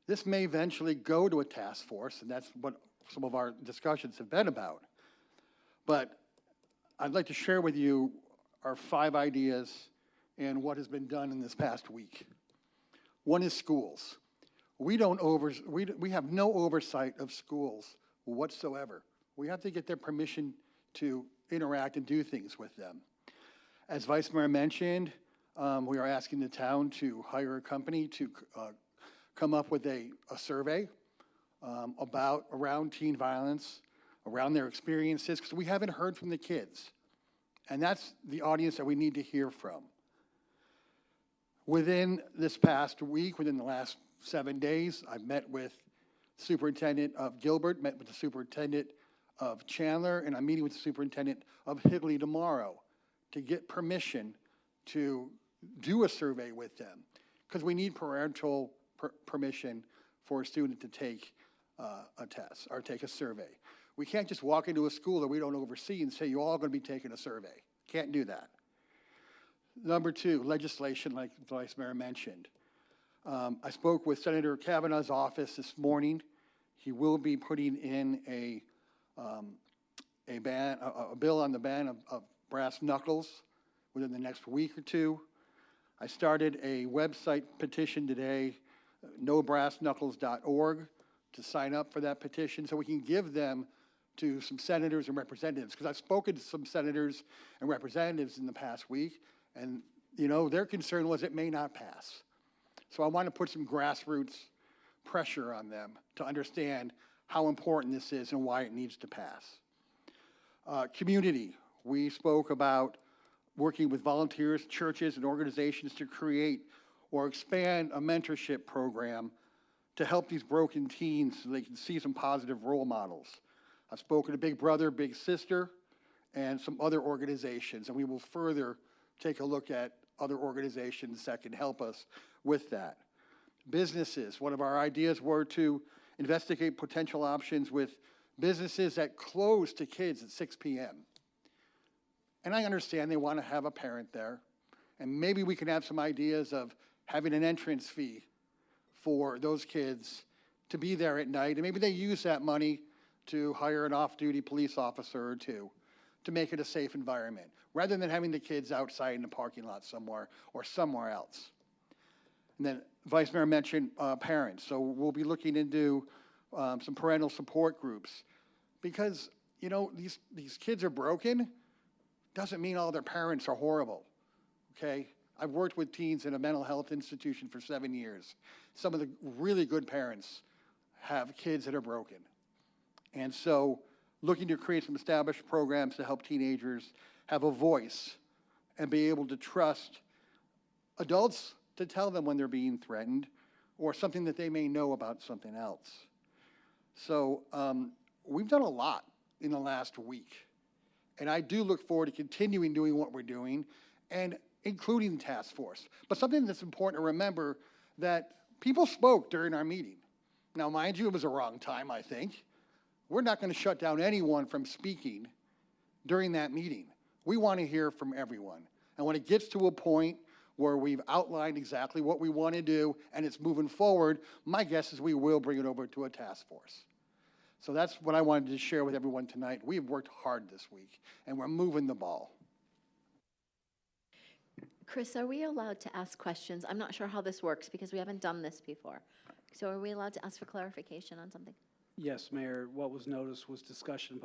This may eventually go to a task force, and that's what some of our discussions have been about. But I'd like to share with you our 5 ideas and what has been done in this past week. One is schools. We have no oversight of schools whatsoever. We have to get their permission to interact and do things with them. As Vice Mayor mentioned, we are asking the town to hire a company to come up with a survey around teen violence, around their experiences, because we haven't heard from the kids. And that's the audience that we need to hear from. Within this past week, within the last 7 days, I've met with Superintendent of Gilbert, met with the Superintendent of Chandler, and I'm meeting with the Superintendent of Higley tomorrow to get permission to do a survey with them, because we need parental permission for a student to take a test or take a survey. We can't just walk into a school that we don't oversee and say, you're all going to be taking a survey. Can't do that. Number 2, legislation, like the Vice Mayor mentioned. I spoke with Senator Kavanaugh's office this morning. He will be putting in a bill on the ban of brass knuckles within the next week or 2. I started a website petition today, nobrassknuckles.org, to sign up for that petition so we can give them to some senators and representatives, because I've spoken to some senators and representatives in the past week, and their concern was it may not pass. So I want to put some grassroots pressure on them to understand how important this is and why it needs to pass. Community. We spoke about working with volunteers, churches, and organizations to create or expand a mentorship program to help these broken teens so they can see some positive role models. I've spoken to Big Brother, Big Sister, and some other organizations, and we will further take a look at other organizations that can help us with that. Businesses. One of our ideas were to investigate potential options with businesses that close to kids at 6 p.m. And I understand they want to have a parent there, and maybe we can have some ideas of having an entrance fee for those kids to be there at night, and maybe they use that money to hire an off-duty police officer or 2 to make it a safe environment, rather than having the kids outside in the parking lot somewhere or somewhere else. And then Vice Mayor mentioned parents, so we'll be looking into some parental support groups. Because, you know, these kids are broken, doesn't mean all their parents are horrible, okay? I've worked with teens in a mental health institution for 7 years. Some of the really good parents have kids that are broken. And so looking to create some established programs to help teenagers have a voice and be able to trust adults to tell them when they're being threatened or something that they may know about something else. So we've done a lot in the last week. And I do look forward to continuing doing what we're doing and including the task force. But something that's important to remember that people spoke during our meeting. Now, mind you, it was a wrong time, I think. We're not going to shut down anyone from speaking during that meeting. We want to hear from everyone. And when it gets to a point where we've outlined exactly what we want to do and it's moving forward, my guess is we will bring it over to a task force. So that's what I wanted to share with everyone tonight. We've worked hard this week, and we're moving the ball. Chris, are we allowed to ask questions? I'm not sure how this works because we haven't done this before. So are we allowed to ask for clarification on something? Yes, Mayor, what was noticed was discussion,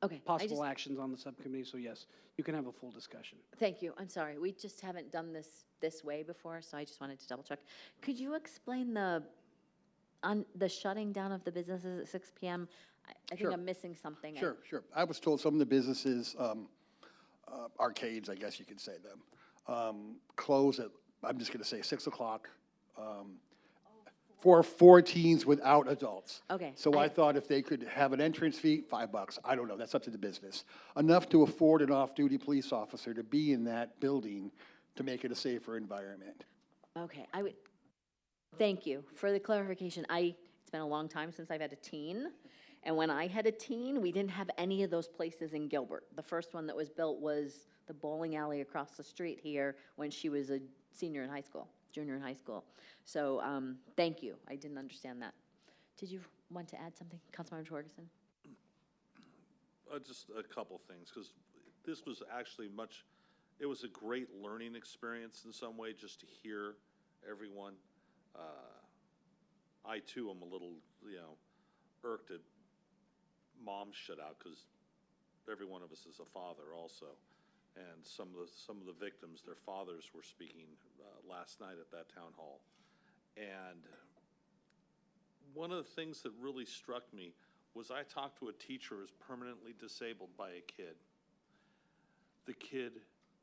Okay. possible actions on the subcommittee, so yes, you can have a full discussion. Thank you. I'm sorry. We just haven't done this way before, so I just wanted to double check. Could you explain the shutting down of the businesses at 6 p.m.? I think Sure. I'm missing something. Sure. I was told some of the businesses, arcades, I guess you could say them, close at, I'm just going to say 6 o'clock, for teens without adults. Okay. So I thought if they could have an entrance fee, $5, I don't know, that's up to the business. Enough to afford an off-duty police officer to be in that building to make it a safer environment. Okay. Thank you for the clarification. It's been a long time since I've had a teen. And when I had a teen, we didn't have any of those places in Gilbert. The first one that was built was the bowling alley across the street here when she was a junior in high school. So thank you. I didn't understand that. Did you want to add something, Councilmember Torgerson? Just a couple things, because this was actually it was a great learning experience in some way, just to hear everyone. I too am a little, irked at mom's shutout, because every one of us is a father also. And some of the victims, their fathers were speaking last night at that town hall. And one of the things that really struck me was I talked to a teacher who's permanently disabled by a kid. The kid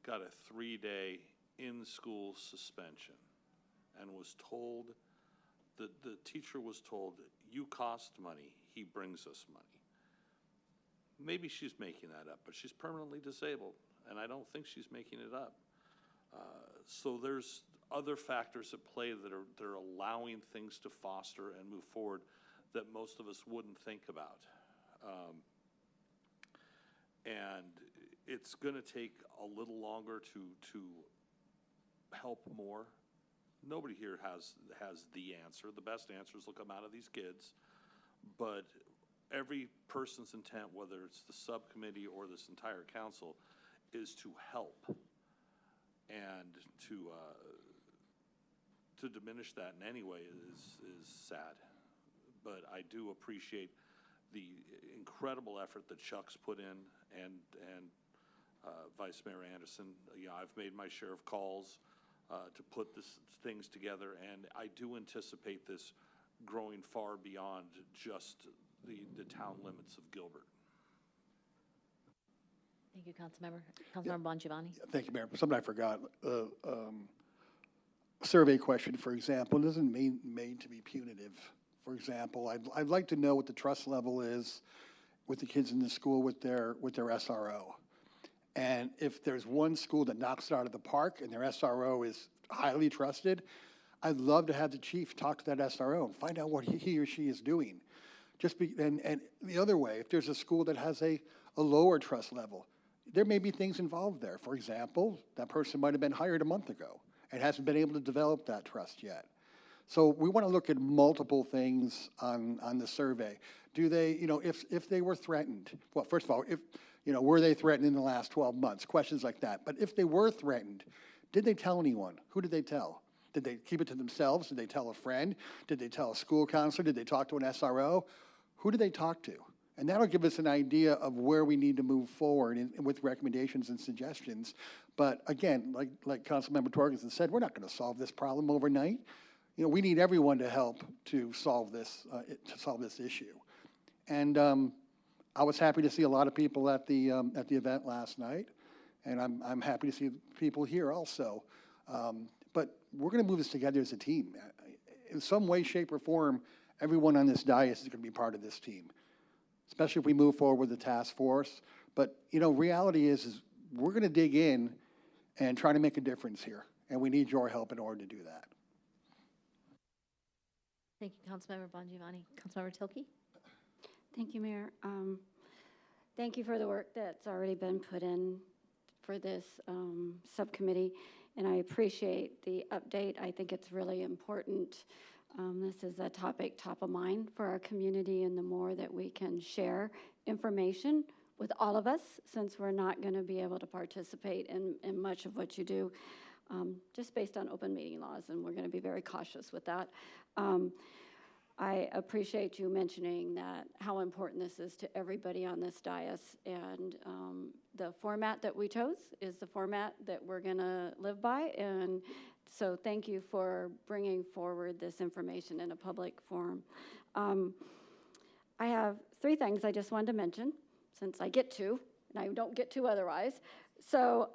got a 3-day in-school suspension and was told, the teacher was told, you cost money, he brings us money. Maybe she's making that up, but she's permanently disabled, and I don't think she's making it up. So there's other factors at play that are allowing things to foster and move forward that most of us wouldn't think about. And it's going to take a little longer to help more. Nobody here has the answer. The best answers will come out of these kids, but every person's intent, whether it's the subcommittee or this entire council, is to help and to diminish that in any way is sad. But I do appreciate the incredible effort that Chuck's put in and Vice Mayor Anderson. I've made my share of calls to put things together, and I do anticipate this growing far beyond just the town limits of Gilbert. Thank you, Councilmember Bongiovanni. Thank you, Mayor. Something I forgot. Survey question, for example, isn't made to be punitive. For example, I'd like to know what the trust level is with the kids in the school with their SRO. And if there's one school that knocks it out of the park and their SRO is highly trusted, I'd love to have the chief talk to that SRO and find out what he or she is doing. And the other way, if there's a school that has a lower trust level, there may be things involved there. For example, that person might have been hired a month ago and hasn't been able to develop that trust yet. So we want to look at multiple things on the survey. Do they, if they were threatened, well, first of all, were they threatened in the last 12 months? Questions like that. But if they were threatened, did they tell anyone? Who did they tell? Did they keep it to themselves? Did they tell a friend? Did they tell a school counselor? Did they talk to an SRO? Who did they talk to? And that'll give us an idea of where we need to move forward with recommendations and suggestions. But again, like Councilmember Torgerson said, we're not going to solve this problem overnight. You know, we need everyone to help to solve this issue. And I was happy to see a lot of people at the event last night, and I'm happy to see people here also. But we're going to move this together as a team. In some way, shape, or form, everyone on this dais is going to be part of this team, especially if we move forward with the task force. But, you know, reality is we're going to dig in and try to make a difference here, and we need your help in order to do that. Thank you, Councilmember Bongiovanni. Councilmember Tilkey? Thank you, Mayor. Thank you for the work that's already been put in for this subcommittee, and I appreciate the update. I think it's really important. This is a topic top of mind for our community, and the more that we can share information with all of us, since we're not going to be able to participate in much of what you do, just based on open meeting laws, and we're going to be very cautious with that. I appreciate you mentioning that how important this is to everybody on this dais, and the format that we chose is the format that we're going to live by, and so thank you for bringing forward this information in a public forum. I have 3 things I just wanted to mention, since I get to, and I don't get to otherwise. So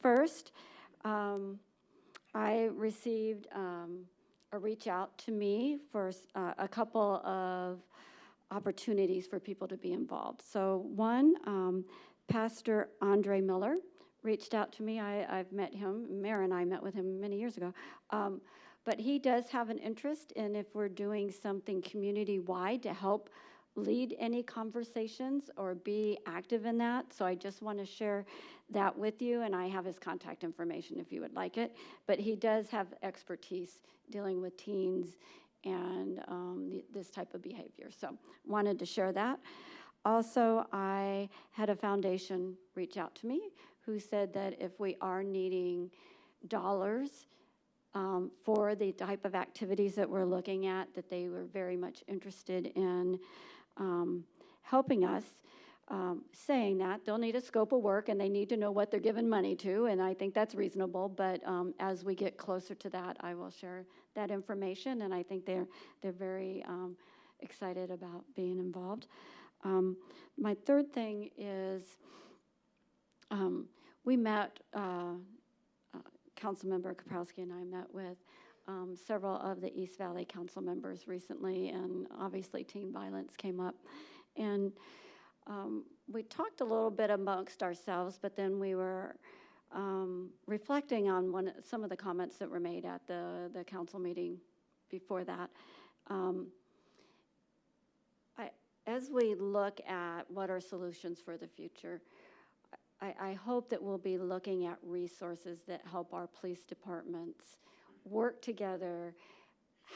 first, I received a reach out to me for a couple of opportunities for people to be involved. So one, Pastor Andre Miller reached out to me. I've met him, Mayor and I met with him many years ago. But he does have an interest in if we're doing something community-wide to help lead any conversations or be active in that. So I just want to share that with you, and I have his contact information if you would like it. But he does have expertise dealing with teens and this type of behavior. So wanted to share that. Also, I had a foundation reach out to me who said that if we are needing dollars for the type of activities that we're looking at, that they were very much interested in helping us, saying that they'll need a scope of work and they need to know what they're giving money to, and I think that's reasonable, but as we get closer to that, I will share that information, and I think they're very excited about being involved. My third thing is we met, Councilmember Kaprowski and I met with several of the East Valley council members recently, and obviously teen violence came up. And we talked a little bit amongst ourselves, but then we were reflecting on some of the comments that were made at the council meeting before that. As we look at what are solutions for the future, I hope that we'll be looking at resources that help our police departments work together,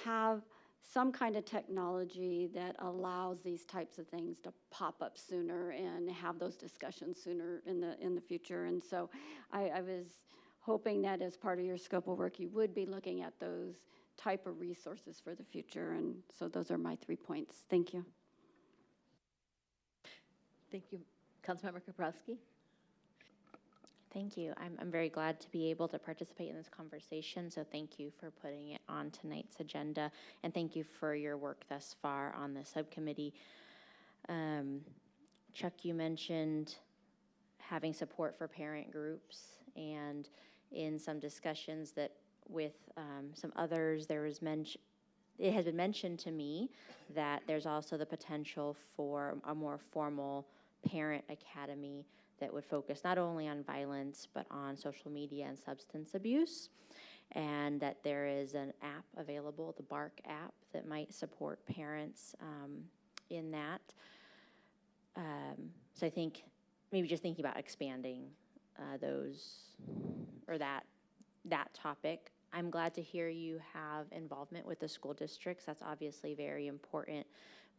have some kind of technology that allows these types of things to pop up sooner and have those discussions sooner in the future. And so I was hoping that as part of your scope of work, you would be looking at those type of resources for the future. And so those are my 3 points. Thank you. Thank you. Councilmember Kaprowski? Thank you. I'm very glad to be able to participate in this conversation, so thank you for putting it on tonight's agenda, and thank you for your work thus far on the subcommittee. Chuck, you mentioned having support for parent groups, and in some discussions that with some others, it has been mentioned to me that there's also the potential for a more formal parent academy that would focus not only on violence, but on social media and substance abuse, and that there is an app available, the BARK app, that might support parents in that. So I think maybe just thinking about expanding that topic. I'm glad to hear you have involvement with the school districts. That's obviously very important.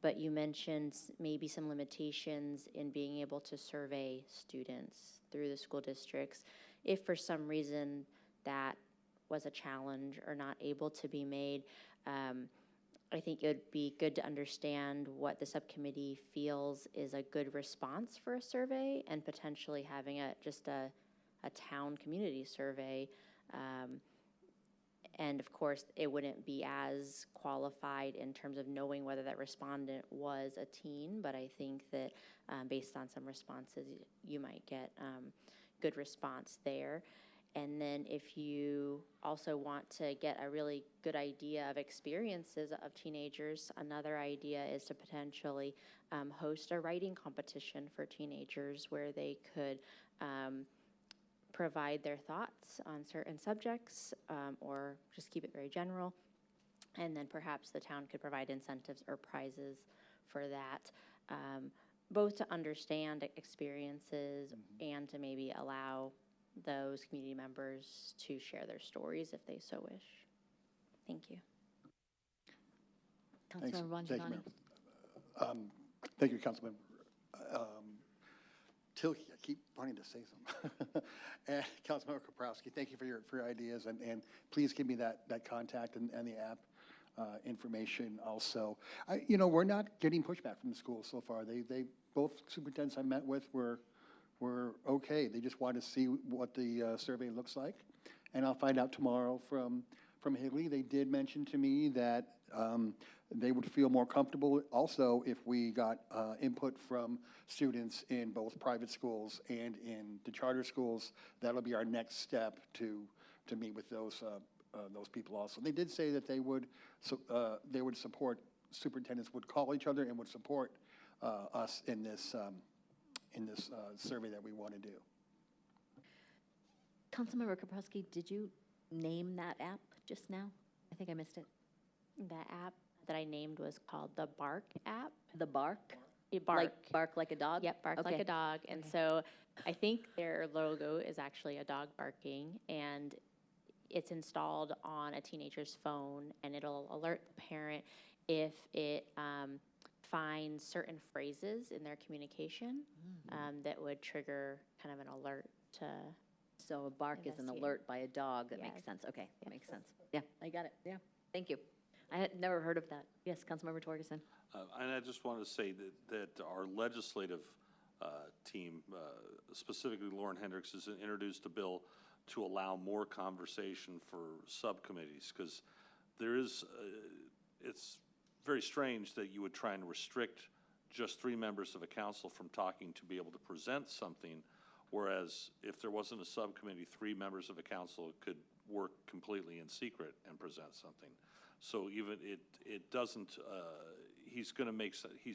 But you mentioned maybe some limitations in being able to survey students through the school districts. If for some reason that was a challenge or not able to be made. I think it would be good to understand what the subcommittee feels is a good response for a survey, and potentially having just a town community survey. And of course, it wouldn't be as qualified in terms of knowing whether that respondent was a teen, but I think that based on some responses, you might get good response there. And then if you also want to get a really good idea of experiences of teenagers, another idea is to potentially host a writing competition for teenagers where they could provide their thoughts on certain subjects, or just keep it very general. And then perhaps the town could provide incentives or prizes for that, both to understand experiences and to maybe allow those community members to share their stories if they so wish. Thank you. Thanks. Councilmember Thank you, Bongiorno. Mayor. Thank you, Councilmember. Tilke, I keep wanting to say something. And Councilmember Kaprowski, thank you for your ideas, and please give me that contact and the app information also. We're not getting pushback from the schools so far. They both superintendents I met with were okay. They just want to see what the survey looks like, and I'll find out tomorrow from Higley. They did mention to me that they would feel more comfortable also if we got input from students in both private schools and in the charter schools. That'll be our next step to meet with those people also. They did say that they would support, superintendents would call each other and would support us in this survey that we want to do. Councilmember Kaprowski, did you name that app just now? I think I missed it. The app that I named was called the Bark app. The Bark? Bark. Like bark like a dog? Yep, bark like Okay. a dog. And so I think their logo is actually a dog barking, and it's installed on a teenager's phone, and it'll alert the parent if it finds certain phrases in their communication that would trigger kind of an alert to. So a bark is an alert by a dog. That makes Yes. sense. Okay, that makes sense. Yeah, I got it. Yeah, thank you. I had never heard of that. Yes, Councilmember Torgerson. And I just wanted to say that our legislative team, specifically Lauren Hendricks, has introduced a bill to allow more conversation for subcommittees, because it's very strange that you would try and restrict just 3 members of a council from talking to be able to present something, whereas if there wasn't a subcommittee, 3 members of a council could work completely in secret and present something. So even it doesn't, he's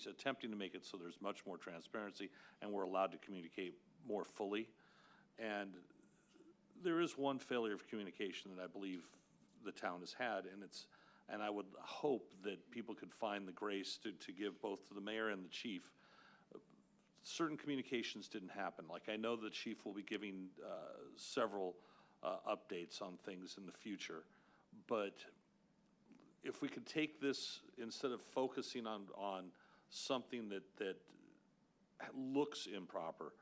attempting to make it so there's much more transparency and we're allowed to communicate more fully. And there is one failure of communication that I believe the town has had, and I would hope that people could find the grace to give both to the mayor and the chief. Certain communications didn't happen. Like, I know the chief will be giving several updates on things in the future, but if we could take this, instead of focusing on something that looks improper,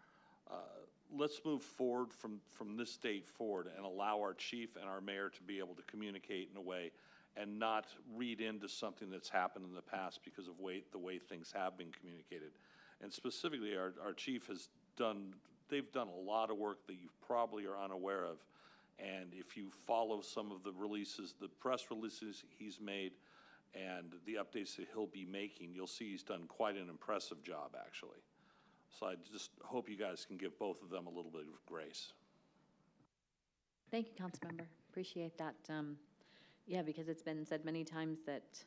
let's move forward from this date forward and allow our chief and our mayor to be able to communicate in a way and not read into something that's happened in the past because of the way things have been communicated. And specifically, our chief they've done a lot of work that you probably are unaware of. And if you follow some of the releases, the press releases he's made and the updates that he'll be making, you'll see he's done quite an impressive job, actually. So I just hope you guys can give both of them a little bit of grace. Thank you, Councilmember. Appreciate that. Yeah, because it's been said many times that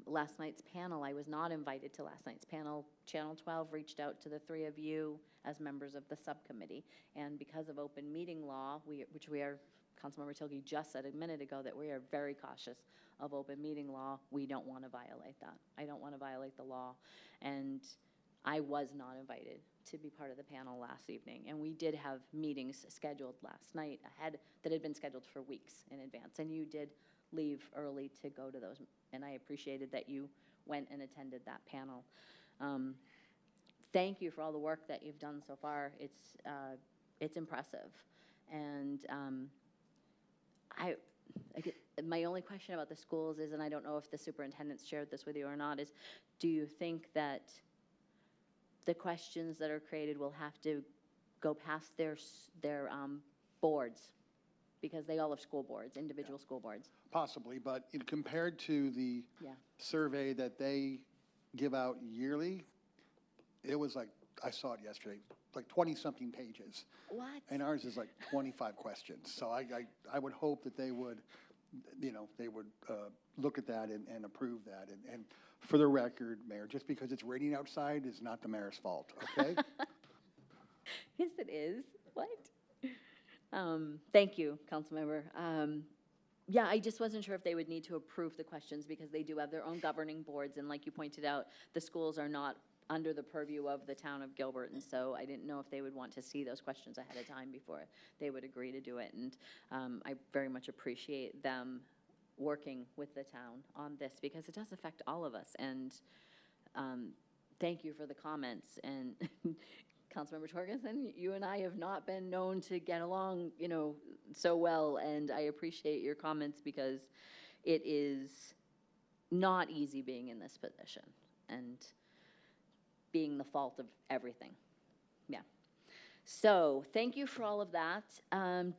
last night's panel, I was not invited to last night's panel. Channel 12 reached out to the 3 of you as members of the subcommittee. And because of open meeting law, which we are, Councilmember Tilke just said a minute ago, that we are very cautious of open meeting law. We don't want to violate that. I don't want to violate the law. And I was not invited to be part of the panel last evening. And we did have meetings scheduled last night ahead that had been scheduled for weeks in advance. And you did leave early to go to those. And I appreciated that you went and attended that panel. Thank you for all the work that you've done so far. It's impressive. And My only question about the schools is, and I don't know if the superintendent shared this with you or not, is do you think that the questions that are created will have to go past their boards? Because they all have school boards, individual school boards. Possibly, but compared to the Yeah. survey that they give out yearly, it was like, I saw it yesterday, like 20-something pages. What? And ours is like 25 questions. So I would hope that they would, they would look at that and approve that. And for the record, Mayor, just because it's raining outside is not the mayor's fault, okay? Yes, it is. What? Thank you, Councilmember. Yeah, I just wasn't sure if they would need to approve the questions because they do have their own governing boards. And like you pointed out, the schools are not under the purview of the town of Gilbert. And so I didn't know if they would want to see those questions ahead of time before they would agree to do it. And I very much appreciate them working with the town on this because it does affect all of us. And thank you for the comments. And Councilmember Torgerson, you and I have not been known to get along, so well. And I appreciate your comments because it is not easy being in this position and being the fault of everything. Yeah. So thank you for all of that.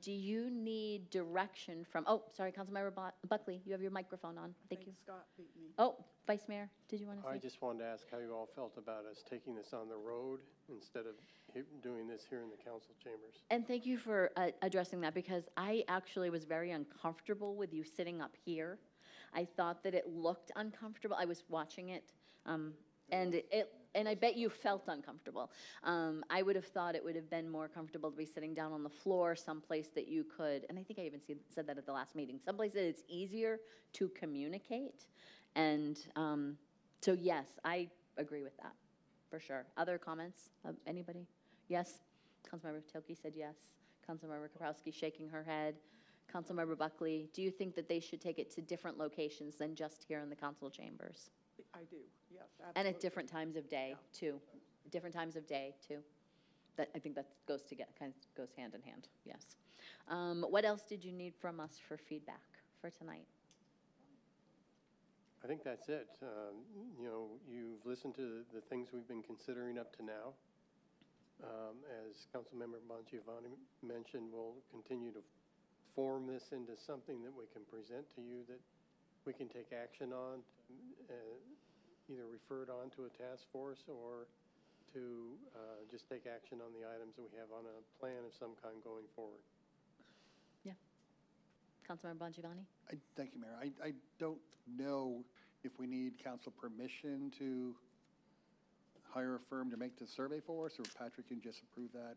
Do you need direction from, oh, sorry, Councilmember Buckley, you have your microphone on. Thank you. Scott beat me. Oh, Vice Mayor, did you want to say? I just wanted to ask how you all felt about us taking this on the road instead of doing this here in the council chambers. And thank you for addressing that because I actually was very uncomfortable with you sitting up here. I thought that it looked uncomfortable. I was watching it, and I bet you felt uncomfortable. I would have thought it would have been more comfortable to be sitting down on the floor someplace that you could, and I think I even said that at the last meeting, someplace that it's easier to communicate. And so yes, I agree with that, for sure. Other comments? Anybody? Yes? Councilmember Tilke said yes. Councilmember Kaprowski shaking her head. Councilmember Buckley, do you think that they should take it to different locations than just here in the council chambers? I do, yes, absolutely. And at different times of day, too. Different times of day, too. I think that goes hand in hand, yes. What else did you need from us for feedback for tonight? I think that's it. You've listened to the things we've been considering up to now. As Councilmember Bongiovanni mentioned, we'll continue to form this into something that we can present to you that we can take action on, either refer it on to a task force or to just take action on the items that we have on a plan of some kind going forward. Yeah. Councilmember Bongiovanni? Thank you, Mayor. I don't know if we need council permission to hire a firm to make the survey for us, or Patrick can just approve that.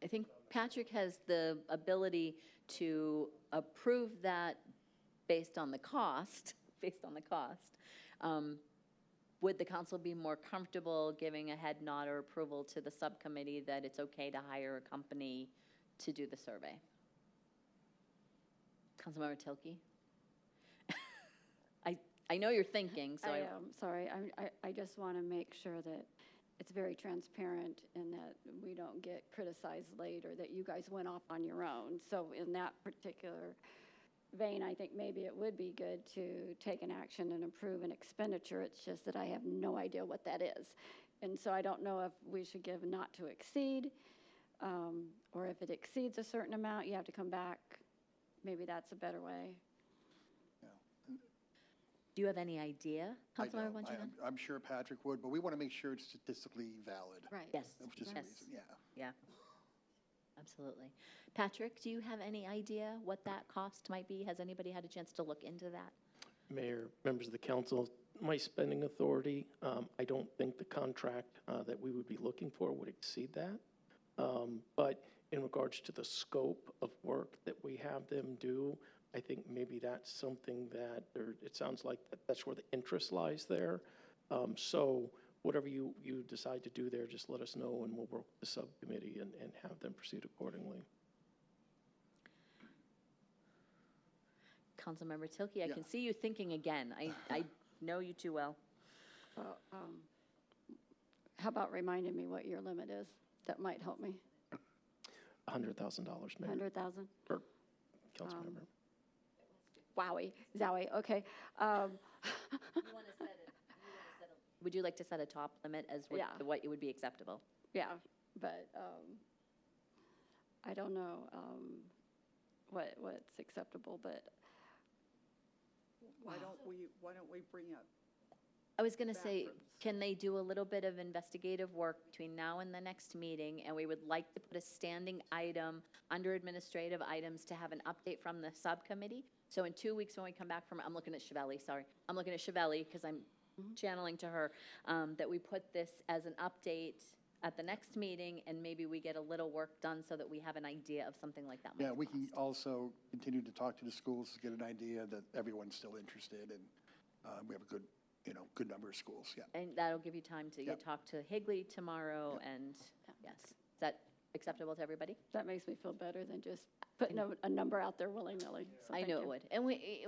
I think Patrick has the ability to approve that based on the cost, Would the council be more comfortable giving a head nod or approval to the subcommittee that it's okay to hire a company to do the survey? Councilmember Tilke? I know you're thinking, so I am, sorry. I just want to make sure that it's very transparent and that we don't get criticized later that you guys went off on your own. So in that particular vein, I think maybe it would be good to take an action and approve an expenditure. It's just that I have no idea what that is. And so I don't know if we should give not to exceed, or if it exceeds a certain amount, you have to come back. Maybe that's a better way. Do you have any idea, Councilmember Bongiovanni? I'm sure Patrick would, but we want to make sure it's statistically valid. Right. Yes. Which is the reason, yeah. Yeah. Absolutely. Patrick, do you have any idea what that cost might be? Has anybody had a chance to look into that? Mayor, members of the council, my spending authority, I don't think the contract that we would be looking for would exceed that. But in regards to the scope of work that we have them do, I think maybe that's something that it sounds like that's where the interest lies there. So whatever you decide to do there, just let us know and we'll work with the subcommittee and have them proceed accordingly. Councilmember Tilke, I can see you thinking again. I know you too well. How about reminding me what your limit is? That might help me. $100,000, Mayor. 100,000? Councilmember. Wowie, zowie, okay. Would you like to set a top limit as Yeah. what would be acceptable? Yeah, but I don't know what's acceptable, but Why don't we bring up? I was going to say, Bathrooms. can they do a little bit of investigative work between now and the next meeting? And we would like to put a standing item under administrative items to have an update from the subcommittee. So in 2 weeks when we come back from, I'm looking at Chevelli, sorry. I'm looking at Chevelli because I'm channeling to her, that we put this as an update at the next meeting and maybe we get a little work done so that we have an idea of something like that. Yeah, we can also continue to talk to the schools to get an idea that everyone's still interested and we have a good, good number of schools, yeah. And that'll give you time to Yep. talk to Higley tomorrow and, yes. Is that acceptable to everybody? that makes me feel better than just putting a number out there willy-nilly. So I thank know you. it would. And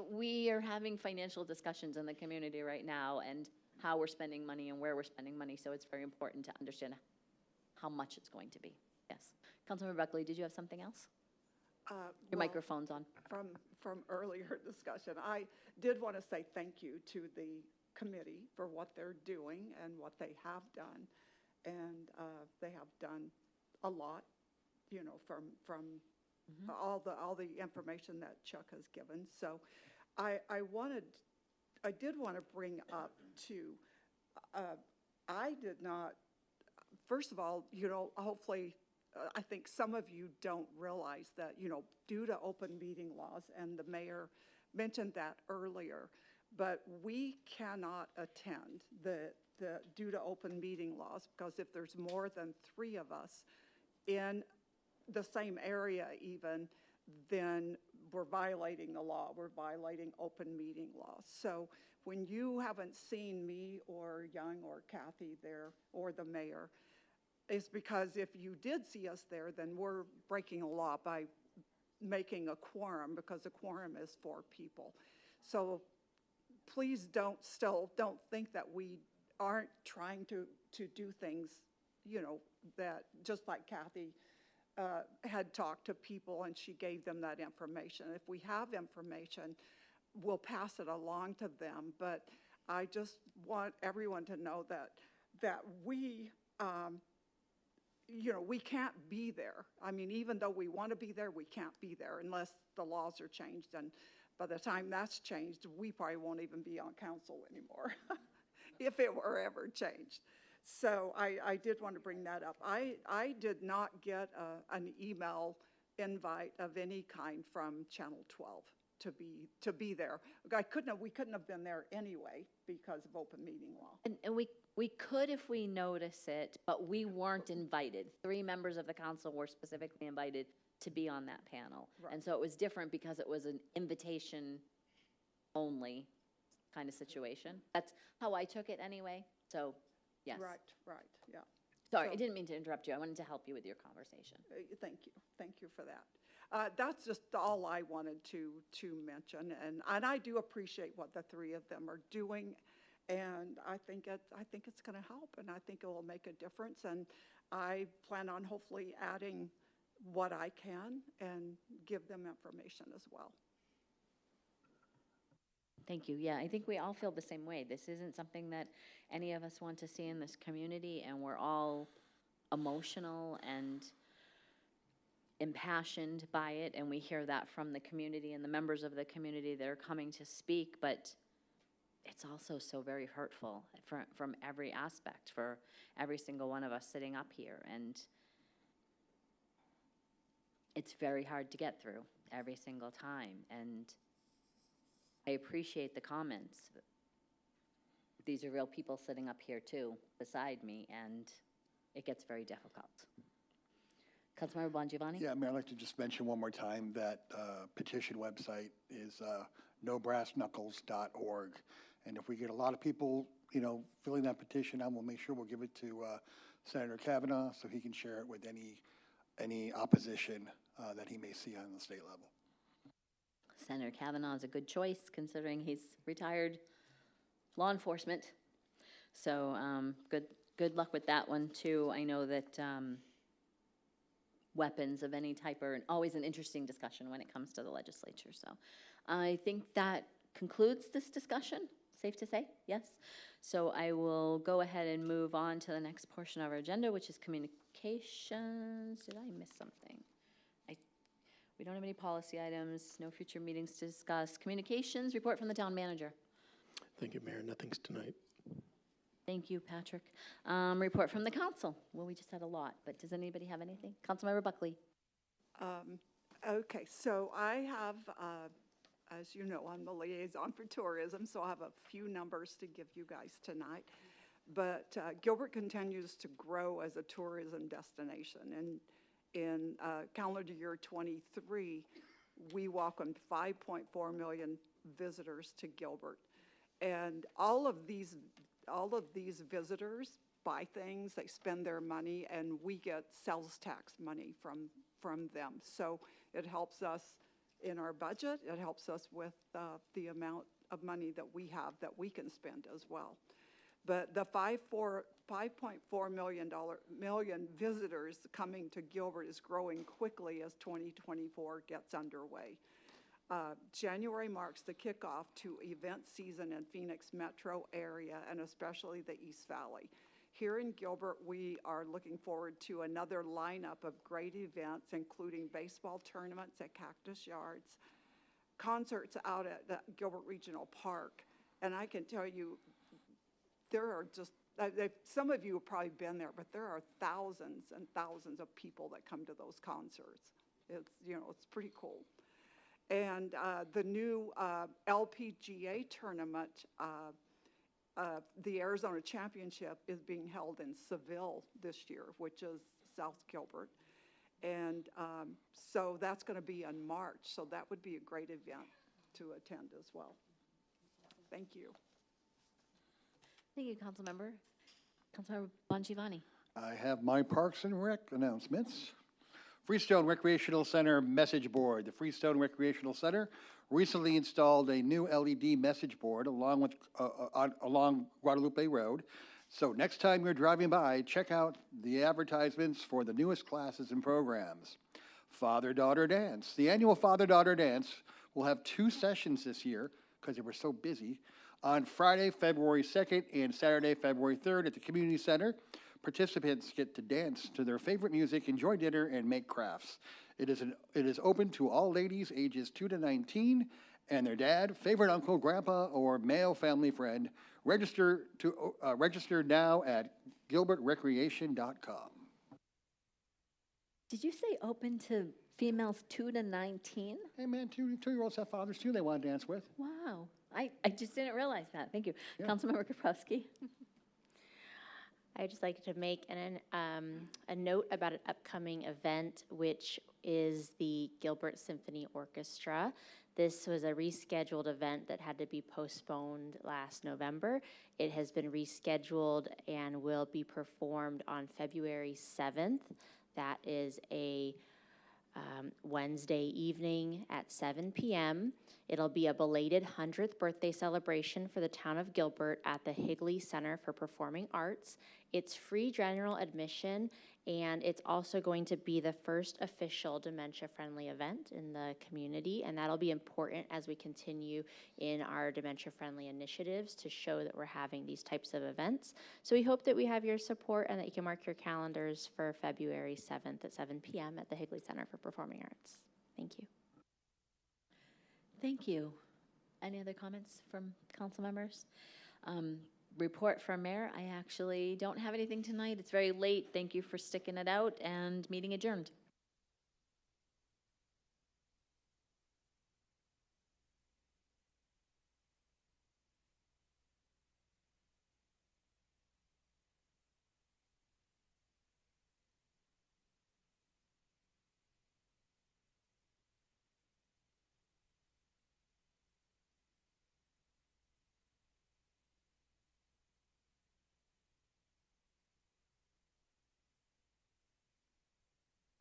we are having financial discussions in the community right now and how we're spending money and where we're spending money. So it's very important to understand how much it's going to be. Yes. Councilmember Buckley, did you have something else? Your Well, microphone's on. From earlier discussion, I did want to say thank you to the committee for what they're doing and what they have done. And they have done a lot, from all the information that Chuck has given. So I did want to bring up too, I did not, first of all, hopefully, I think some of you don't realize that, due to open meeting laws, and the mayor mentioned that earlier, but we cannot attend due to open meeting laws, because if there's more than 3 of us in the same area even, then we're violating the law. We're violating open meeting laws. So when you haven't seen me or Young or Kathy there or the mayor, it's because if you did see us there, then we're breaking a law by making a quorum, because a quorum is 4 people. So please don't think that we aren't trying to do things, that just like Kathy had talked to people and she gave them that information. If we have information, we'll pass it along to them. But I just want everyone to know that we, we can't be there. I mean, even though we want to be there, we can't be there unless the laws are changed. And by the time that's changed, we probably won't even be on council anymore, if it were ever changed. So I did want to bring that up. I did not get an email invite of any kind from Channel 12 to be there. We couldn't have been there anyway because of open meeting law. And we could if we notice it, but we weren't invited. 3 members of the council were specifically invited to be on that panel. Right. And so it was different because it was an invitation only kind of situation. That's how I took it anyway. So, yes. Right, yeah. Sorry, So- I didn't mean to interrupt you. I wanted to help you with your conversation. Thank you for that. That's just all I wanted to mention, and I do appreciate what the 3 of them are doing, and I think it's going to help, and I think it will make a difference, and I plan on hopefully adding what I can and give them information as well. Thank you. Yeah, I think we all feel the same way. This isn't something that any of us want to see in this community, and we're all emotional and impassioned by it, and we hear that from the community and the members of the community that are coming to speak, but it's also so very hurtful from every aspect for every single one of us sitting up here, and it's very hard to get through every single time, and I appreciate the comments. These are real people sitting up here too, beside me, and it gets very difficult. Councilmember Bongiovanni? Yeah, Mayor, I'd like to just mention one more time that petition website is nobrassknuckles.org. And if we get a lot of people, filling that petition out, we'll make sure we'll give it to Senator Kavanaugh so he can share it with any opposition that he may see on the state level. Senator Kavanaugh is a good choice considering he's retired law enforcement. So good luck with that one too. I know that weapons of any type are always an interesting discussion when it comes to the legislature. So I think that concludes this discussion. Safe to say, yes? So I will go ahead and move on to the next portion of our agenda, which is communications. Did I miss something? We don't have any policy items, no future meetings to discuss. Communications, report from the town manager. Thank you, Mayor. Nothing's tonight. Thank you, Patrick. Report from the council. Well, we just had a lot, but does anybody have anything? Councilmember Buckley. Okay, so I have, as you know, I'm the liaison for tourism, so I have a few numbers to give you guys tonight. But Gilbert continues to grow as a tourism destination. And in calendar year 23, we welcomed 5.4 million visitors to Gilbert. And all of these visitors buy things, they spend their money, and we get sales tax money from them. So it helps us in our budget. It helps us with the amount of money that we have that we can spend as well. But the 5.4 million visitors coming to Gilbert is growing quickly as 2024 gets underway. January marks the kickoff to event season in Phoenix metro area and especially the East Valley. Here in Gilbert, we are looking forward to another lineup of great events, including baseball tournaments at Cactus Yards, concerts out at the Gilbert Regional Park. And I can tell you, there are just, some of you have probably been there, but there are thousands and thousands of people that come to those concerts. It's, it's pretty cool. And the new LPGA tournament, the Arizona Championship, is being held in Seville this year, which is South Gilbert. And so that's going to be in March. So that would be a great event to attend as well. Thank you. Thank you, Councilmember. Councilmember Bongiovanni. I have my Parks and Rec announcements. Freestone Recreational Center message board. The Freestone Recreational Center recently installed a new LED message board along Guadalupe Road. So next time you're driving by, check out the advertisements for the newest classes and programs. Father-Daughter Dance. The annual Father-Daughter Dance will have 2 sessions this year because they were so busy. On Friday, February 2nd and Saturday, February 3rd at the Community Center. Participants get to dance to their favorite music, enjoy dinner, and make crafts. It is open to all ladies ages 2 to 19 and their dad, favorite uncle, grandpa, or male family friend. Register now at gilbertrecreation.com. Did you say open to females 2 to 19? Hey man, two-year-olds have fathers too they want to dance with. Wow, I just didn't realize that. Thank you. Yeah. Councilmember Kaprowski. I'd just like to make a note about an upcoming event, which is the Gilbert Symphony Orchestra. This was a rescheduled event that had to be postponed last November. It has been rescheduled and will be performed on February 7th. That is a Wednesday evening at 7 p.m. It'll be a belated 100th birthday celebration for the town of Gilbert at the Higley Center for Performing Arts. It's free general admission, and it's also going to be the first official dementia-friendly event in the community, and that'll be important as we continue in our dementia-friendly initiatives to show that we're having these types of events. So we hope that we have your support and that you can mark your calendars for February 7th at 7 p.m. at the Higley Center for Performing Arts. Thank you. Thank you. Any other comments from council members? Report from Mayor. I actually don't have anything tonight. It's very late. Thank you for sticking it out, and meeting adjourned.